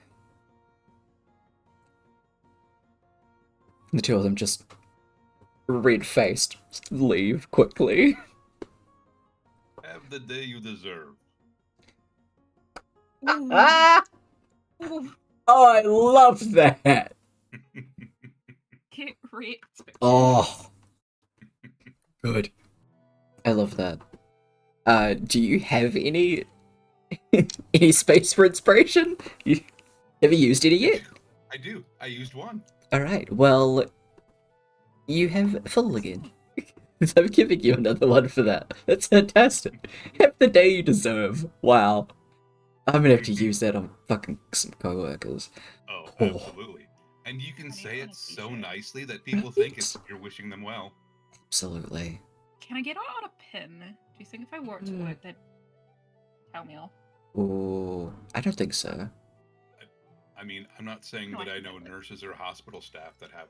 The two of them just red-faced leave quickly. Have the day you deserve. Ooh. Oh, I love that! Get wrecked. Oh. Good. I love that. Do you have any space for inspiration? Have you used any yet? I do. I used one. Alright, well, you have full again. So I'm giving you another one for that. That's fantastic. Have the day you deserve. Wow. I'm gonna have to use that on fucking some co-workers. Oh, absolutely. And you can say it so nicely that people think you're wishing them well. Absolutely. Can I get on a pin? Do you think if I wore it to work, that'd tell me off? Ooh, I don't think so. I mean, I'm not saying that I know nurses or hospital staff that have,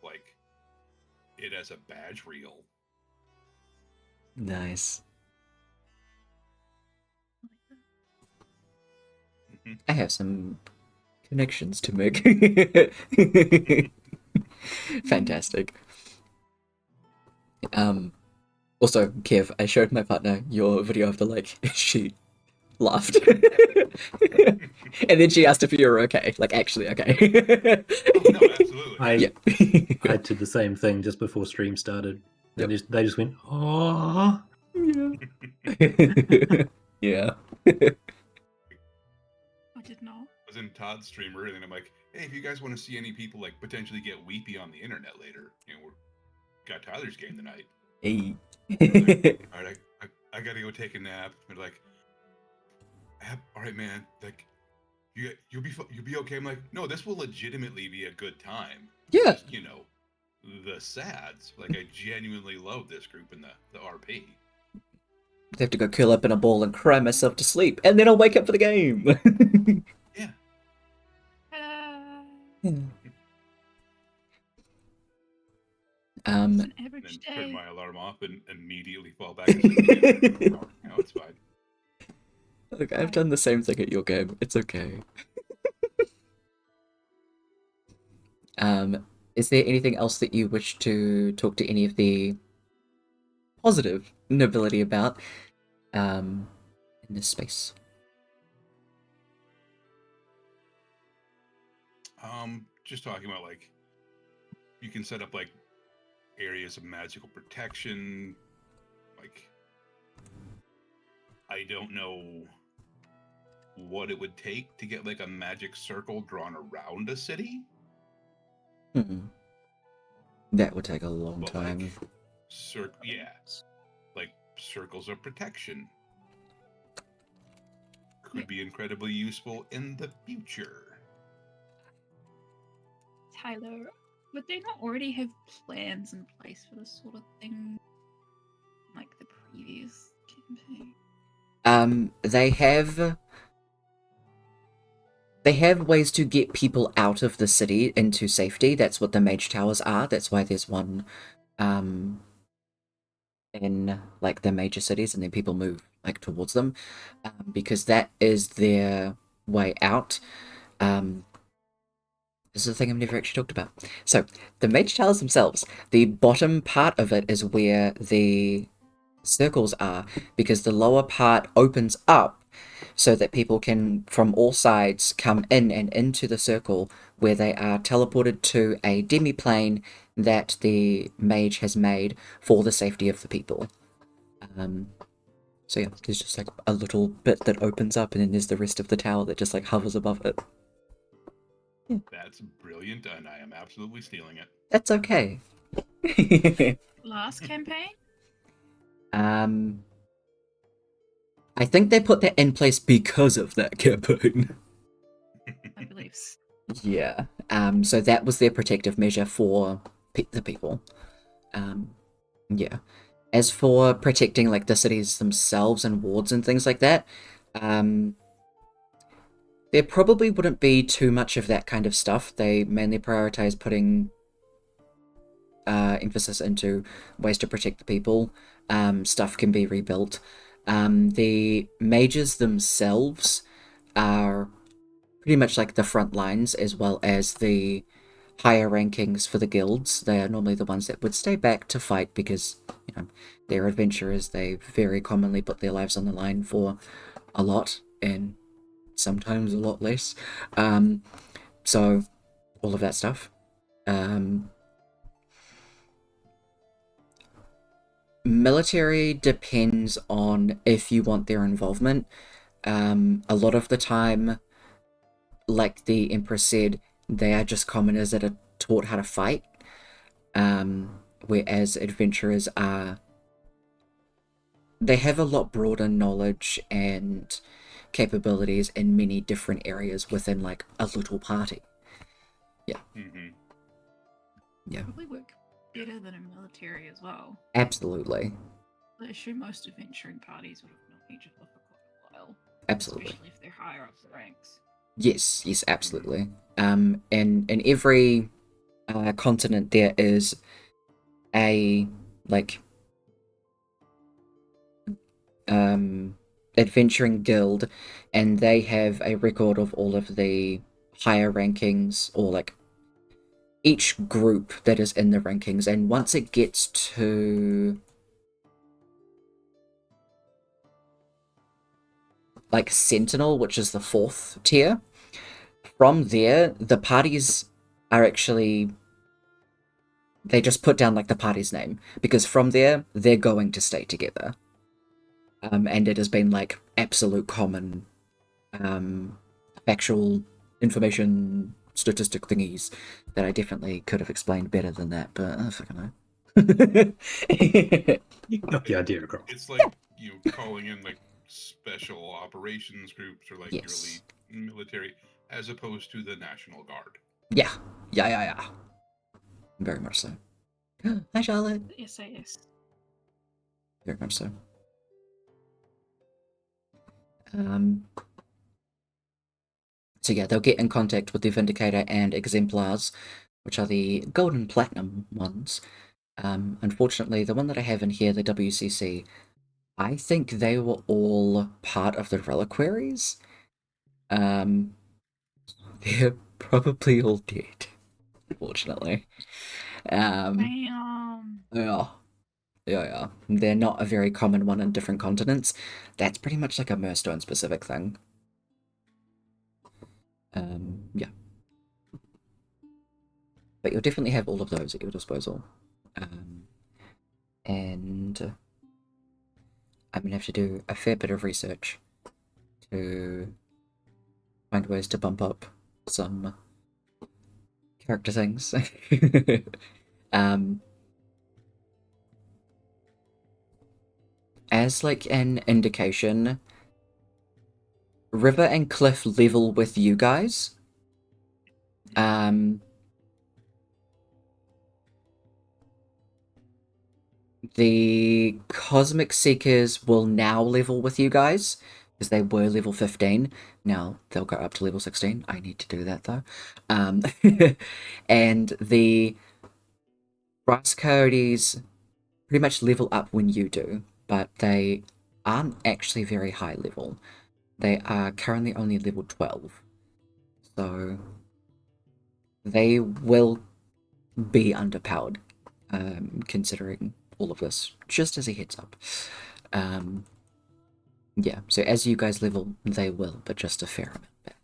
it as a badge reel. Nice. I have some connections to make. Fantastic. Also, Kev, I showed my partner your video of the lake. She laughed. And then she asked if you were okay. Actually okay. Oh, no, absolutely. I did the same thing just before stream started. They just went, oh. Yeah. Yeah. I did not. I was in Todd's stream earlier, and I'm like, hey, if you guys want to see any people potentially get weepy on the internet later, we're got Tyler's game tonight. Hey. All right, I gotta go take a nap. They're like, all right, man. Like, you'll be okay. I'm like, no, this will legitimately be a good time. Yeah. Just, the sads. Like, I genuinely love this group in the RP. I have to go curl up in a ball and cry myself to sleep, and then I'll wake up for the game. Yeah. Yeah. It's an And average then turn day. my alarm off and immediately fall back asleep again. No, it's fine. Look, I've done the same thing at your game. It's okay. Is there anything else that you wish to talk to any of the positive nobility about in this space? Just talking about, like, you can set up, like, areas of magical protection. Like, I don't know what it would take to get, like, a magic circle drawn around a city. That would take a long But, time. like, like circles of protection could be incredibly useful in the future. Tyler, would they not already have plans in place for this sort of thing? Like the previous campaign? They have ways to get people out of the city into safety. That's what the mage towers are. That's why there's one in like the major cities, and then people move like towards them, because that is their way out. This is a thing I've never actually talked about. So the mage towers themselves, the bottom part of it is where the circles are, because the lower part opens up so that people can from all sides come in and into the circle, where they are teleported to a demi-plane that the mage has made for the safety of the people. So yeah, there's just like a little bit that opens up, and then there's the rest of the tower that just like hovers above it. That's brilliant, and I am absolutely stealing it. That's okay. Last campaign? I think they put that in place because of that campaign. I believe so. Yeah. So that was their protective measure for the people. Yeah. As for protecting like the cities themselves and wards and things like that, there probably wouldn't be too much of that kind of stuff. They mainly prioritize putting emphasis into ways to protect the people. Stuff can be rebuilt. The mages themselves are pretty much like the front lines, as well as the higher rankings for the guilds. They are normally the ones that would stay back to fight because, they're adventurers. They very commonly put their lives on the line for a lot, and sometimes a lot less. So, all of that stuff. Military depends on if you want their involvement. A lot of the time, like the Empress said, they are just commoners that are taught how to fight, whereas adventurers they have a lot broader knowledge and capabilities in many different areas within like a little party. Yeah. Mm-hmm. Yeah. Probably work better than a military as well. Absolutely. I assume most adventuring parties would have known each other for quite a while. Absolutely. Especially if they're higher up the ranks. Yes, absolutely. In every continent there is a like adventuring guild, and they have a record of all of the higher rankings, or like each group that is in the rankings, and once it gets to like Sentinel, which is the 4th tier, from there the parties are actually, they just put down like the party's name, because from there they're going to stay together. And it has been like absolute common factual information statistic thingies that I definitely could have explained better than that, but I fucking know. You got the idea across. It's like calling in like special operations groups or like your Yes. elite military, as opposed to the National Guard. Yeah. Yeah. Very much so. Hi, Charlotte. SAS. Very much so. So yeah, they'll get in contact with the Vindicator and Exemplars, which are the gold and platinum ones. Unfortunately, the one that I have in here, the WCC, I think they were all part of the reliquaries. They're probably all dead, unfortunately. Damn. Yeah. They're not a very common one in different continents. That's pretty much like a Murstone specific thing. Yeah. But you'll definitely have all of those at your disposal. And I'm gonna have to do a fair bit of research to find ways to bump up some character things. As like an indication, River and Cliff level with you guys. The Cosmic Seekers will now level with you guys, because they were level 15. Now they'll go up to level 16. I need to do that though. And the Brass Coyotes pretty much level up when you do, but they aren't actually very high level. They are currently only level 12. So they will be underpowered, considering all of this, just as a heads up. Yeah, so as you guys level, they will, but just a fair amount back.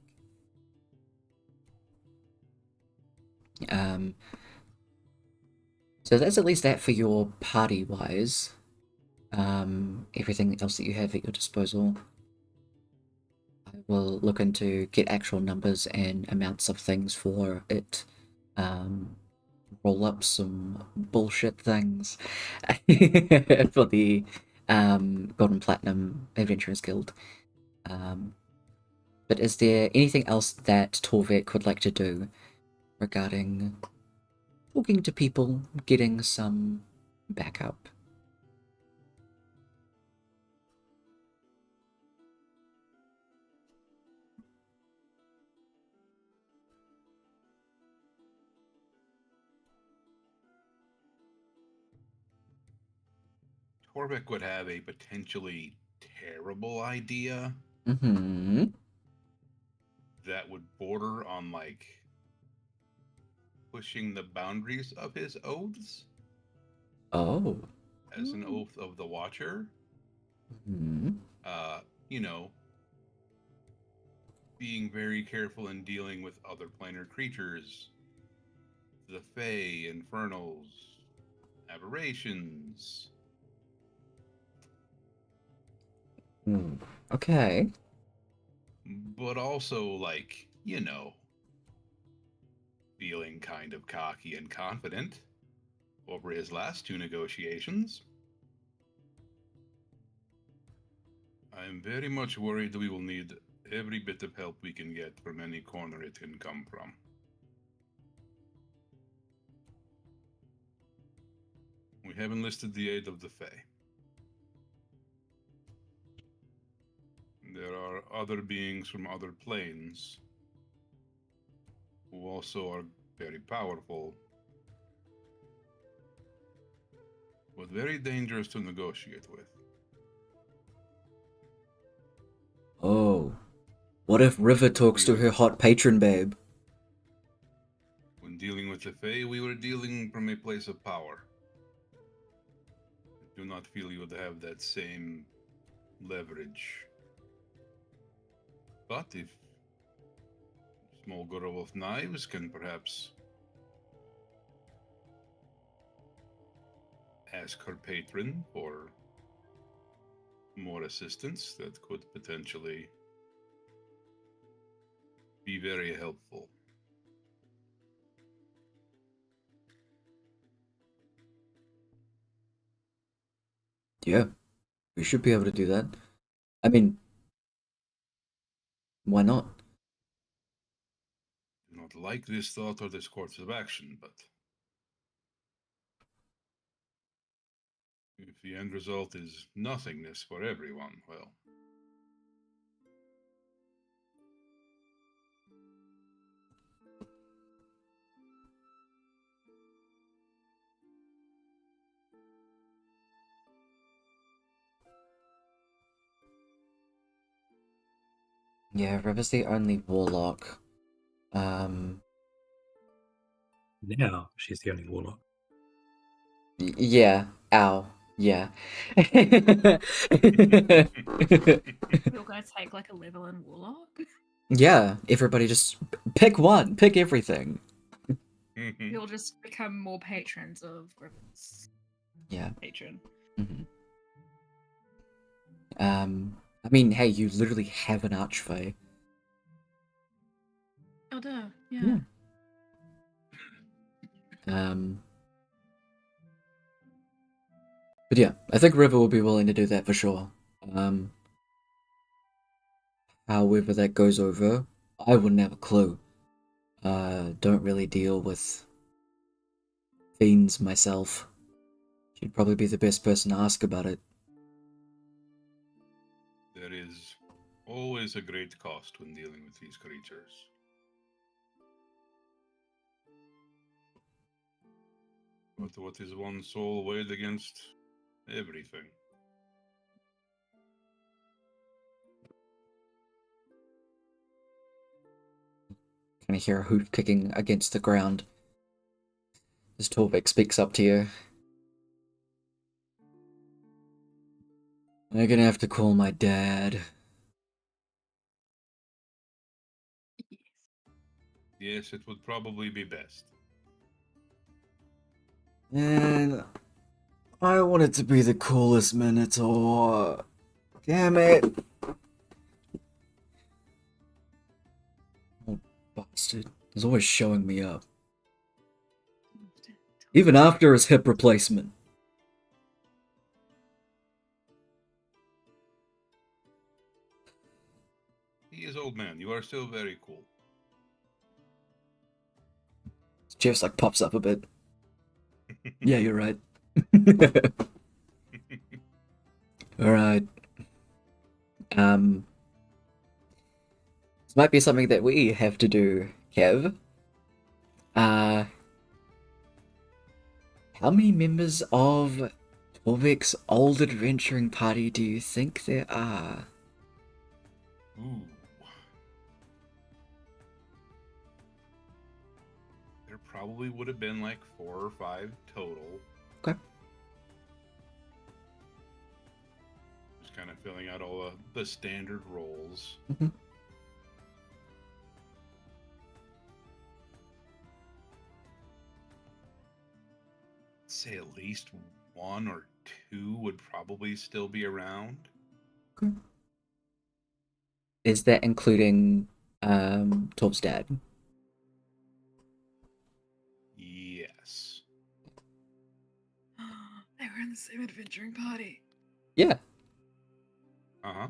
So that's at least that for your party-wise. Everything else that you have at your disposal, I will look into get actual numbers and amounts of things for it. Roll up some bullshit things for the Golden Platinum Adventurers Guild. But is there anything else that Torvik would like to do regarding talking to people, getting some backup? Torvik would have a potentially terrible idea Mm-hmm. that would border on like pushing the boundaries of his oaths Oh. as an oath of the Watcher. Mm-hmm. You know, being very careful in dealing with other planar creatures, the Fae, Infernals, Aberrations. Okay. But also, like, feeling kind of cocky and confident over his last two negotiations. I'm very much worried we will need every bit of help we can get from any corner it can come from. We have enlisted the aid of the Fae. There are other beings from other planes who also are very powerful, but very dangerous to negotiate with. Oh. What if River talks to her hot patron babe? When dealing with the Fae, we were dealing from a place of power. I do not feel you would have that same leverage. But if small girl with knives can perhaps ask her patron for more assistance, that could potentially be very helpful. Yeah. We should be able to do that. I mean, why not? Do not like this thought or this course of action, but if the end result is nothingness for everyone, well. Yeah, River's the only warlock. Now she's the only warlock. Yeah. Ow. Yeah. We're gonna take like a level in Warlock. Yeah, everybody just pick one, pick everything. We'll just become more patrons of River's Yeah. patron. hmm I mean, hey, you literally have an archfey. Oh, duh. Yeah. Yeah. But yeah, I think River will be willing to do that for sure. However that goes over, I wouldn't have a clue. Don't really deal with fiends myself. She'd probably be the best person to ask about it. There is always a great cost when dealing with these creatures. But what is one soul weighed against everything? Can I hear a hoof kicking against the ground as Torvik speaks up to you? I'm gonna have to call my dad. Yes, it would probably be best. And I want it to be the coolest Minotaur. Damn it. Oh, bastard. He's always showing me up. Even after his hip replacement. He is old man. You are still very cool. Jeff's like pops up a bit. Yeah, you're right. Alright. This might be something that we have to do, Kev. How many members of Torvik's old adventuring party do you think there are? Ooh. There probably would have been like 4 or 5 total. Okay. Just kind of filling out all the standard roles. Mm-hmm. Say at least 1 or 2 would probably still be around. Okay. Is that including Torv's dad? Yes. They were in the same adventuring party. Yeah. Uh-huh.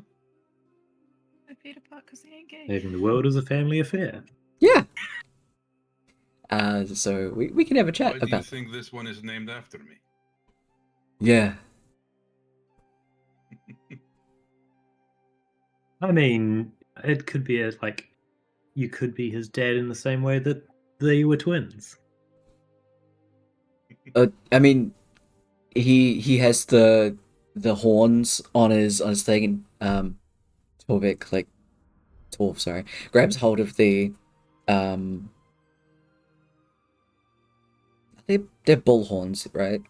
They beat apart because they ain't gay. Saving the world is a family affair. Yeah. So we can have a chat Why do you about. think this one is named after me? Yeah. I mean, it could be you could be his dad in the same way that they were twins. I mean, he has the horns on his thing, and Torvik, like Torv, sorry, grabs hold of the they're bull horns, right?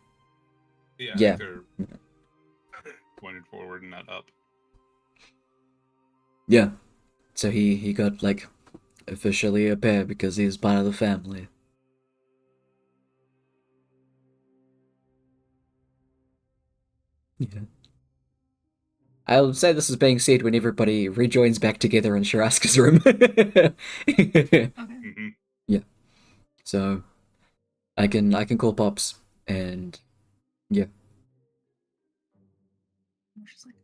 Yeah, Yeah. they're pointed forward and not up. Yeah. So he got like officially a pair because he's part of the family. Yeah. I'll say this is being said when everybody rejoins back together in Sharaska's room. Okay. Mm-hmm. So I can call Pops and yeah. I was just like,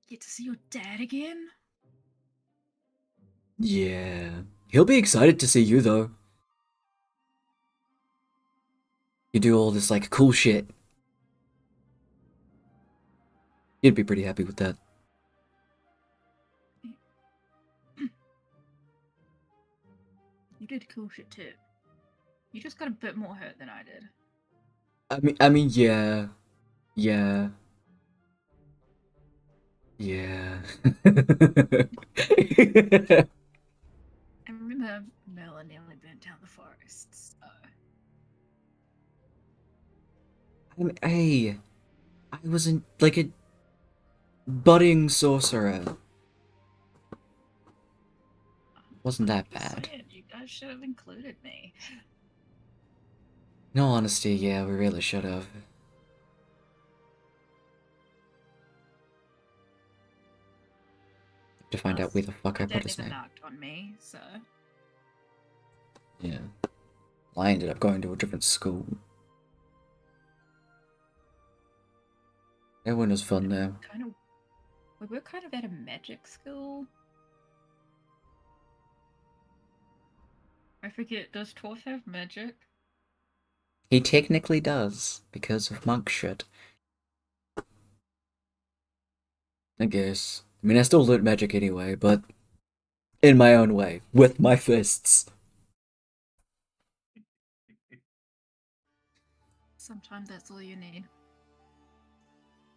get to see your dad again? Yeah. He'll be excited to see you, though. You do all this, like, cool shit. You'd be pretty happy with that. You did cool shit too. You just got a bit more hurt than I did. I mean, yeah. Yeah. Yeah. I remember Merlin nearly burnt down the forests, so... Hey, I wasn't like a budding sorcerer. Wasn't that bad. Saying, you guys should have included me. No honesty, yeah, we really should have. To find out where the fuck I put Dad his never name. knocked on me, so... Yeah. I ended up going to a different school. Everyone was fun there. We were kind of at a magic school. I forget, does Torth have magic? He technically does, because of monk shit. I guess. I mean, I still learned magic anyway, but in my own way, with my fists. Sometimes that's all you need.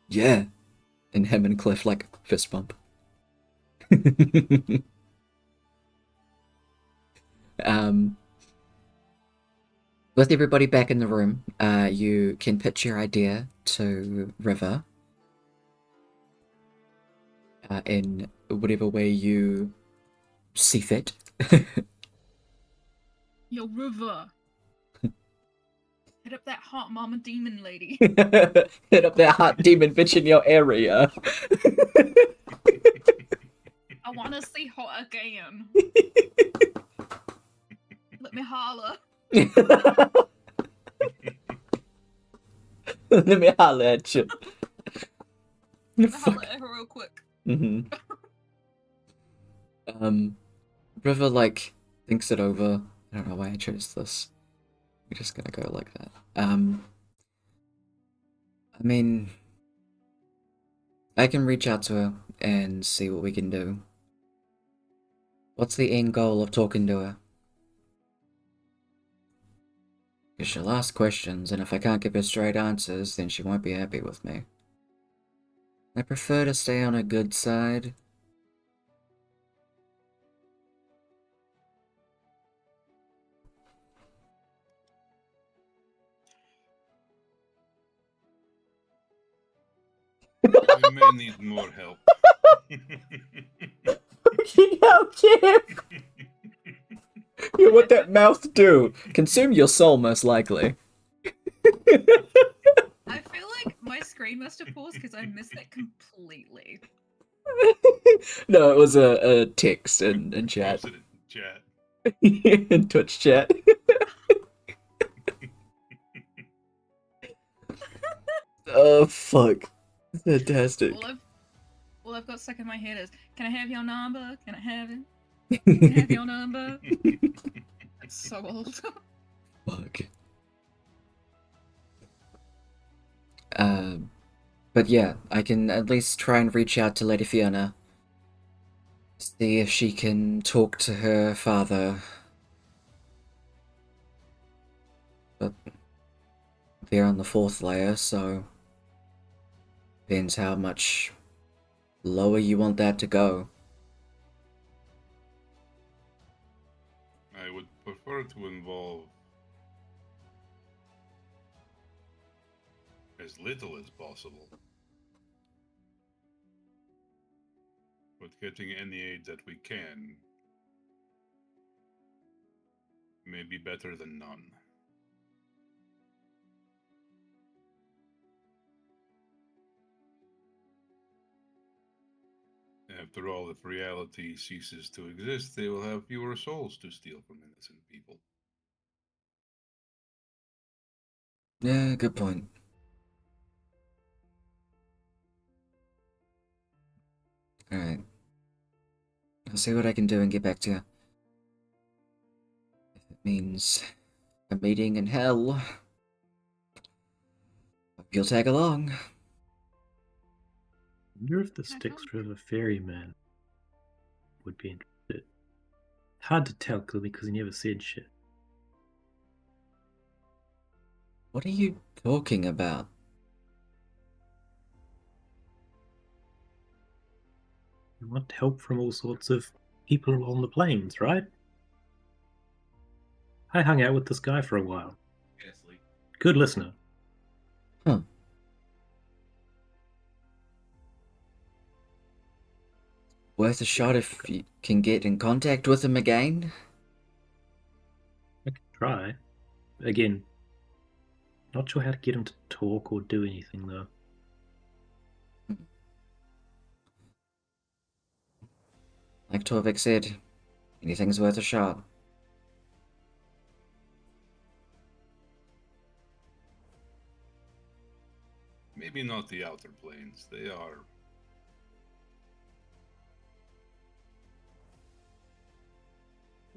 Yeah. And him and Cliff, like, fist bump. With everybody back in the room, you can pitch your idea to River in whatever way you see fit. Yo, River! Hit up that hot mama demon lady. Hit up that hot demon bitch in your area. I wanna see her again. Let me holler. Let me holler at you. Let me holler at her real quick. River, like, thinks it over. I don't know why I chose this. We're just gonna go like that. I mean, I can reach out to her and see what we can do. What's the end goal of talking to her? Because she'll ask questions, and if I can't give her straight answers, then she won't be happy with me. I prefer to stay on her good side. We may need more help. Fucking hell, Kev! Yeah, what that mouth do? Consume your soul, most likely. I feel like my screen must have paused because I missed that completely. No, it was a text in chat. Posted it in chat. In Twitch chat. Oh, fuck. Fantastic. All I've got stuck in my head is, can I have your number? Can I have it? Can I have your number? That's so old. Fuck. But yeah, I can at least try and reach out to Lady Fiona. See if she can talk to her father. But they're on the 4th layer, so depends how much lower you want that to go. I would prefer to involve as little as possible. But getting any aid that we can may be better than none. After all, if reality ceases to exist, they will have fewer souls to steal from innocent people. Yeah, good point. Alright. I'll see what I can do and get back to you. If it means a meeting in hell, hope you'll tag along. I wonder if the I Styx don't- River ferryman would be interested. Hard to tell because he never said shit. What are you talking about? You want help from all sorts of people on the plains, right? I hung out with this guy for a while. Good listener. Huh. Worth a shot if you can get in contact with him again? I could try. Again, not sure how to get him to talk or do anything, though. Like Torvik said, anything's worth a shot. Maybe not the outer planes. They are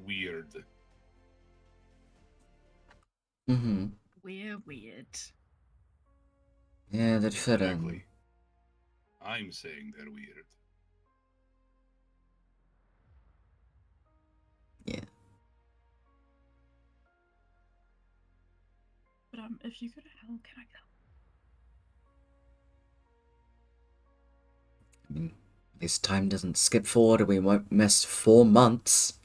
weird. Mm-hmm. We're weird. Yeah, that fit in. Exactly. I'm saying they're weird. Yeah. But if you go to hell, can I come? I mean, this time doesn't skip forward and we won't miss 4 months.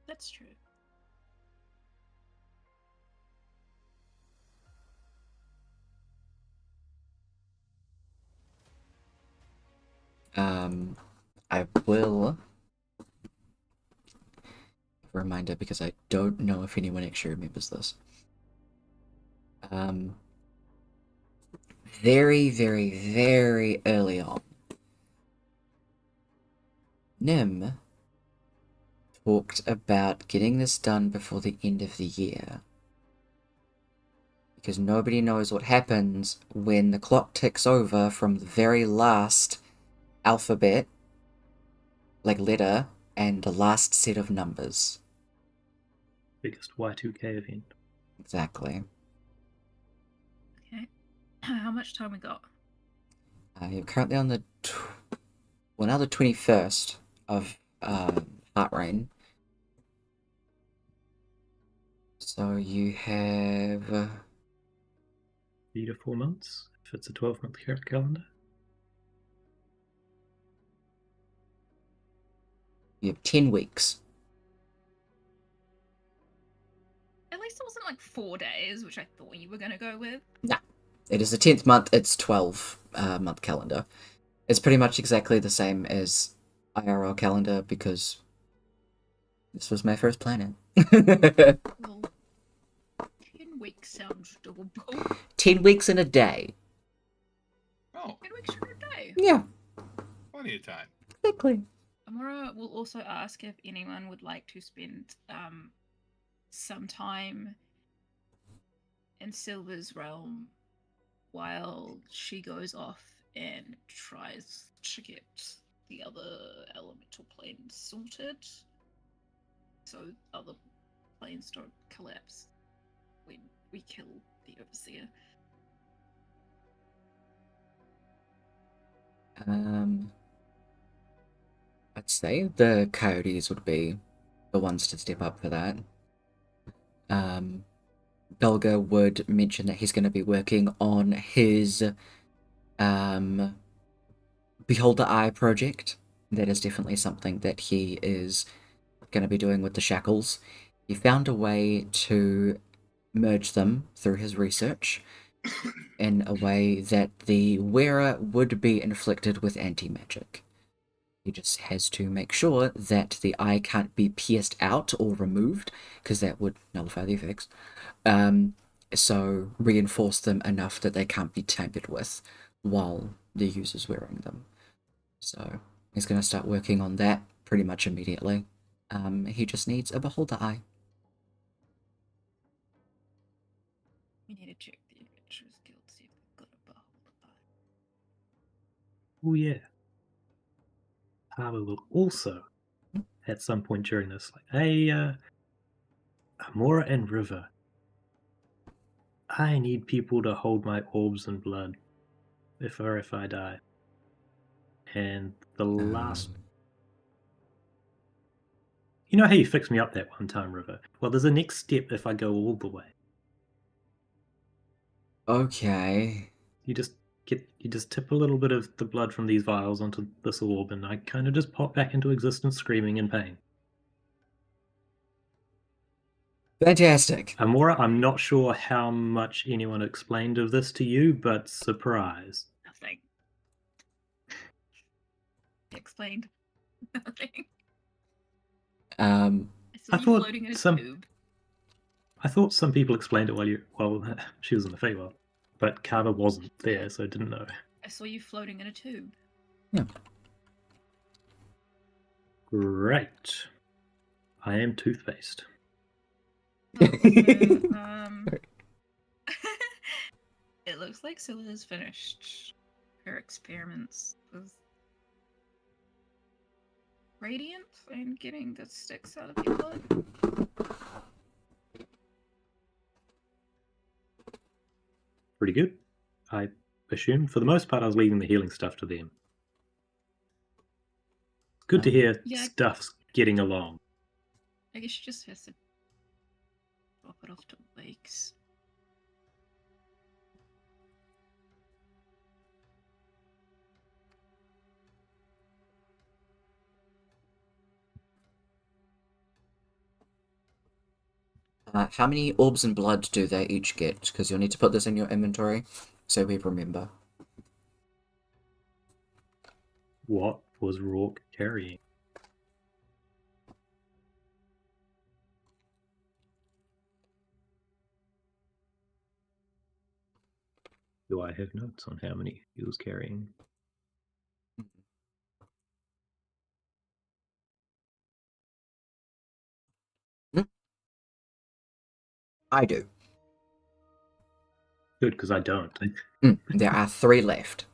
That's true. I will... Reminder, because I don't know if anyone actually remembers this. Very, very, very early on, Nim talked about getting this done before the end of the year. Because nobody knows what happens when the clock ticks over from the very last alphabet, like letter, and the last set of numbers. Biggest Y2K event. Exactly. Okay. How much time we got? You're currently on the... now the 21st of Heart Rain. So you have... 3 to 4 months, if it's a 12-month calendar. You have 10 weeks. At least it wasn't like 4 days, which I thought you were going to go with. It is the 10th month, it's 12 month calendar. It's pretty much exactly the same as IRL calendar because this was my first planet. Well, 10 weeks sounds doable. 10 weeks in a day. Oh, 10 weeks in a day. Yeah, plenty of time. exactly. Amora will also ask if anyone would like to spend some time in Silver's realm while she goes off and tries to get the other elemental planes sorted so other planes don't collapse when we kill the overseer. I'd say the coyotes would be the ones to step up for that. Belga would mention that he's going to be working on his Beholder Eye project. That is definitely something that he is going to be doing with the shackles. He found a way to merge them through his research in a way that the wearer would be inflicted with anti-magic. He just has to make sure that the eye can't be pierced out or removed, because that would nullify the effects. So reinforce them enough that they can't be tampered with while the user's wearing them. So he's going to start working on that pretty much immediately. He just needs a beholder eye. We need to check the Adventurers Guild, see if they've got a beholder eye. Oh yeah. Harbour will also, at some point during this, like, hey, Amora and River, I need people to hold my orbs and blood if I die. And the last... You know how you fixed me up that one time, River? Well, there's a next step if I go all the way. Okay. You just tip a little bit of the blood from these vials onto this orb, and I kind of just pop back into existence screaming in pain. Fantastic. Amora, I'm not sure how much anyone explained of this to you, but surprise. Nothing. Explained. Nothing. I saw I you thought floating in a some- tube. I thought some people explained it while she was in the Feywild, but Carver wasn't there, so I didn't know. I saw you floating in a tube. Great. I am toothpaste. But also, it looks like Scylla has finished her experiments with radiant and getting the sticks out of your blood. Pretty good. I assume, for the most part, I was leaving the healing stuff to them. Good to hear stuff's getting along. I guess she just has to drop it off to Wakes. How many orbs and blood do they each get? Because you'll need to put this in your inventory, so we remember. What was Rourke carrying? Do I have notes on how many he was carrying? I do. Good, because I don't. There are 3 left.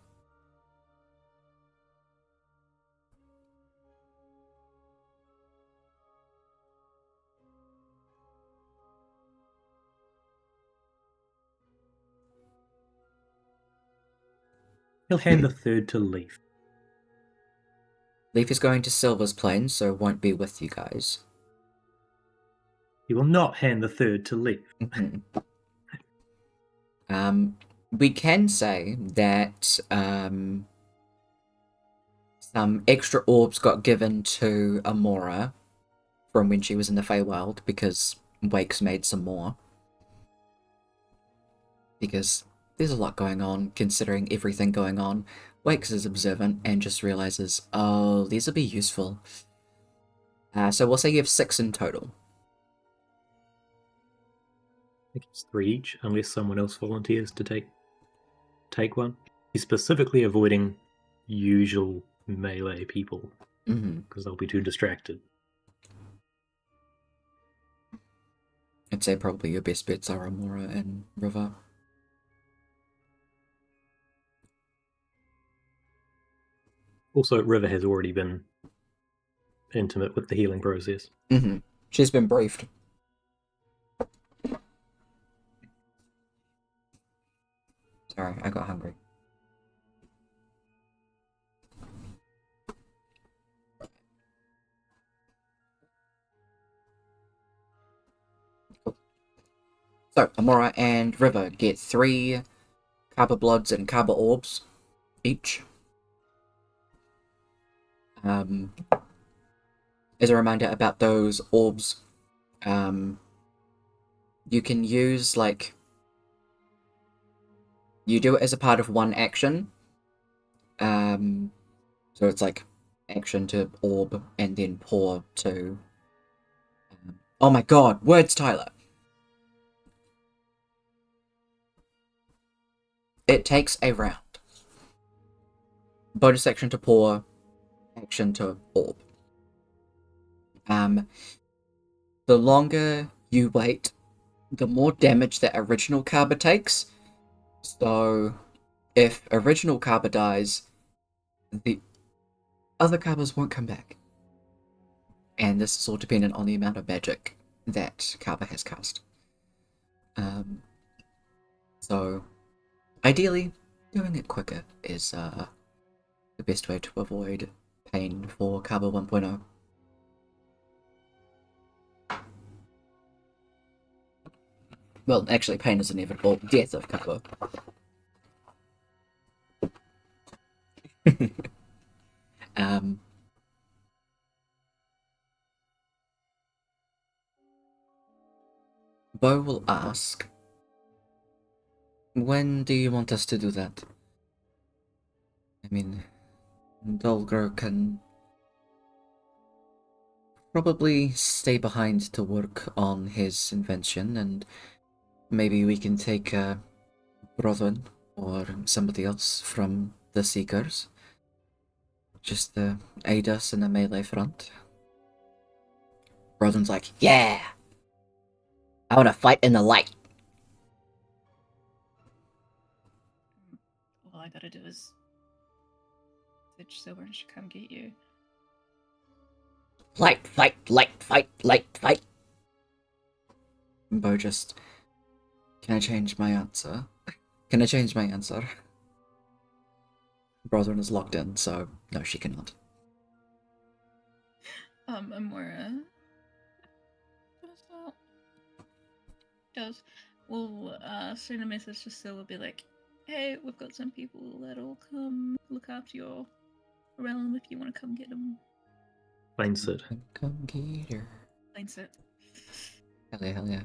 He'll hand the third to Leaf. Leaf is going to Silver's plane, so won't be with you guys. He will not hand the third to Leaf. We can say that some extra orbs got given to Amora from when she was in the Feywild because Wakes made some more. Because there's a lot going on, considering everything going on. Wakes is observant and just realizes, oh, these will be useful. So we'll say you have 6 in total. I think it's 3 each, unless someone else volunteers to take one. He's specifically avoiding usual melee people because they'll be too distracted. I'd say probably your best bets are Amora and River. Also, River has already been intimate with the healing process. She's been briefed. Sorry, I got hungry. Cool. So, Amora and River get 3 Kaba Bloods and Kaba Orbs each. As a reminder about those orbs, you can use, like, you do it as a part of one action. So it's like action to orb and then pour to... oh my god, words, Tyler! It takes a round. Bonus action to pour, action to orb. The longer you wait, the more damage that original Kaba takes. So, if original Kaba dies, the other Kabbas won't come back. And this is all dependent on the amount of magic that Kaba has cast. So, ideally, doing it quicker is the best way to avoid pain for Kaba 1.0. Well, actually, pain is inevitable. Death of Kaba. Bo will ask, when do you want us to do that? I mean, Dolgro can probably stay behind to work on his invention, and maybe we can take Brodwin or somebody else from the Seekers, just to aid us in the melee front. Brodwin's like, yeah! I want to fight in the light! All I gotta do is pitch Silver and she'll come get you. Light, fight, light, fight, light, fight! Bo just... Can I change my answer? Can I change my answer? Brodwin is locked in, so no, she cannot. Amora does. We'll send a message to Silver, be like, hey, we've got some people that'll come look after your realm if you want to come get them. Plain sit. Come get her. Plain sit. Hell yeah.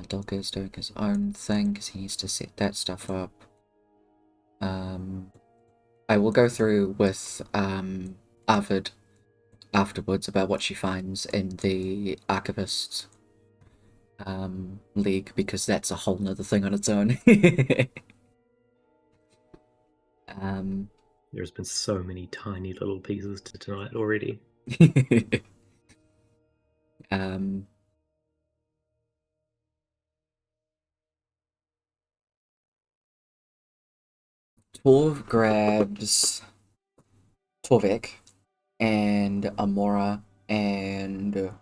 Dolgo's doing his own thing because he needs to set that stuff up. I will go through with Arvid afterwards about what she finds in the Archivist League, because that's a whole nother thing on its own. There's been so many tiny little pieces to tonight already. Torv grabs Torvik and Amora and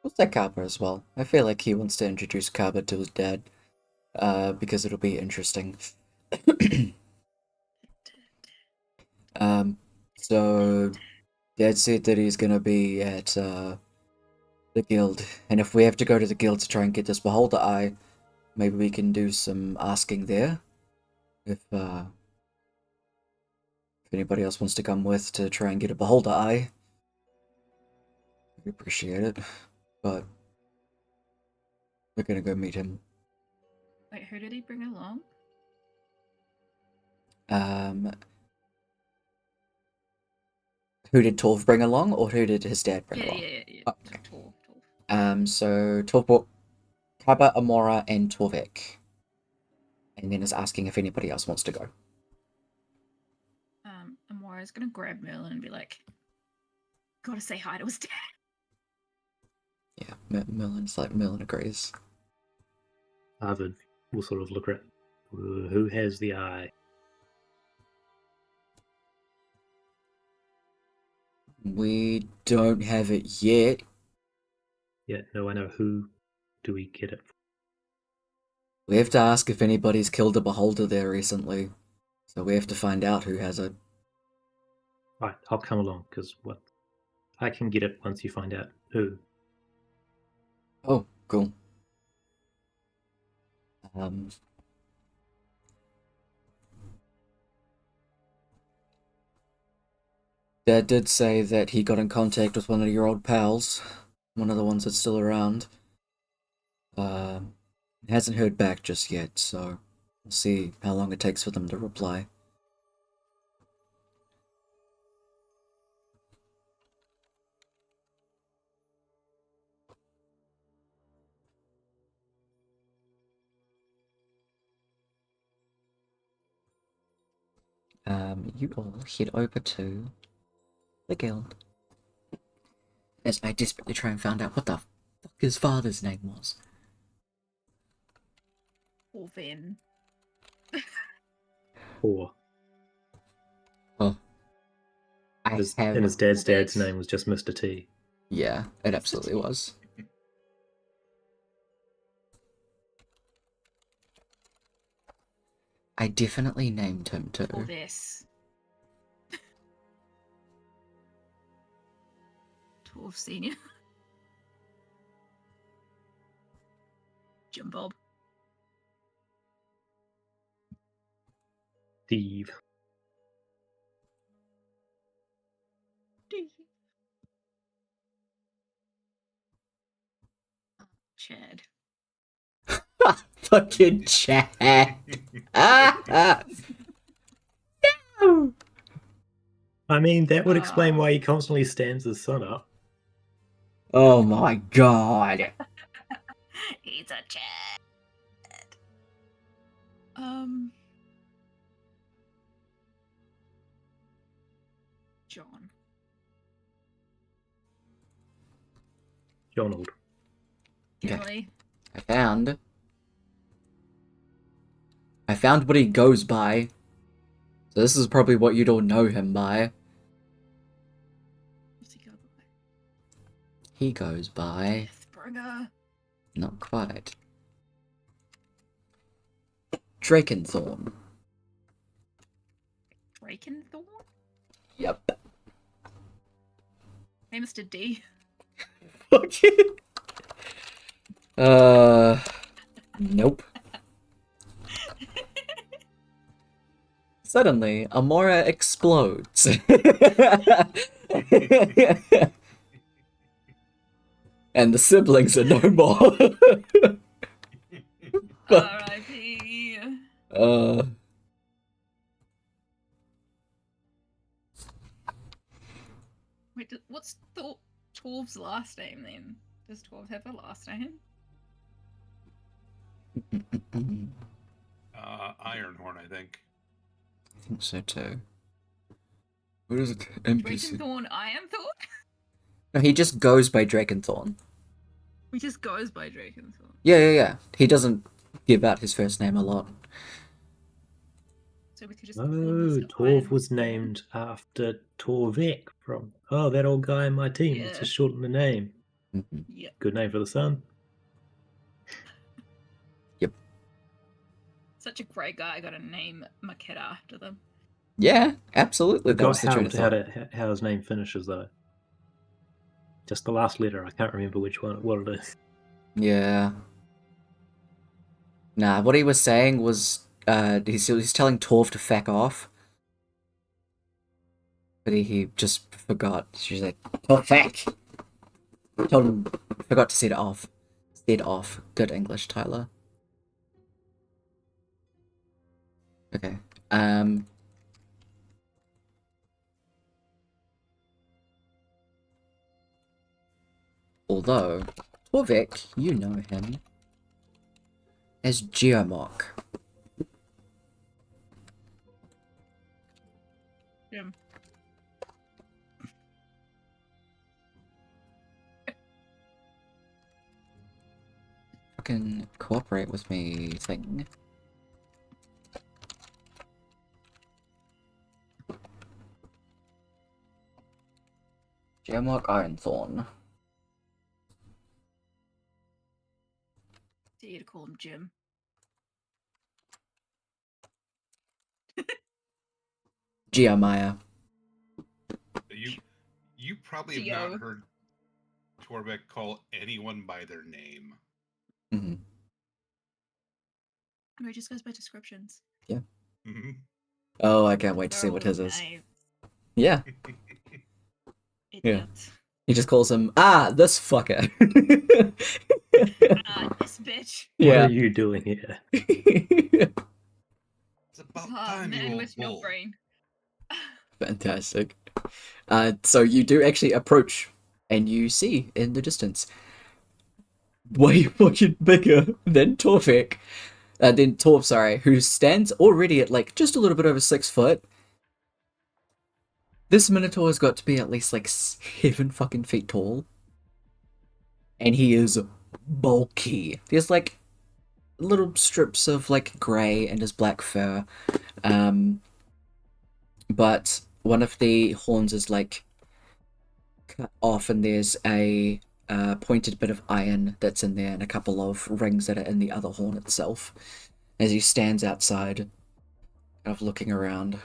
what's that Kaba as well? I feel like he wants to introduce Kaba to his dad, because it'll be interesting. So Dad said that he's gonna be at the guild, and if we have to go to the guild to try and get this Beholder Eye, maybe we can do some asking there. If anybody else wants to come with to try and get a Beholder Eye, we appreciate it. But we're gonna go meet him. Wait, who did he bring along? Who did Torv bring along, or who did his dad bring along? Yeah. Oh, okay. Torv. So Torv brought Kaba, Amora, and Torvik, and then is asking if anybody else wants to go. Amora's gonna grab Merlin and be like, gotta say hi to his dad. Yeah, Merlin agrees. Arvid will sort of look at who has the eye. We don't have it yet. Yeah, no, I know. Who do we get it from? We have to ask if anybody's killed a Beholder there recently. So we have to find out who has it. Right, I'll come along, because what? I can get it once you find out who. Oh, cool. Dad did say that he got in contact with one of your old pals, one of the ones that's still around. Hasn't heard back just yet, so we'll see how long it takes for them to reply. You all head over to the guild as I desperately try and find out what the fuck his father's name was. Torven. Or I his, have. and his dad's Torvet. name was just Mr. T. Yeah, it absolutely was. I definitely named him too. Torves. Torv Senior. Jim Bob. Steve. Chad. Fucking Chad. Ah! No! I mean, that would explain why he constantly stands his son up. Oh my god. He's a Chad. John. Donald. Kelly. I found what he goes by. So this is probably what you'd all know him by. What's he go by? He goes by... Deathbringer. Not quite. Drakenthorn. Drakenthorn? Yep. Hey, Mr. D. Okay. Nope. Suddenly, Amora explodes. And the siblings are no more. R.I.P. Wait, what's Torv's last name then? Does Torv have a last name? Ironhorn, I think. I think so too. What is it? NPC? Drakenthorn Ironthorn? No, he just goes by Drakenthorn. He just goes by Drakenthorn. Yeah. He doesn't give out his first name a lot. So we could just Oh, call him Mr. Torv was Ironthorn. named after Torvik from, that old guy in my team. It's Yeah. just shortened the name. Mhm. Yep. Good name for the son. Such a great guy. I got a name my kid after them. Yeah, absolutely. That Forgot was the train of thought. how his name finishes though. Just the last letter. I can't remember what it is. Yeah. Nah, what he was saying was, he's telling Torv to feck off. But he just forgot. She's like, oh, feck! Told him, forgot to set it off. Set off. Good English, Tyler. Okay. Although, Torvik, you know him as Geomok. Jim. Fucking cooperate with me thing. Geomok Ironthorn. Dare you to call him Jim. Geomaya. You probably have Geo. not heard Torbeck call anyone by their name. Mm-hmm. No, he just goes by descriptions. Mm-hmm. Oh, I can't wait to They're see what all his is. names. Yeah, Idiots. he just calls him, this fucker. This bitch. What Yeah. are you doing here? It's about Oh, time, you man old with no bull. brain. Fantastic. So you do actually approach, and you see in the distance, way fucking bigger than Torvik. Than Torv, sorry, who stands already at like just a little bit over 6 foot. This Minotaur has got to be at least like 7 fucking feet tall. And he is bulky. There's like little strips of like grey and his black fur. But one of the horns is like cut off, and there's a pointed bit of iron that's in there, and a couple of rings that are in the other horn itself. As he stands outside, kind of looking around.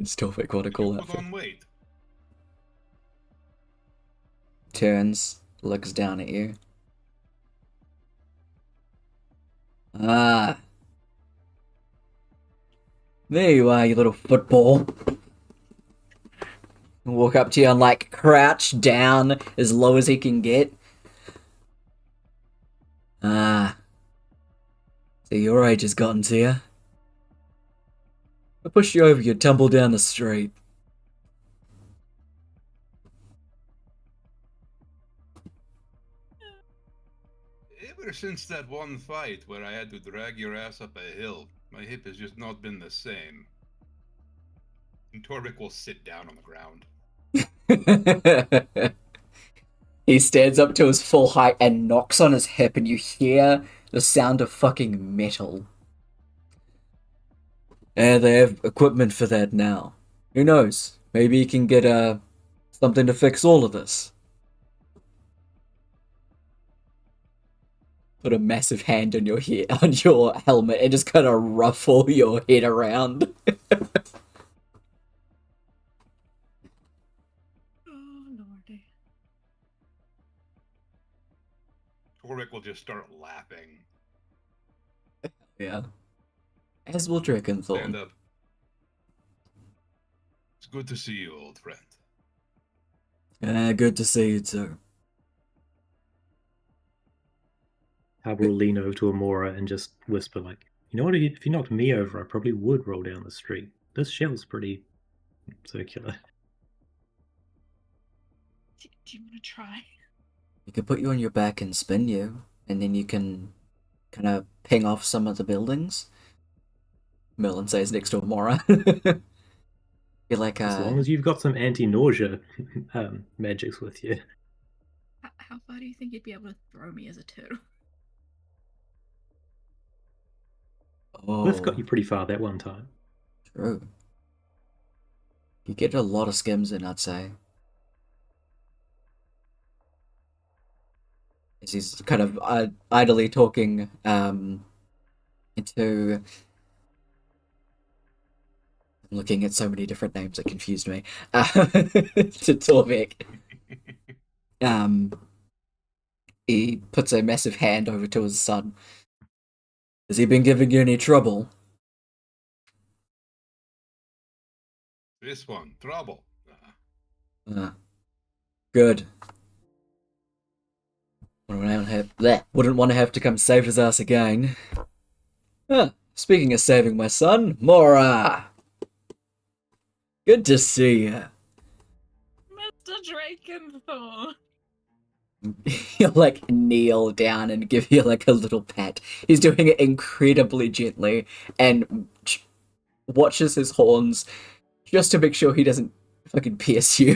Still think what a cool Put outfit. on weight. Turns, looks down at you. Ah. There you are, you little football. Walk up to you and like crouch down as low as he can get. Ah. So your age has gotten to you. I push you over, you tumble down the street. Ever since that one fight where I had to drag your ass up a hill, my hip has just not been the same. And Torvik will sit down on the ground. He stands up to his full height and knocks on his hip, and you hear the sound of fucking metal. And they have equipment for that now. Who knows? Maybe you can get something to fix all of this. Put a massive hand on your head, on your helmet, and just kind of ruffle your head around. Oh, lordy. Torvik will just start laughing. Yeah. As will Stand Drakenthorn. up. It's good to see you, old friend. Good to see you too. Hal will lean over to Amora and just whisper, like, you know what, if you knocked me over, I probably would roll down the street. This shell's pretty circular. Do you want to try? We could put you on your back and spin you, and then you can kind of ping off some of the buildings. Merlin says next to Amora. You're like, As long as you've got some anti-nausea magics with you. How far do you think you'd be able to throw me as a turtle? Cliff got oh, you pretty far that one time. true. You get a lot of skims in, I'd say. As he's kind of idly talking into... I'm looking at so many different names that confused me. To Torvik. He puts a massive hand over to his son. Has he been giving you any trouble? This one, trouble. Good. Wouldn't want to have to come save his ass again. Speaking of saving my son, Mora! Good to see you. Mr. Drakenthorn! He'll like kneel down and give you like a little pat. He's doing it incredibly gently and watches his horns just to make sure he doesn't fucking pierce you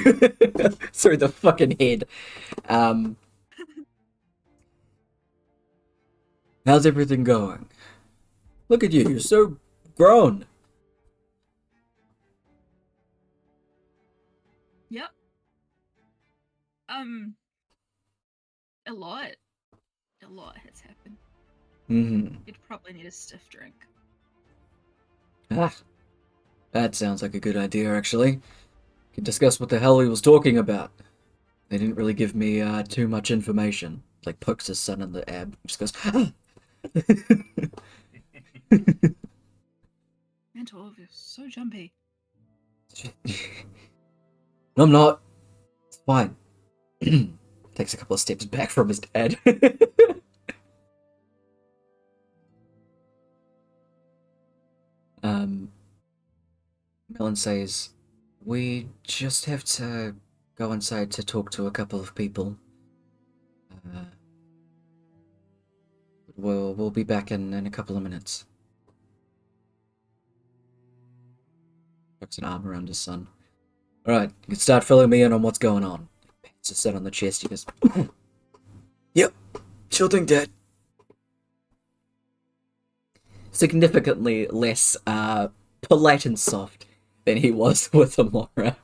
through the fucking head. How's everything going? Look at you, you're so grown. Yep. A lot. A lot has happened. You'd probably need a stiff drink. Ah, that sounds like a good idea, actually. Can discuss what the hell he was talking about. They didn't really give me too much information. Like pokes his son in the ab, just goes. Ah! Mentor, you're so jumpy. No, I'm not. It's fine. Takes a couple of steps back from his dad. Melon says, we just have to go inside to talk to a couple of people. We'll be back in a couple of minutes. Puts an arm around his son. Alright, you can start filling me in on what's going on. Pats his son on the chest, he goes, yep, sure thing, Dad. Significantly less, polite and soft than he was with Amora.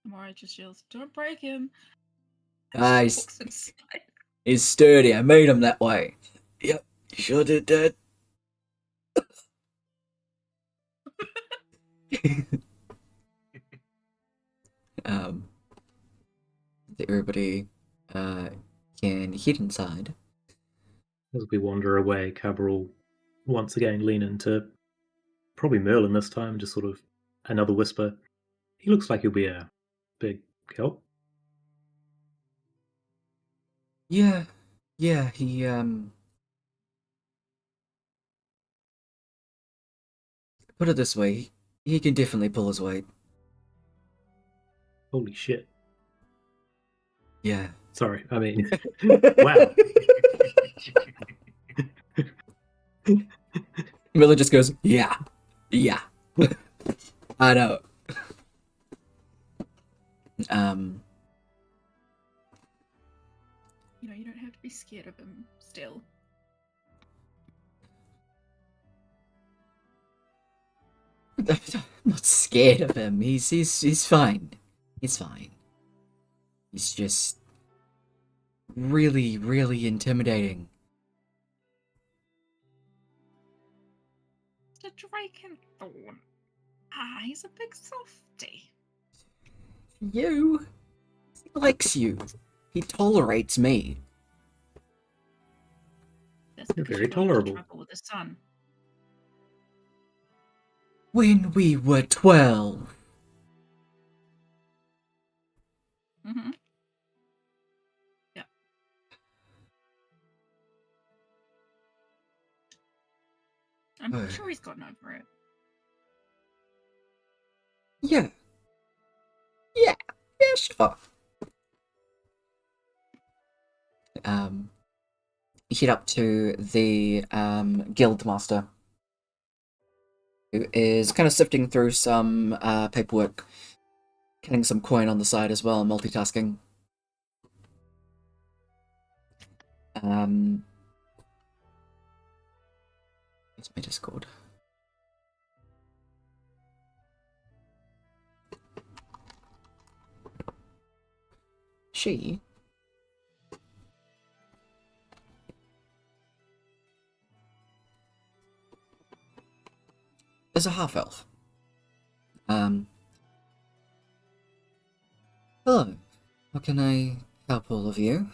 Amora just yells, "Don't break him!" Nice. Walks inside. He's sturdy, I made him that way. Yep, you sure did, Dad. Everybody can head inside. As we wander away, Cabra will once again lean into probably Merlin this time, just sort of another whisper. He looks like he'll be a big help. Yeah, he put it this way, he can definitely pull his weight. Holy shit. Yeah. Sorry, I mean, wow. Miller just goes, yeah. I know. You know, you don't have to be scared of him still. I'm not scared of him. He's fine. He's fine. He's just really, really intimidating. The Drakenthorn. Ah, he's a big softy. You? He likes you. He tolerates me. That's You're because very you got into tolerable. trouble with the sun. When we were 12. Mm-hmm. Yeah. I'm sure he's gotten over it. Yeah, sure. Head up to the guildmaster, who is kind of sifting through some paperwork, getting some coin on the side as well, multitasking. Where's my Discord? She is a half-elf. Hello. How can I help all of you?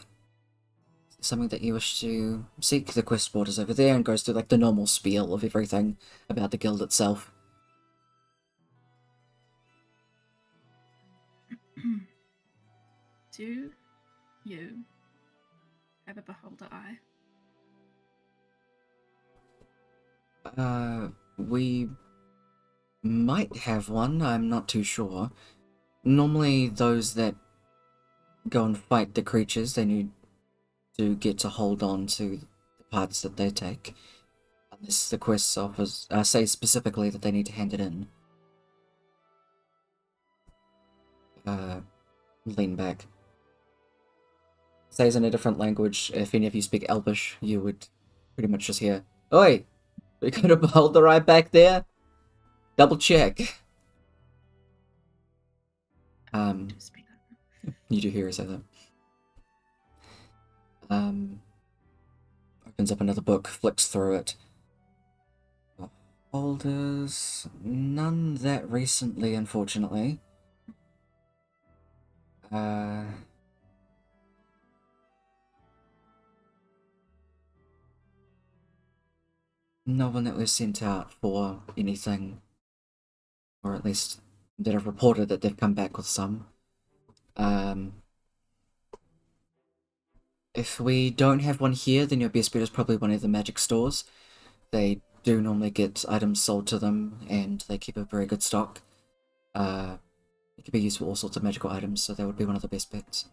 Is there something that you wish to seek? The quest board is over there and goes through like the normal spiel of everything about the guild itself. Do you have a beholder eye? We might have one, I'm not too sure. Normally those that go and fight the creatures, they need to get to hold on to the parts that they take. Unless the quest offers, say specifically that they need to hand it in. Lean back. Says in a different language, if any of you speak Elvish, you would pretty much just hear, "Oi! We got a beholder eye back there? Double check." Do speak that. You do hear her say that. Opens up another book, flicks through it. Beholders, none that recently, unfortunately. No one that was sent out for anything, or at least that have reported that they've come back with some. If we don't have one here, then your best bet is probably one of the magic stores. They do normally get items sold to them, and they keep a very good stock. It can be used for all sorts of magical items, so that would be one of the best bets.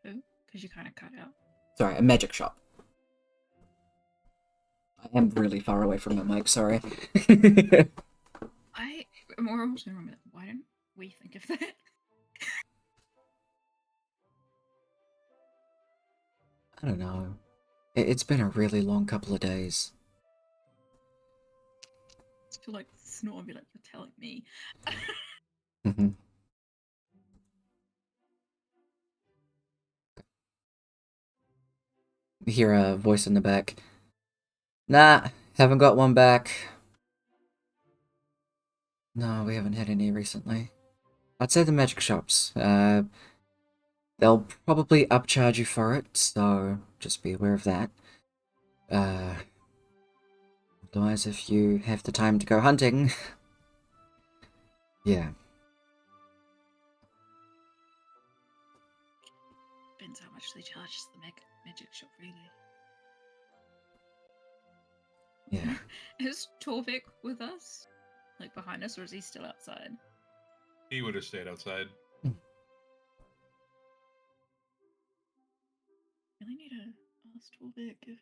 Who? Because you kind of cut out. Sorry, a magic shop. I am really far away from the mic, sorry. I'm also remember, why didn't we think of that? I don't know. It's been a really long couple of days. To like snort and be like, you're telling me. Mm-hmm. We hear a voice in the back. Nah, haven't got one back. No, we haven't had any recently. I'd say the magic shops. They'll probably upcharge you for it, so just be aware of that. Otherwise, if you have the time to go hunting, yeah. Depends how much they charge the magic shop, really. Yeah. Is Torvik with us? Like behind us, or is he still outside? He would have stayed outside. Really need to ask Torvik if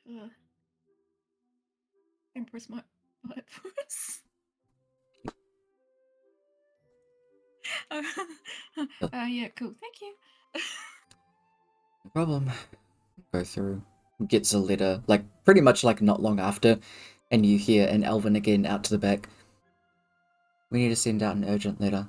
Empress might buy it for us. Yeah, cool. Thank you. No problem. Go through. Gets a letter, like, pretty much like not long after, and you hear an Elven again out to the back. We need to send out an urgent letter.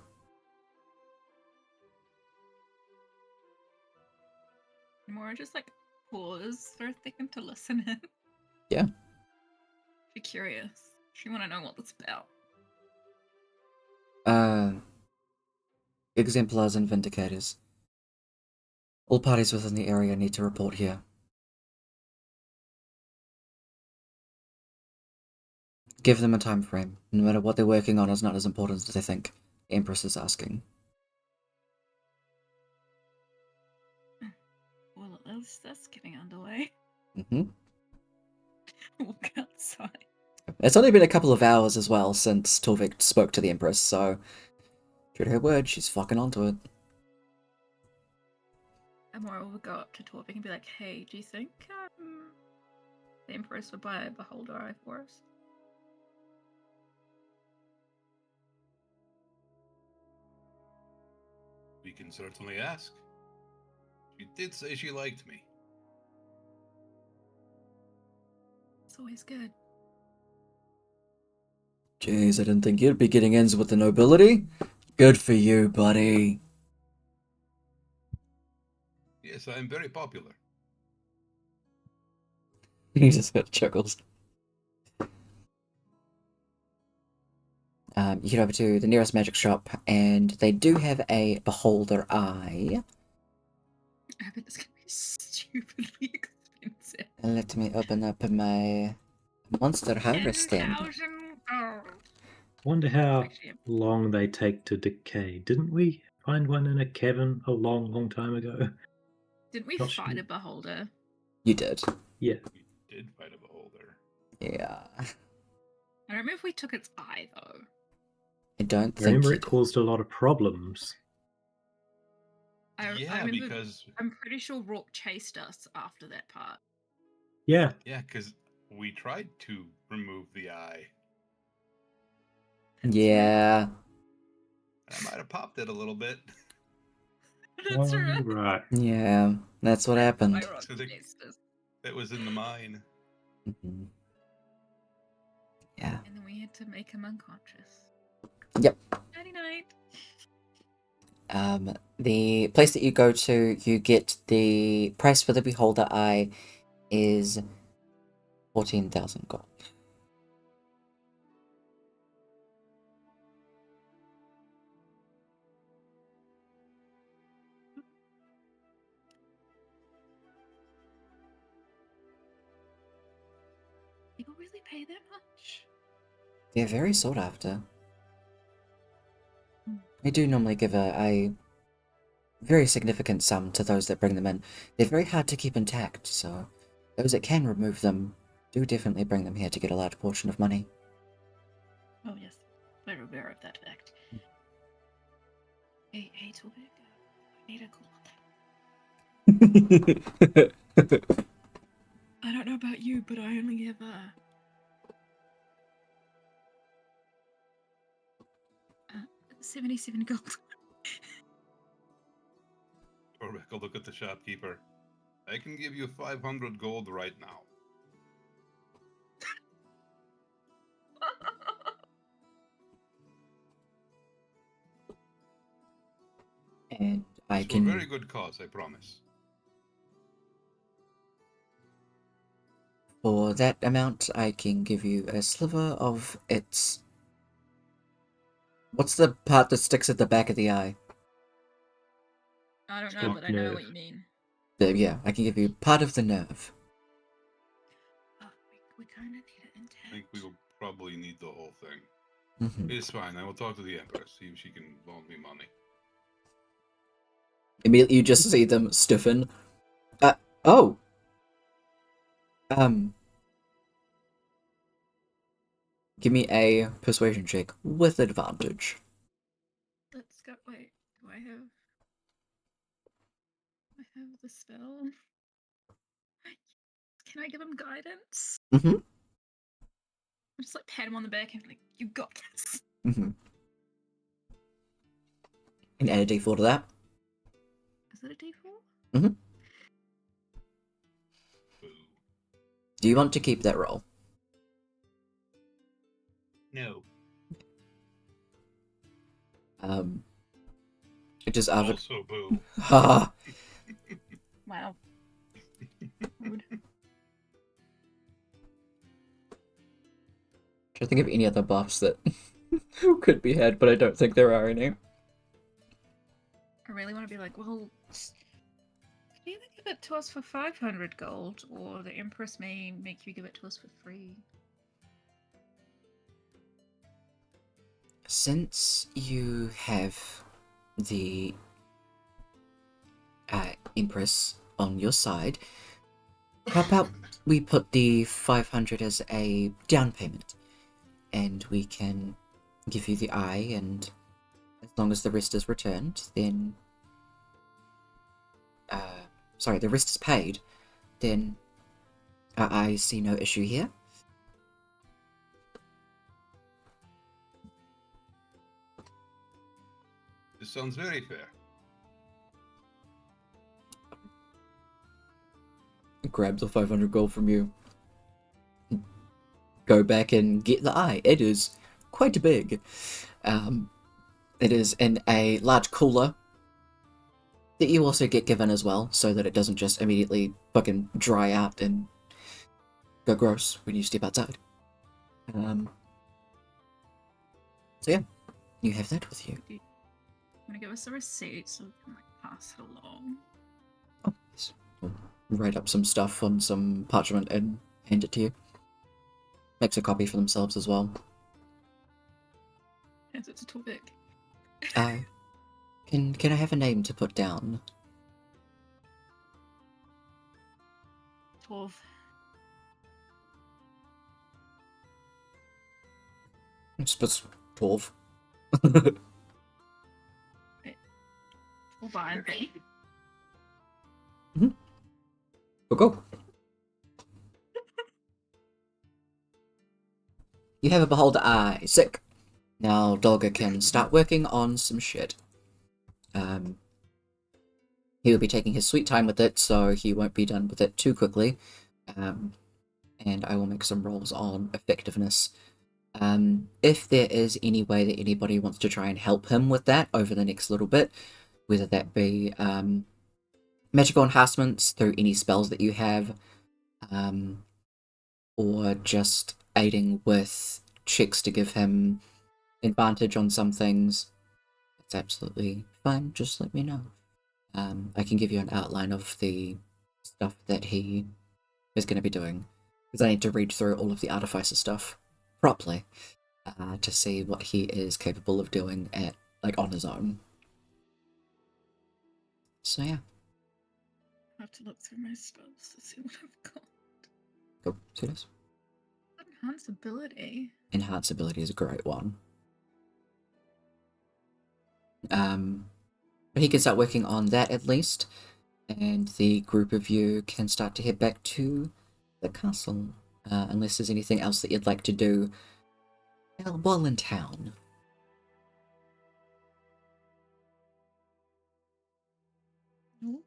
More just like pause for a second to listen in. Yeah. She's curious. She want to know what it's about. Exemplars and Vindicators. All parties within the area need to report here. Give them a time frame. No matter what they're working on is not as important as they think. Empress is asking. Well, that's getting underway. Mm-hmm. Walk outside. It's only been a couple of hours as well since Torvik spoke to the Empress, so true to her word, she's fucking onto it. Amora will go up to Torvik and be like, "Hey, do you think the Empress would buy a beholder eye for us?" We can certainly ask. She did say she liked me. It's always good. Jeez, I didn't think you'd be getting ends with the nobility. Good for you, buddy. Yes, I am very popular. He just got chuckles. You head over to the nearest magic shop, and they do have a beholder eye. I bet it's gonna be stupidly expensive. Let me open up my monster harvesting. 10,000 gold. Wonder how Actually, long they take to decay. Didn't we find one in a cavern a long, long time ago? didn't we Not fight sure. a beholder? You did. Yeah. We did fight a beholder. Yeah. I don't remember if we took its eye though. I don't I think remember you it did. caused a lot of problems. I Yeah, remember, because I'm pretty sure Rourke chased us after that part. Yeah. we tried to remove the eye. That's Yeah. And I might have popped it a little bit. That's right. Right. Yeah. That's what happened. Why Rourke So the- chased us. That was in the mine. Mhm. Yeah. And then we had to make him unconscious. Yep. Nighty night. The place that you go to, you get the price for the beholder eye is 14,000 gold. People really pay that much? They're very sought after. I do normally give a very significant sum to those that bring them in. They're very hard to keep intact, so those that can remove them do definitely bring them here to get a large portion of money. Oh yes, we're aware of that fact. Hey, Torvik, I need a call on that. about you, but I only have 77 gold. Torvik will look at the shopkeeper. I can give you 500 gold right now. And I It's for a very can... good cause, I promise. For that amount, I can give you a sliver of its... What's the part that sticks at the back of the eye? I don't know, Skin but I know nerve. what you mean. Yeah, I can give you part of the nerve. Oh, we kind of need it I intact. think we will probably need the whole thing. Mhm. It's fine. I will talk to the Empress, see if she can loan me money. Immediately, you just see them stiffen. Oh! Give me a persuasion check with advantage. Let's go. Wait, do I have the spell? Can I give him guidance? Mm-hmm. I just like pat him on the back and be like, "You got this." Mm-hmm. And add a d4 to that. Is it a D4? Mm-hmm. Boo. Do you want to keep that roll? No. It is Arvid. Also boo. Ha! Wow. Rude. Trying to think of any other buffs that could be had, but I don't think there are any. I really want to be like, well, could you either give it to us for 500 gold, or the Empress may make you give it to us for free. Since you have the Empress on your side, how about we put the 500 as a down payment, and we can give you the eye, and as long as the rest is returned, then sorry, the rest is paid, then I see no issue here. This sounds very fair. Grab the 500 gold from you. Go back and get the eye. It is quite big. It is in a large cooler that you also get given as well, so that it doesn't just immediately fucking dry out and go gross when you step outside. So yeah, you have that with you. I'm gonna give us a receipt so we can like pass it along. Oh, yes. We'll write up some stuff on some parchment and hand it to you. Makes a copy for themselves as well. Hands it to Torvik. Can I have a name to put down? Torv. It's just Torv. We'll buy it. Go. You have a beholder eye. Sick. Now Dolga can start working on some shit. He will be taking his sweet time with it, so he won't be done with it too quickly. And I will make some rolls on effectiveness. If there is any way that anybody wants to try and help him with that over the next little bit, whether that be magical enhancements through any spells that you have, or just aiding with checks to give him advantage on some things, it's absolutely fine. Just let me know. I can give you an outline of the stuff that he is going to be doing, because I need to read through all of the artificer stuff properly to see what he is capable of doing on his own. So yeah. I have to look through my spells to see what I've got. Go, see this? Enhance ability. Enhance ability is a great one. But he can start working on that at least, and the group of you can start to head back to the castle, unless there's anything else that you'd like to do while in town. No.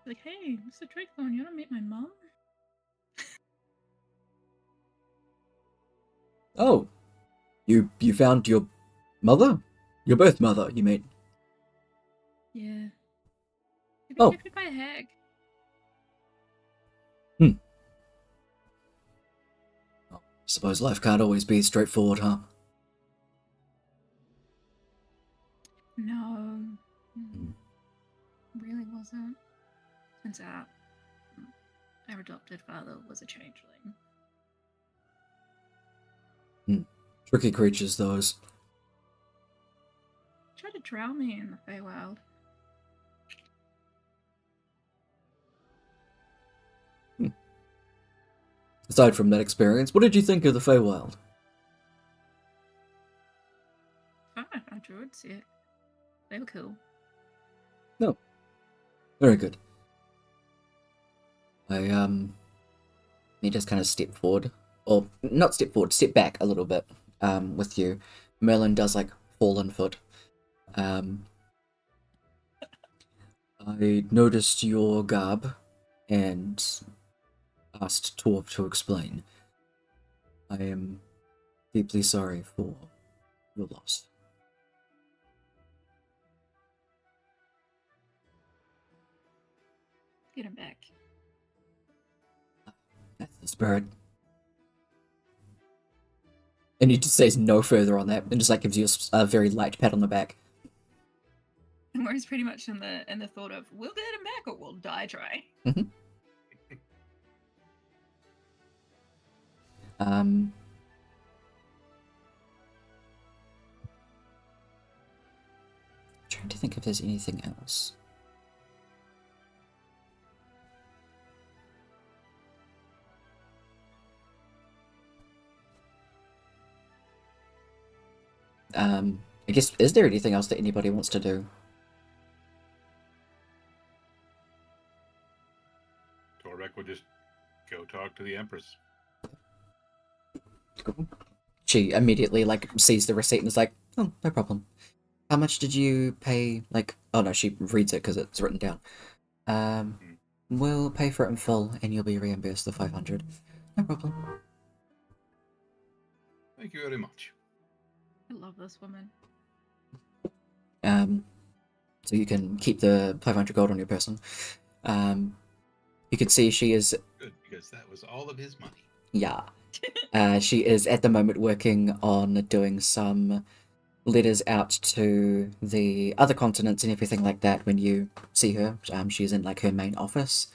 Like, hey, Mr. Dracon, you wanna meet my mom? Oh, you found your mother? Your birth mother, you mean? Yeah. You've been Oh. captured by a hag. Suppose life can't always be straightforward, huh? No. Really wasn't. Turns out our adopted father was a changeling. Tricky creatures, those. Tried to drown me in the Feywild. Aside from that experience, what did you think of the Feywild? Fine, I enjoyed it. They were cool. No. Very good. You just kind of step forward. Or, not step forward, step back a little bit, with you. Merlin does, like, fall on foot. I noticed your garb, and asked Torv to explain. I am deeply sorry for your loss. Get him back. That's the spirit. And he just says no further on that, and just like gives you a very light pat on the back. And Moira's pretty much in the thought of, we'll get him back or we'll die trying. Trying to think if there's anything else. I guess, is there anything else that anybody wants to do? Torbeck would just go talk to the Empress. She immediately, like, sees the receipt and is like, oh, no problem. How much did you pay? Like, oh no, she reads it because it's written down. We'll pay for it in full and you'll be reimbursed the 500. No problem. Thank you very much. I love this woman. So you can keep the 500 gold on your person. You can see she is... Good, because that was all of his money. Yeah. She is at the moment working on doing some letters out to the other continents and everything like that when you see her. She's in, like, her main office.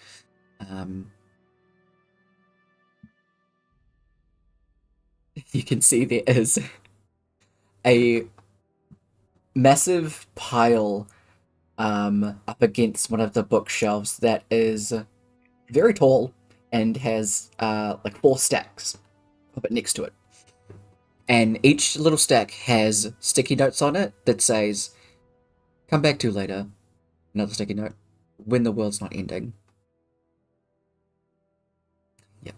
You can see there is a massive pile up against one of the bookshelves that is very tall and has like 4 stacks of it next to it. And each little stack has sticky notes on it that says, come back to later. Another sticky note, when the world's not ending. Yeah.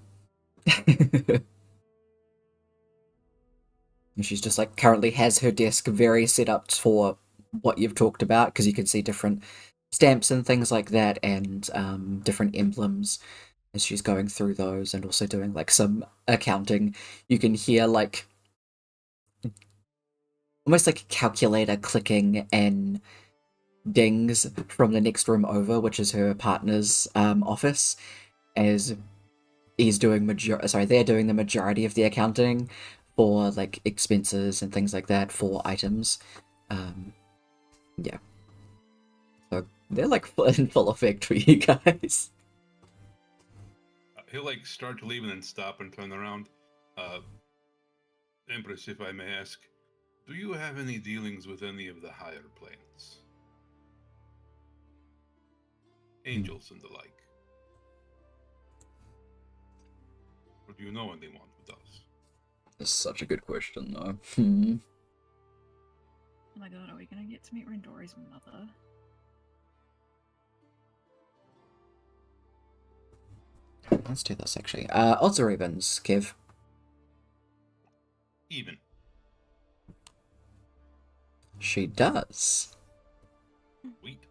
And she's just like currently has her desk very set up for what you've talked about, because you can see different stamps and things like that, and different emblems as she's going through those, and also doing like some accounting. You can hear like almost like a calculator clicking and dings from the next room over, which is her partner's office, as he's doing they're doing the majority of the accounting for like expenses and things like that for items. Yeah. So they're like in full effect for you guys. He'll like start to leave and then stop and turn around. Empress, if I may ask, do you have any dealings with any of the higher planes? Angels and the like? Or do you know anyone who does? That's such a good question, though. Oh my god, are we gonna get to meet Rendori's mother? Let's do this, actually. Odds or evens, Kev? Even. She does. Sweet.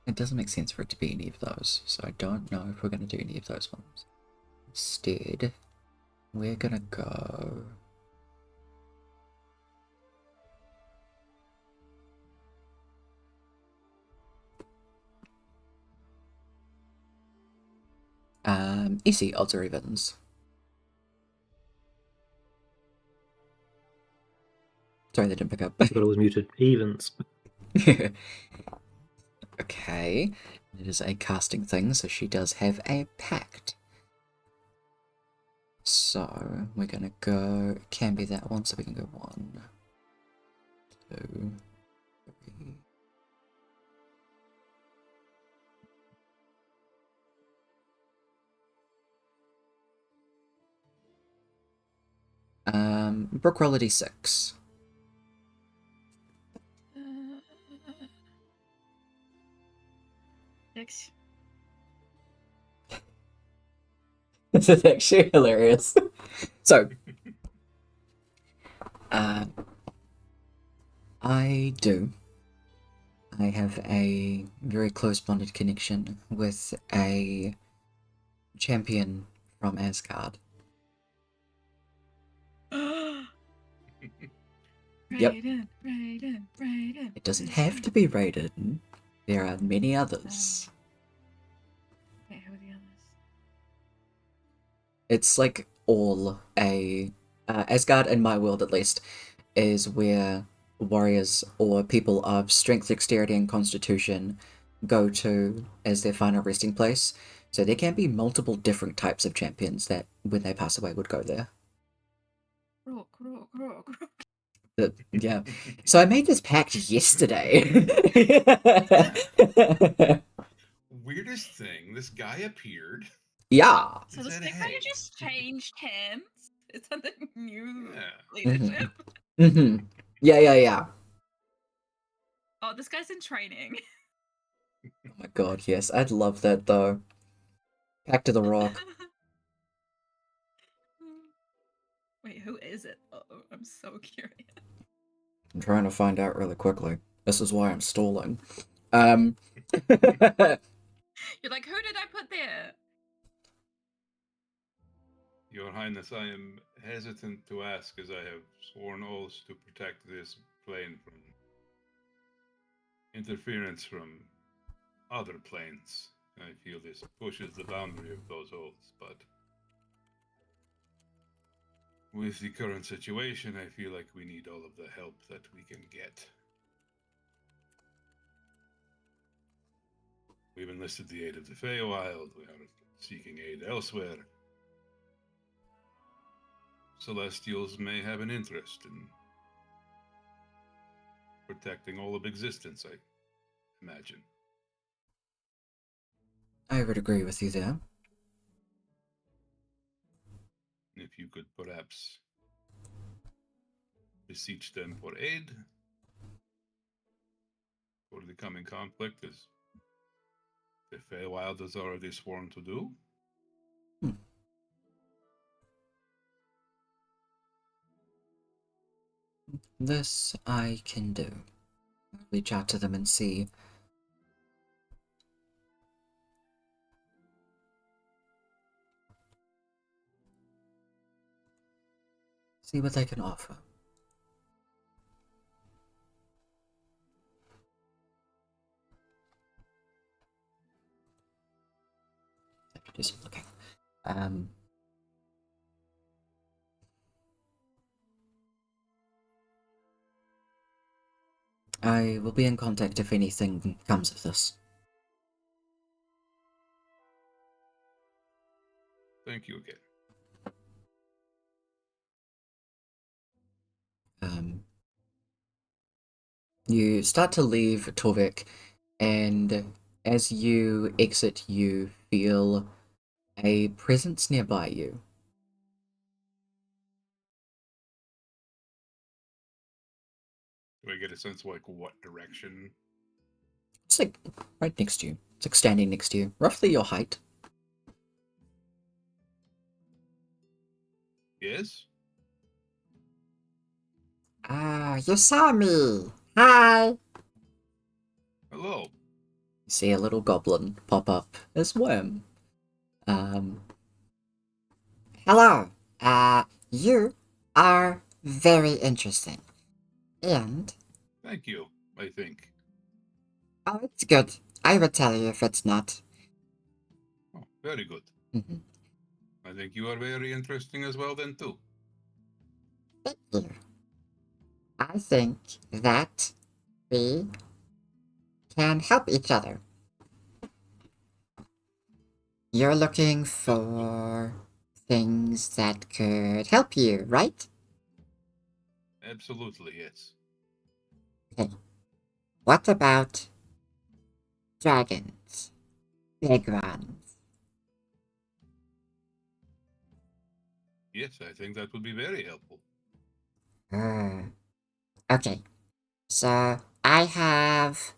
It doesn't make sense for it to be any of those, so I don't know if we're going to do any of those ones. Instead, we're going to go... Ece, odds or evens? Sorry, they didn't pick up. I thought it was muted. Evens. Okay, it is a casting thing, so she does have a pact. So, we're gonna go, it can be that one, so we can go 1, 2, 3. Brooke, roll a d6. Six. This is actually hilarious. So, I do. I have a very close bonded connection with a champion from Asgard. Yep. Raiden. It doesn't have to be Raiden. There are many others. Wait, who are the others? It's like all a Asgard, in my world at least, is where warriors or people of strength, dexterity, and constitution go to as their final resting place. So there can be multiple different types of champions that, when they pass away, would go there. Rook. Yeah. So I made this pact yesterday. Weirdest thing, this guy appeared. Yeah. So He the said, snake "Hey." just changed hands. It's under new Yeah. leadership. Yeah. Oh, this guy's in training. Oh my god, yes. I'd love that, though. Pact of the Rock. Wait, who is it? Oh, I'm so curious. I'm trying to find out really quickly. This is why I'm stalling. You're like, who did I put there? Your Highness, I am hesitant to ask as I have sworn oaths to protect this plane from interference from other planes. I feel this pushes the boundary of those oaths, but with the current situation, I feel like we need all of the help that we can get. We've enlisted the aid of the Feywild. We are seeking aid elsewhere. Celestials may have an interest in protecting all of existence, I imagine. I would agree with you there. If you could perhaps beseech them for aid for the coming conflict, as the Feywild has already sworn to do. This I can do. Reach out to them and see. See what they can offer. Do some looking. I will be in contact if anything comes of this. Thank you again. You start to leave Torvik, and as you exit, you feel a presence nearby you. Do I get a sense of like what direction? It's like right next to you. It's like standing next to you, roughly your height. Yes? Ah, you saw me. Hi. Hello. You see a little goblin pop up as Worm. Hello. You are very interesting. And, Thank you, I think. oh, it's good. I would tell you if it's not. Oh, very good. Mhm. I think you are very interesting as well then too. Thank you. I think that we can help each other. You're looking for things that could help you, right? Absolutely, yes. What about dragons? Big ones. Yes, I think that would be very helpful. Okay. So I have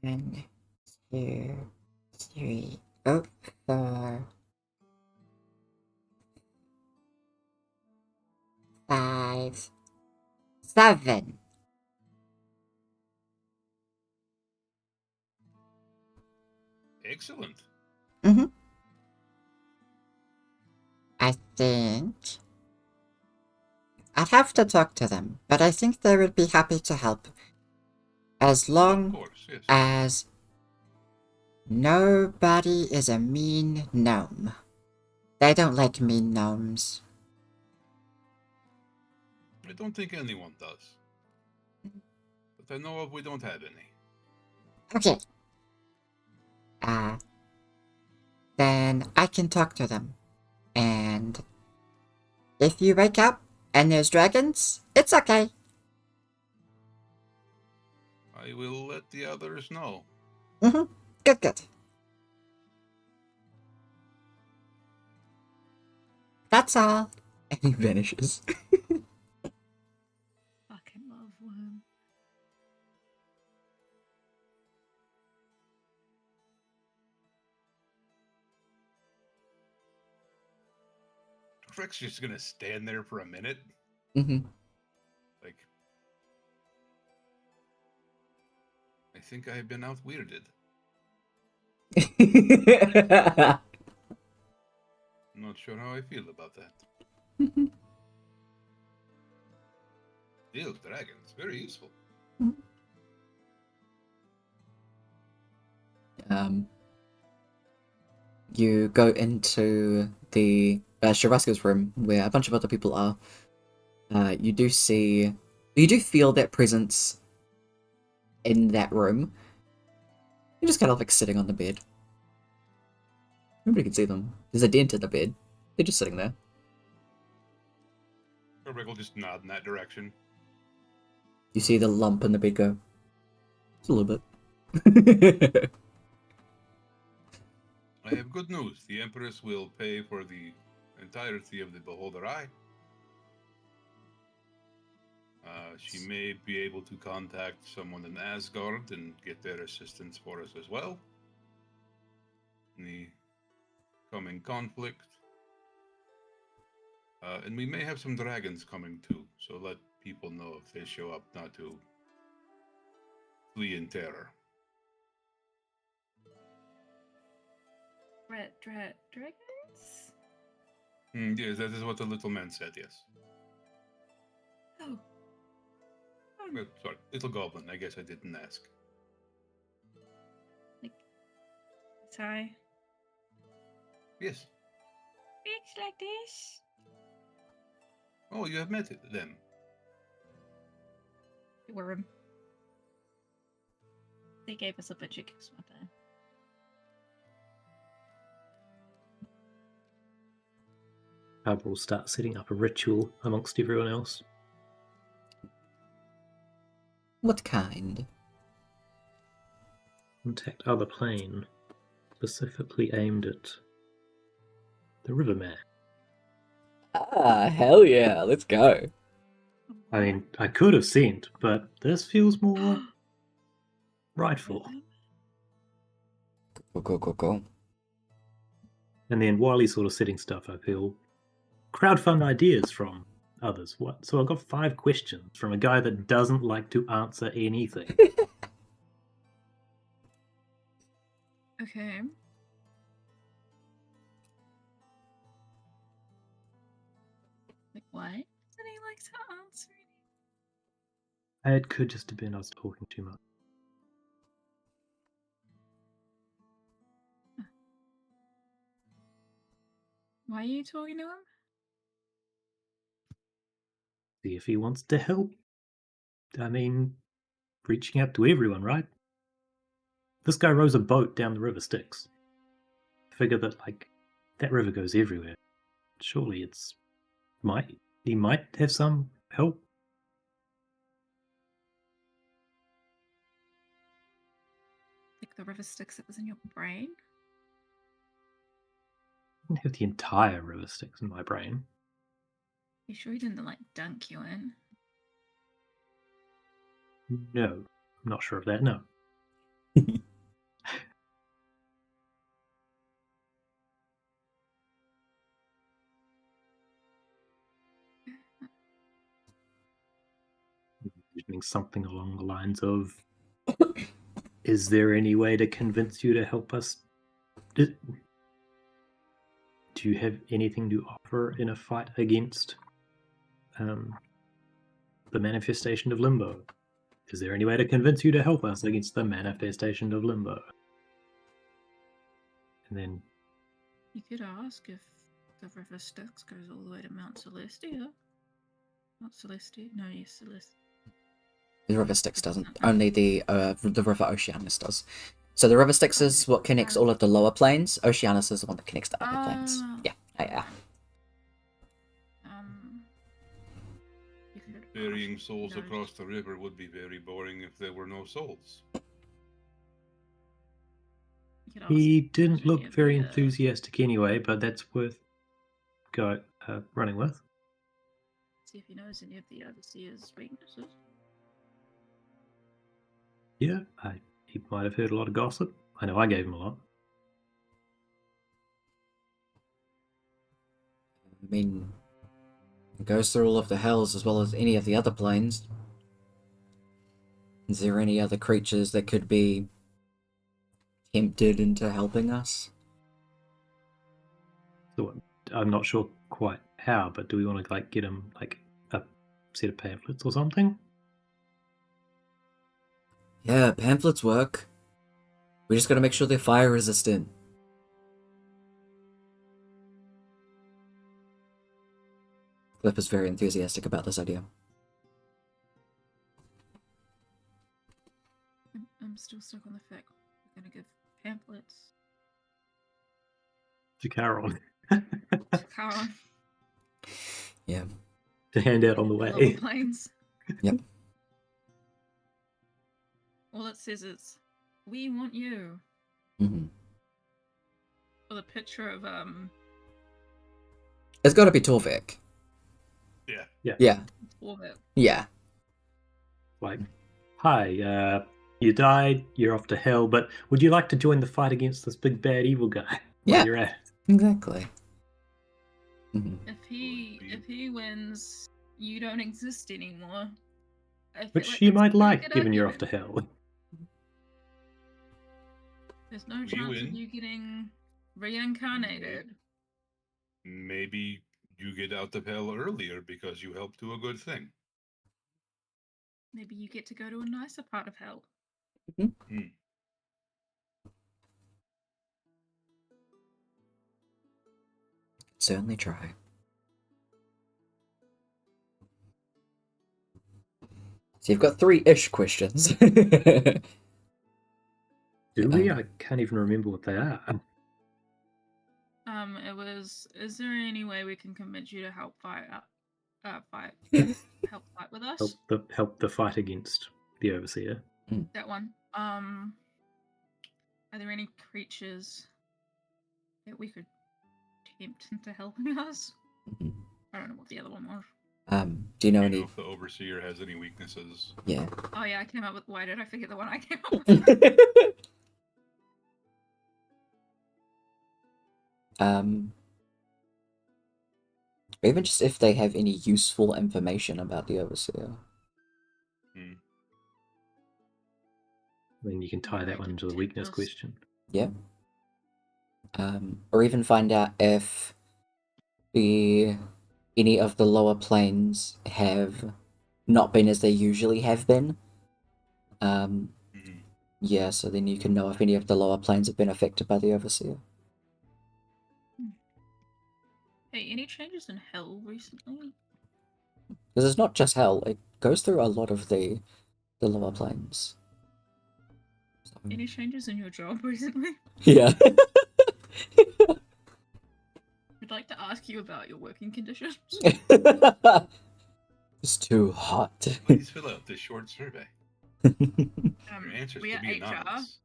1, 2, 3, 4, 5, 7. Excellent. I think I'd have to talk to them, but I think they would be happy to help. As Of long course, yes. as nobody is a mean gnome. They don't like mean gnomes. I don't think anyone does. But I know of we don't have any. Okay. Then I can talk to them. And if you wake up and there's dragons, it's okay. I will let the others know. Good, good. That's all. And he vanishes. Fucking love Worm. Rick's just gonna stand there for a minute. Mm-hmm. Like, I think I have been out weirded. Not sure how I feel about that. Still, dragons, very useful. You go into the Sharaska's room where a bunch of other people are. You do feel that presence in that room. You're just kind of like sitting on the bed. Nobody can see them. There's a dent in the bed. They're just sitting there. Rick will just nod in that direction. You see the lump in the bed go. Just a little bit. I have good news. The Empress will pay for the entirety of the Beholder Eye. She may be able to contact someone in Asgard and get their assistance for us as well. In the coming conflict. And we may have some dragons coming too, so let people know if they show up not to flee in terror. Dragons? Yes, that is what the little man said, yes. Oh. Sorry, little goblin, I guess I didn't ask. Sorry. Yes. Speaks like this. Oh, you have met them. Worm. They gave us a bunch of gifts one time. Abra will start setting up a ritual amongst everyone else. What kind? Contact other plane, specifically aimed at the Riverman. Ah, hell yeah, let's go. I mean, I could have sent, but this feels more rightful. Go. And then while he's sort of setting stuff up, he'll crowdfund ideas from others. What? So I've got 5 questions from a guy that doesn't like to answer anything. Okay. Like what? Did he like to answer any? It could just have been I was talking too much. Why are you talking to him? See if he wants to help. I mean, reaching out to everyone, right? This guy rows a boat down the river Styx. Figure that, like, that river goes everywhere. Surely he might have some help. Like the river Styx that was in your brain? I don't have the entire river Styx in my brain. You sure he didn't like dunk you in? No, I'm not sure of that, no. Envisioning something along the lines of, is there any way to convince you to help us? Do you have anything to offer in a fight against the manifestation of limbo? Is there any way to convince you to help us against the manifestation of limbo? And then You could ask if the river Styx goes all the way to Mount Celestia. Not Celestia? No, yes, Celestia. The river Styx doesn't. Only the river Oceanus does. So the river Styx is what connects all of the lower planes. Oceanus is the one that connects the upper planes. Yeah. You could Burying ask- souls no, across the river would be very boring if there were no souls. you could ask he if didn't there's look any of very the, enthusiastic anyway, but that's worth running with. See if he knows any of the overseer's weaknesses. Yeah, he might have heard a lot of gossip. I know I gave him a lot. I mean, it goes through all of the hells as well as any of the other planes. Is there any other creatures that could be tempted into helping us? So I'm not sure quite how, but do we want to like get him like a set of pamphlets or something? Yeah, pamphlets work. We just gotta make sure they're fire resistant. Flip is very enthusiastic about this idea. I'm still stuck on the fact we're gonna give pamphlets To Charon. to Charon. Yeah. To hand out on the Lower way. planes. Yep. All it says is, "We want you." Mm-hmm. With a picture of It's gotta be Torvik. Yeah. Orbit. Yeah. Like, hi, you died, you're off to hell, but would you like to join the fight against this big bad evil guy? Yeah. While you're at it? Exactly. Mm-hmm. If he wins, you don't exist anymore. I feel Which like you that's a might pretty like, good given you're off argument. to hell. There's no You chance of win. you getting reincarnated. Maybe you get out of hell earlier because you helped do a good thing. Maybe you get to go to a nicer part of hell. Certainly try. So you've got 3-ish questions. Do we? I can't even remember what they are. It was. Is there any way we can convince you to help fight with us? Help the fight against the overseer. That one. Are there any creatures that we could tempt into helping us? Mhm. I don't know what the other one was. Do you know You any? know if the overseer has any weaknesses. Yeah. Oh yeah, I came up with. Why did I forget the one I came up with? Or even just if they have any useful information about the Overseer. Hmm. Then you can tie that one into the weakness question. Yeah. Or even find out if any of the lower planes have not been as they usually have been. Mhm. Yeah, so then you can know if any of the lower planes have been affected by the Overseer. Hey, any changes in hell recently? Because it's not just hell, it goes through a lot of the lower planes. So, Any changes in your job recently? yeah. I'd like to ask you about your working conditions. It's too hot. Please fill out this short survey. Your answers We to are be HR. anonymous.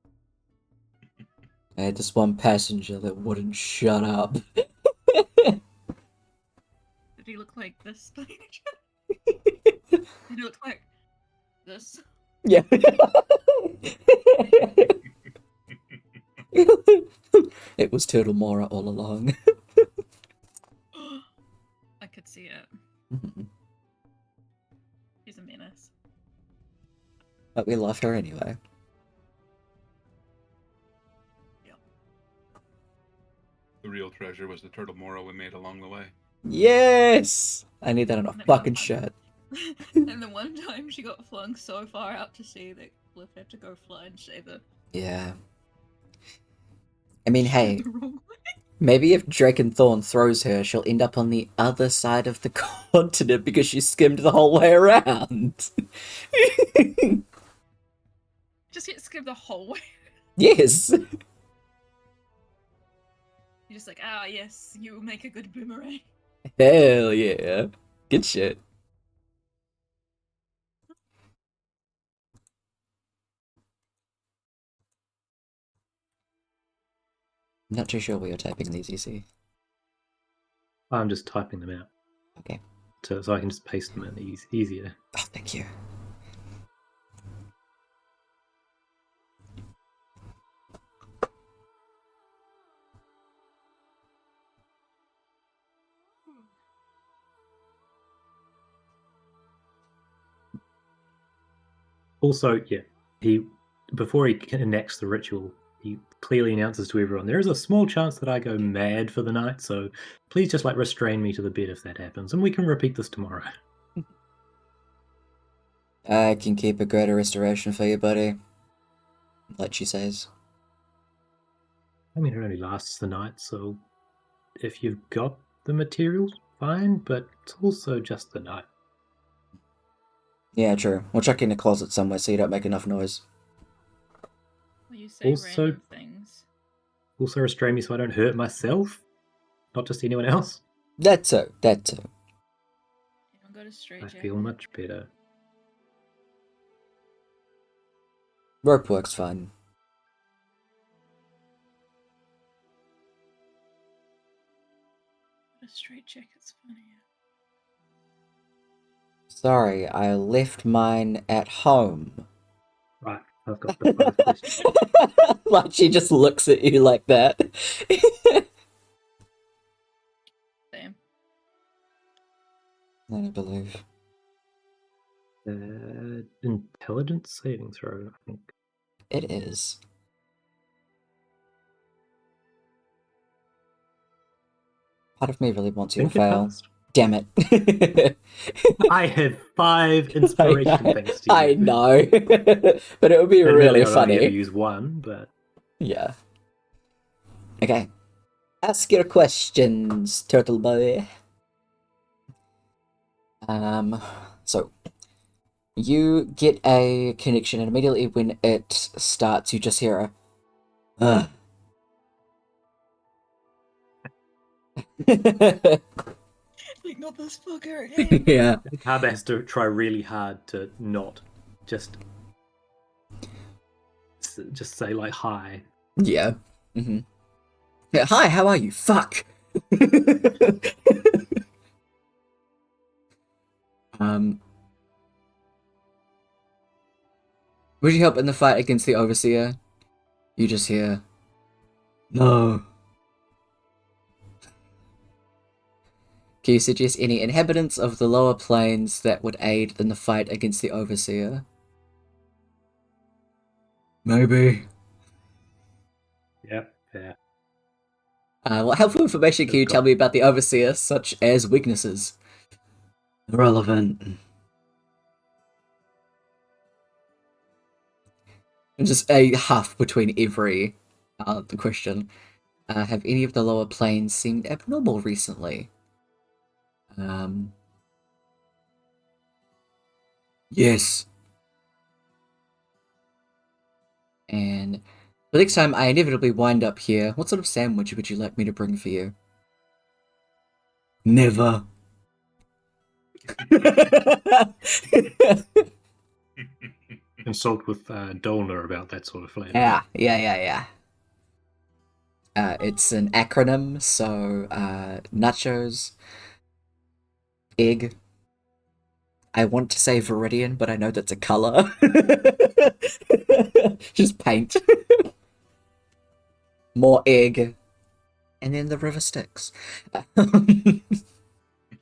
I had this one passenger that wouldn't shut up. Did he look like this? Did he look like this? Yeah. It was Turtle Mora all along. I could see it. He's a menace. But we love her anyway. The real treasure was the turtle mora we made along the way. Yes! I need that on a And fucking shirt. And the one time she got flung so far out to sea that Cliff had to go fly and save her. Yeah. I mean, hey, The wrong way. maybe if Drakenthorn throws her, she'll end up on the other side of the continent because she skimmed the whole way around. Just get skipped the whole way. Yes! You're just like, ah, yes, you make a good boomerang. Hell yeah. Good shit. I'm not too sure where you're typing these, EC. I'm just typing them out. Okay. So I can just paste them in easier. Oh, thank you. Also, yeah, before he enacts the ritual, he clearly announces to everyone, there is a small chance that I go mad for the night, so please just restrain me to the bed if that happens, and we can repeat this tomorrow. I can keep a greater restoration for you, buddy. Like she says. I mean, it only lasts the night, so if you've got the materials, fine, but it's also just the night. Yeah, true. We'll chuck you in a closet somewhere so you don't make enough noise. Well, you say Also- random things. Also restrain me so I don't hurt myself, not just anyone else. That too. That too. You don't go to straight I jacket. feel much better. Rope works fine. A straight jacket's funnier. Sorry, I left mine at home. Right, I've got the 5 questions. Like she just looks at you like that. Damn. I don't believe. Intelligence saving throw, I think. It is. Part of me really wants you to Think it fail. passed. Damn it. I had 5 inspiration thanks to you. I know. But it would be Admittedly, really I'd only ever funny. use 1, but Yeah. Okay. Ask your questions, turtle boy. So you get a connection, and immediately when it starts, you just hear a "Ugh." Like, not this fucker again. Yeah. Kaba has to try really hard to not just say hi. Yeah. Mm-hmm. Yeah, hi, how are you? Fuck. Would you help in the fight against the Overseer? You just hear, no. Can you suggest any inhabitants of the lower planes that would aid in the fight against the Overseer? Maybe. Yep, yeah. What helpful information can you tell me about the Overseer, such as weaknesses? Irrelevant. And just a huff between every the question. Have any of the lower planes seemed abnormal recently? Yes. And the next time I inevitably wind up here, what sort of sandwich would you like me to bring for you? Never. Consult with Dolner about that sort of flavor. Yeah. It's an acronym, so nachos, egg. I want to say Viridian, but I know that's a color. Just paint. More egg. And then the river Styx.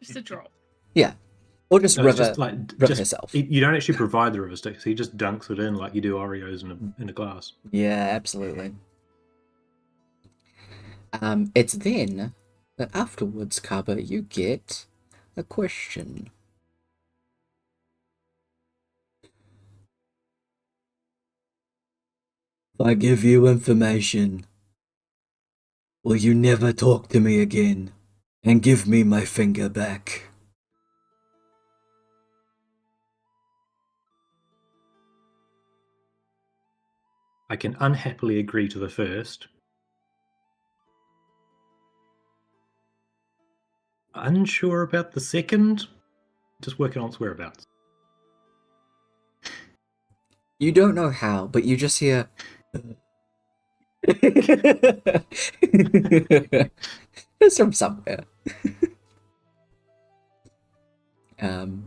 Just a drop. Yeah. Or just No, river, it's just like river herself. You don't actually provide the river Styx. He just dunks it in like you do Oreos in a glass. Yeah, absolutely. It's then that afterwards, Kaba, you get a question. If I give you information, will you never talk to me again and give me my finger back? I can unhappily agree to the first. Unsure about the second. Just working on its whereabouts. You don't know how, but you just hear. It's from somewhere. And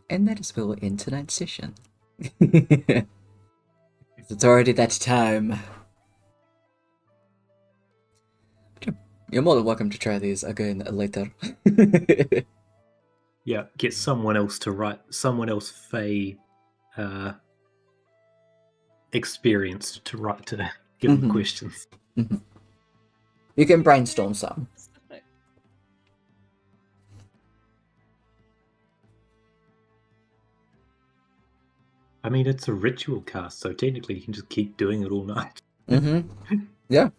that is where we'll end tonight's session. It's already that time. You're more than welcome to try these again later. Yeah, get someone else to write. Someone else experienced to write to give them questions. You can brainstorm some. I mean, it's a ritual cast, so technically you can just keep doing it all night. Yeah.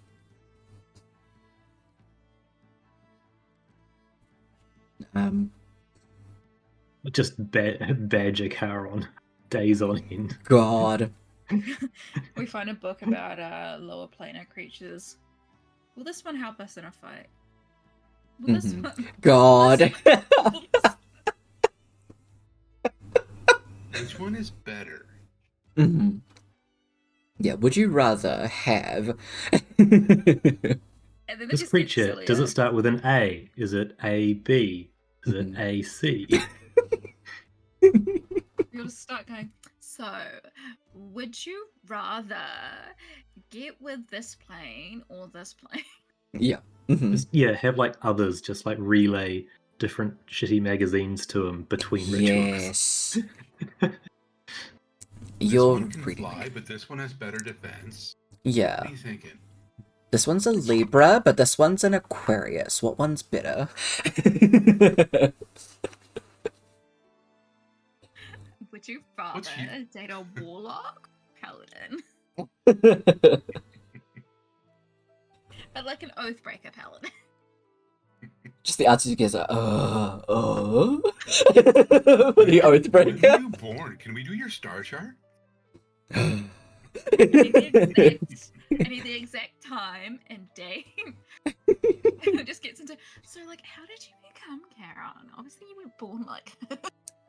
Just badger Charon days on end. God. We find a book about lower planar creatures. Will this one help us in a fight? Will this one... God. Which one is better? Yeah, would you rather have... This creature, does it start with an A? Is it A, B? Is it A, C? You'll just start going, so, would you rather get with this plane or this plane? Yeah. Yeah, have like others just like relay different shitty magazines to him between rituals. Yes. You're This one can reading fly, it. but this one has better defense. Yeah. What are you thinking? This one's a Libra, but this one's an Aquarius. What one's better? Would you rather date a warlock or paladin? But like an oathbreaker paladin. Just the answers you guys are, the When were Oathbreaker. you born? Can we do your star chart? I need the exact time and date. And it just gets into, so like, how did you become Charon? Obviously you were born like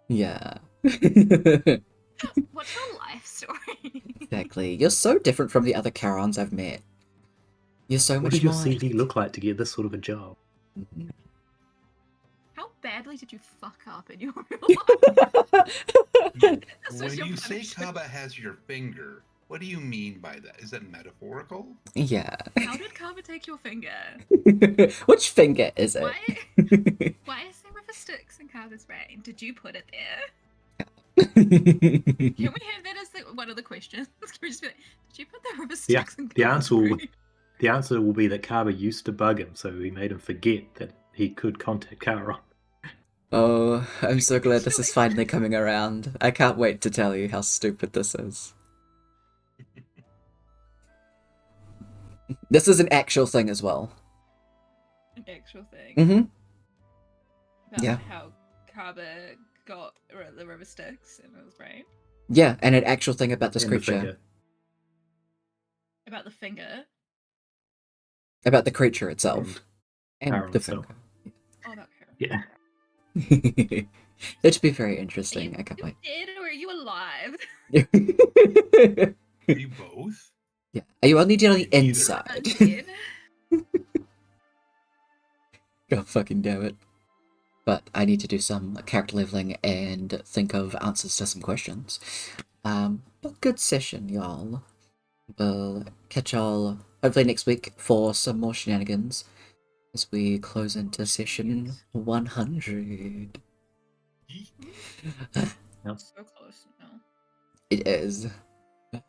Yeah. What's your life story? Exactly. You're so different from the other Charons I've met. You're so What much did your more... CV look like to get this sort of a job? How badly did you fuck up in your real life? When you say Kaba has your finger, What do you mean by that? Is that metaphorical? Yeah. How did Carver take your finger? Which finger is it? Why is there rubber sticks in Carver's brain? Did you put it there? Can Can we have that as one of the questions? Can we just be like, did you put the rubber sticks in The Carver's answer will brain? the answer will be that Carver used to bug him, so he made him forget that he could contact Chiron. Oh, I'm so glad this is finally coming around. I can't wait to tell you how stupid this is. This is an actual thing as well. An actual thing. Mm-hmm. About Yeah. how Carver got the rubber sticks in his brain. Yeah, and an actual thing about this And the creature. finger. About the finger. About the creature itself. And Chiron the itself. finger. Oh, about Carver. Yeah. It'd be very interesting. I can't wait. Dead or are you alive? Are you both? Yeah. Are you only dead on the Neither. inside? Undead. God fucking damn it. But I need to do some character leveling and think of answers to some questions. But good session, y'all. We'll catch y'all hopefully next week for some more shenanigans as we close into session 100. So close now. It is. But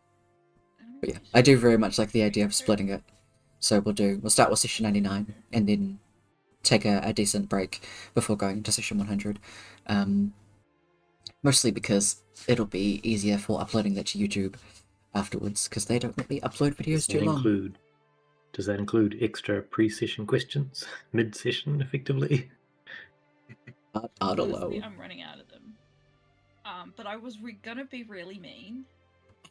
yeah, I do very much like the idea of splitting it. So we'll start with session 99 and then take a decent break before going into session 100. Mostly because it'll be easier for uploading that to YouTube afterwards, because they don't let me upload videos too long. Does that include extra pre-session questions? Mid-session, effectively? I don't know. Honestly, I'm running out of them. But I was gonna be really mean,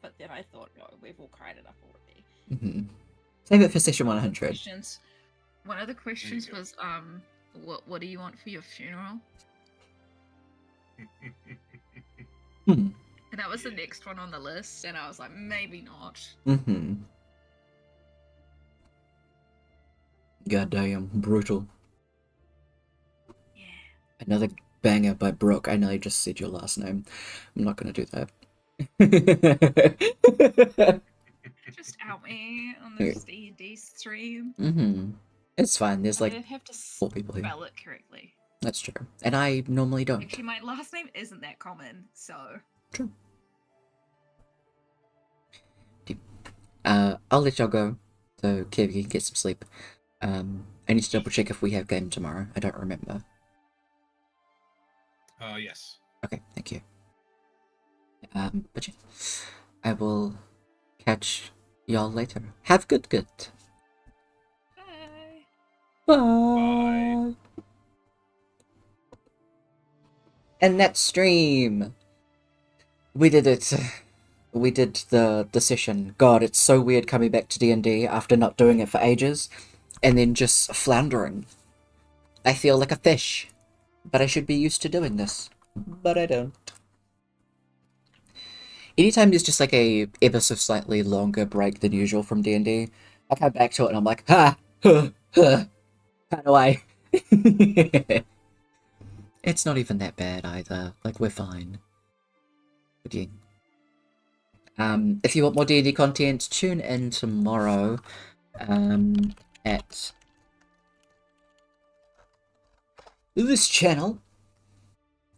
but then I thought, no, we've all cried enough already. Save it for session 100. Questions. One of the questions go. was, what do you want for your funeral? And that was the next one on the list, and I was like, maybe not. Goddamn, brutal. Yeah. Another banger by Brooke. I nearly just said your last name. I'm not gonna do that. Just out me on this D&D stream. It's fine. There's I like have to 4 people here. spell it correctly. That's true. And I normally don't. Actually, my last name isn't that common, so. True. I'll let y'all go, so Kev, you can get some sleep. I need to double check if we have game tomorrow. I don't remember. Yes. Okay, thank you. But yeah, I will catch y'all later. Have good. Bye. Bye. And that stream. We did it. We did the session. God, it's so weird coming back to D&D after not doing it for ages, and then just floundering. I feel like a fish, but I should be used to doing this, but I don't. Anytime there's just like a ever so slightly longer break than usual from D&D, I come back to it and I'm like, how do I? It's not even that bad either. Like, we're fine. But yeah. If you want more D&D content, tune in tomorrow at this channel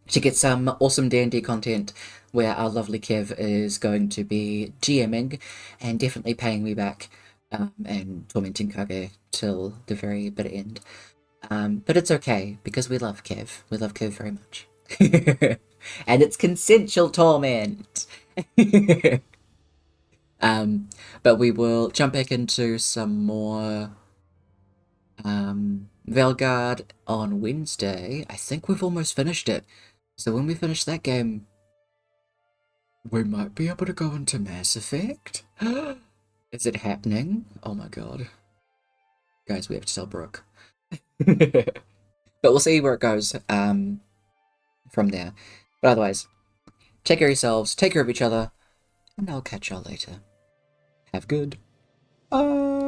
to get some awesome D&D content where our lovely Kev is going to be GMing and definitely paying me back and tormenting Kage till the very bitter end. But it's okay, because we love Kev. We love Kev very much. And it's consensual torment! But we will jump back into some more Velgard on Wednesday. I think we've almost finished it. So when we finish that game, we might be able to go into Mass Effect. Is it happening? Oh my god. Guys, we have to tell Brooke. But we'll see where it goes from there. But otherwise, take care of yourselves, take care of each other, and I'll catch y'all later. Have good. Bye.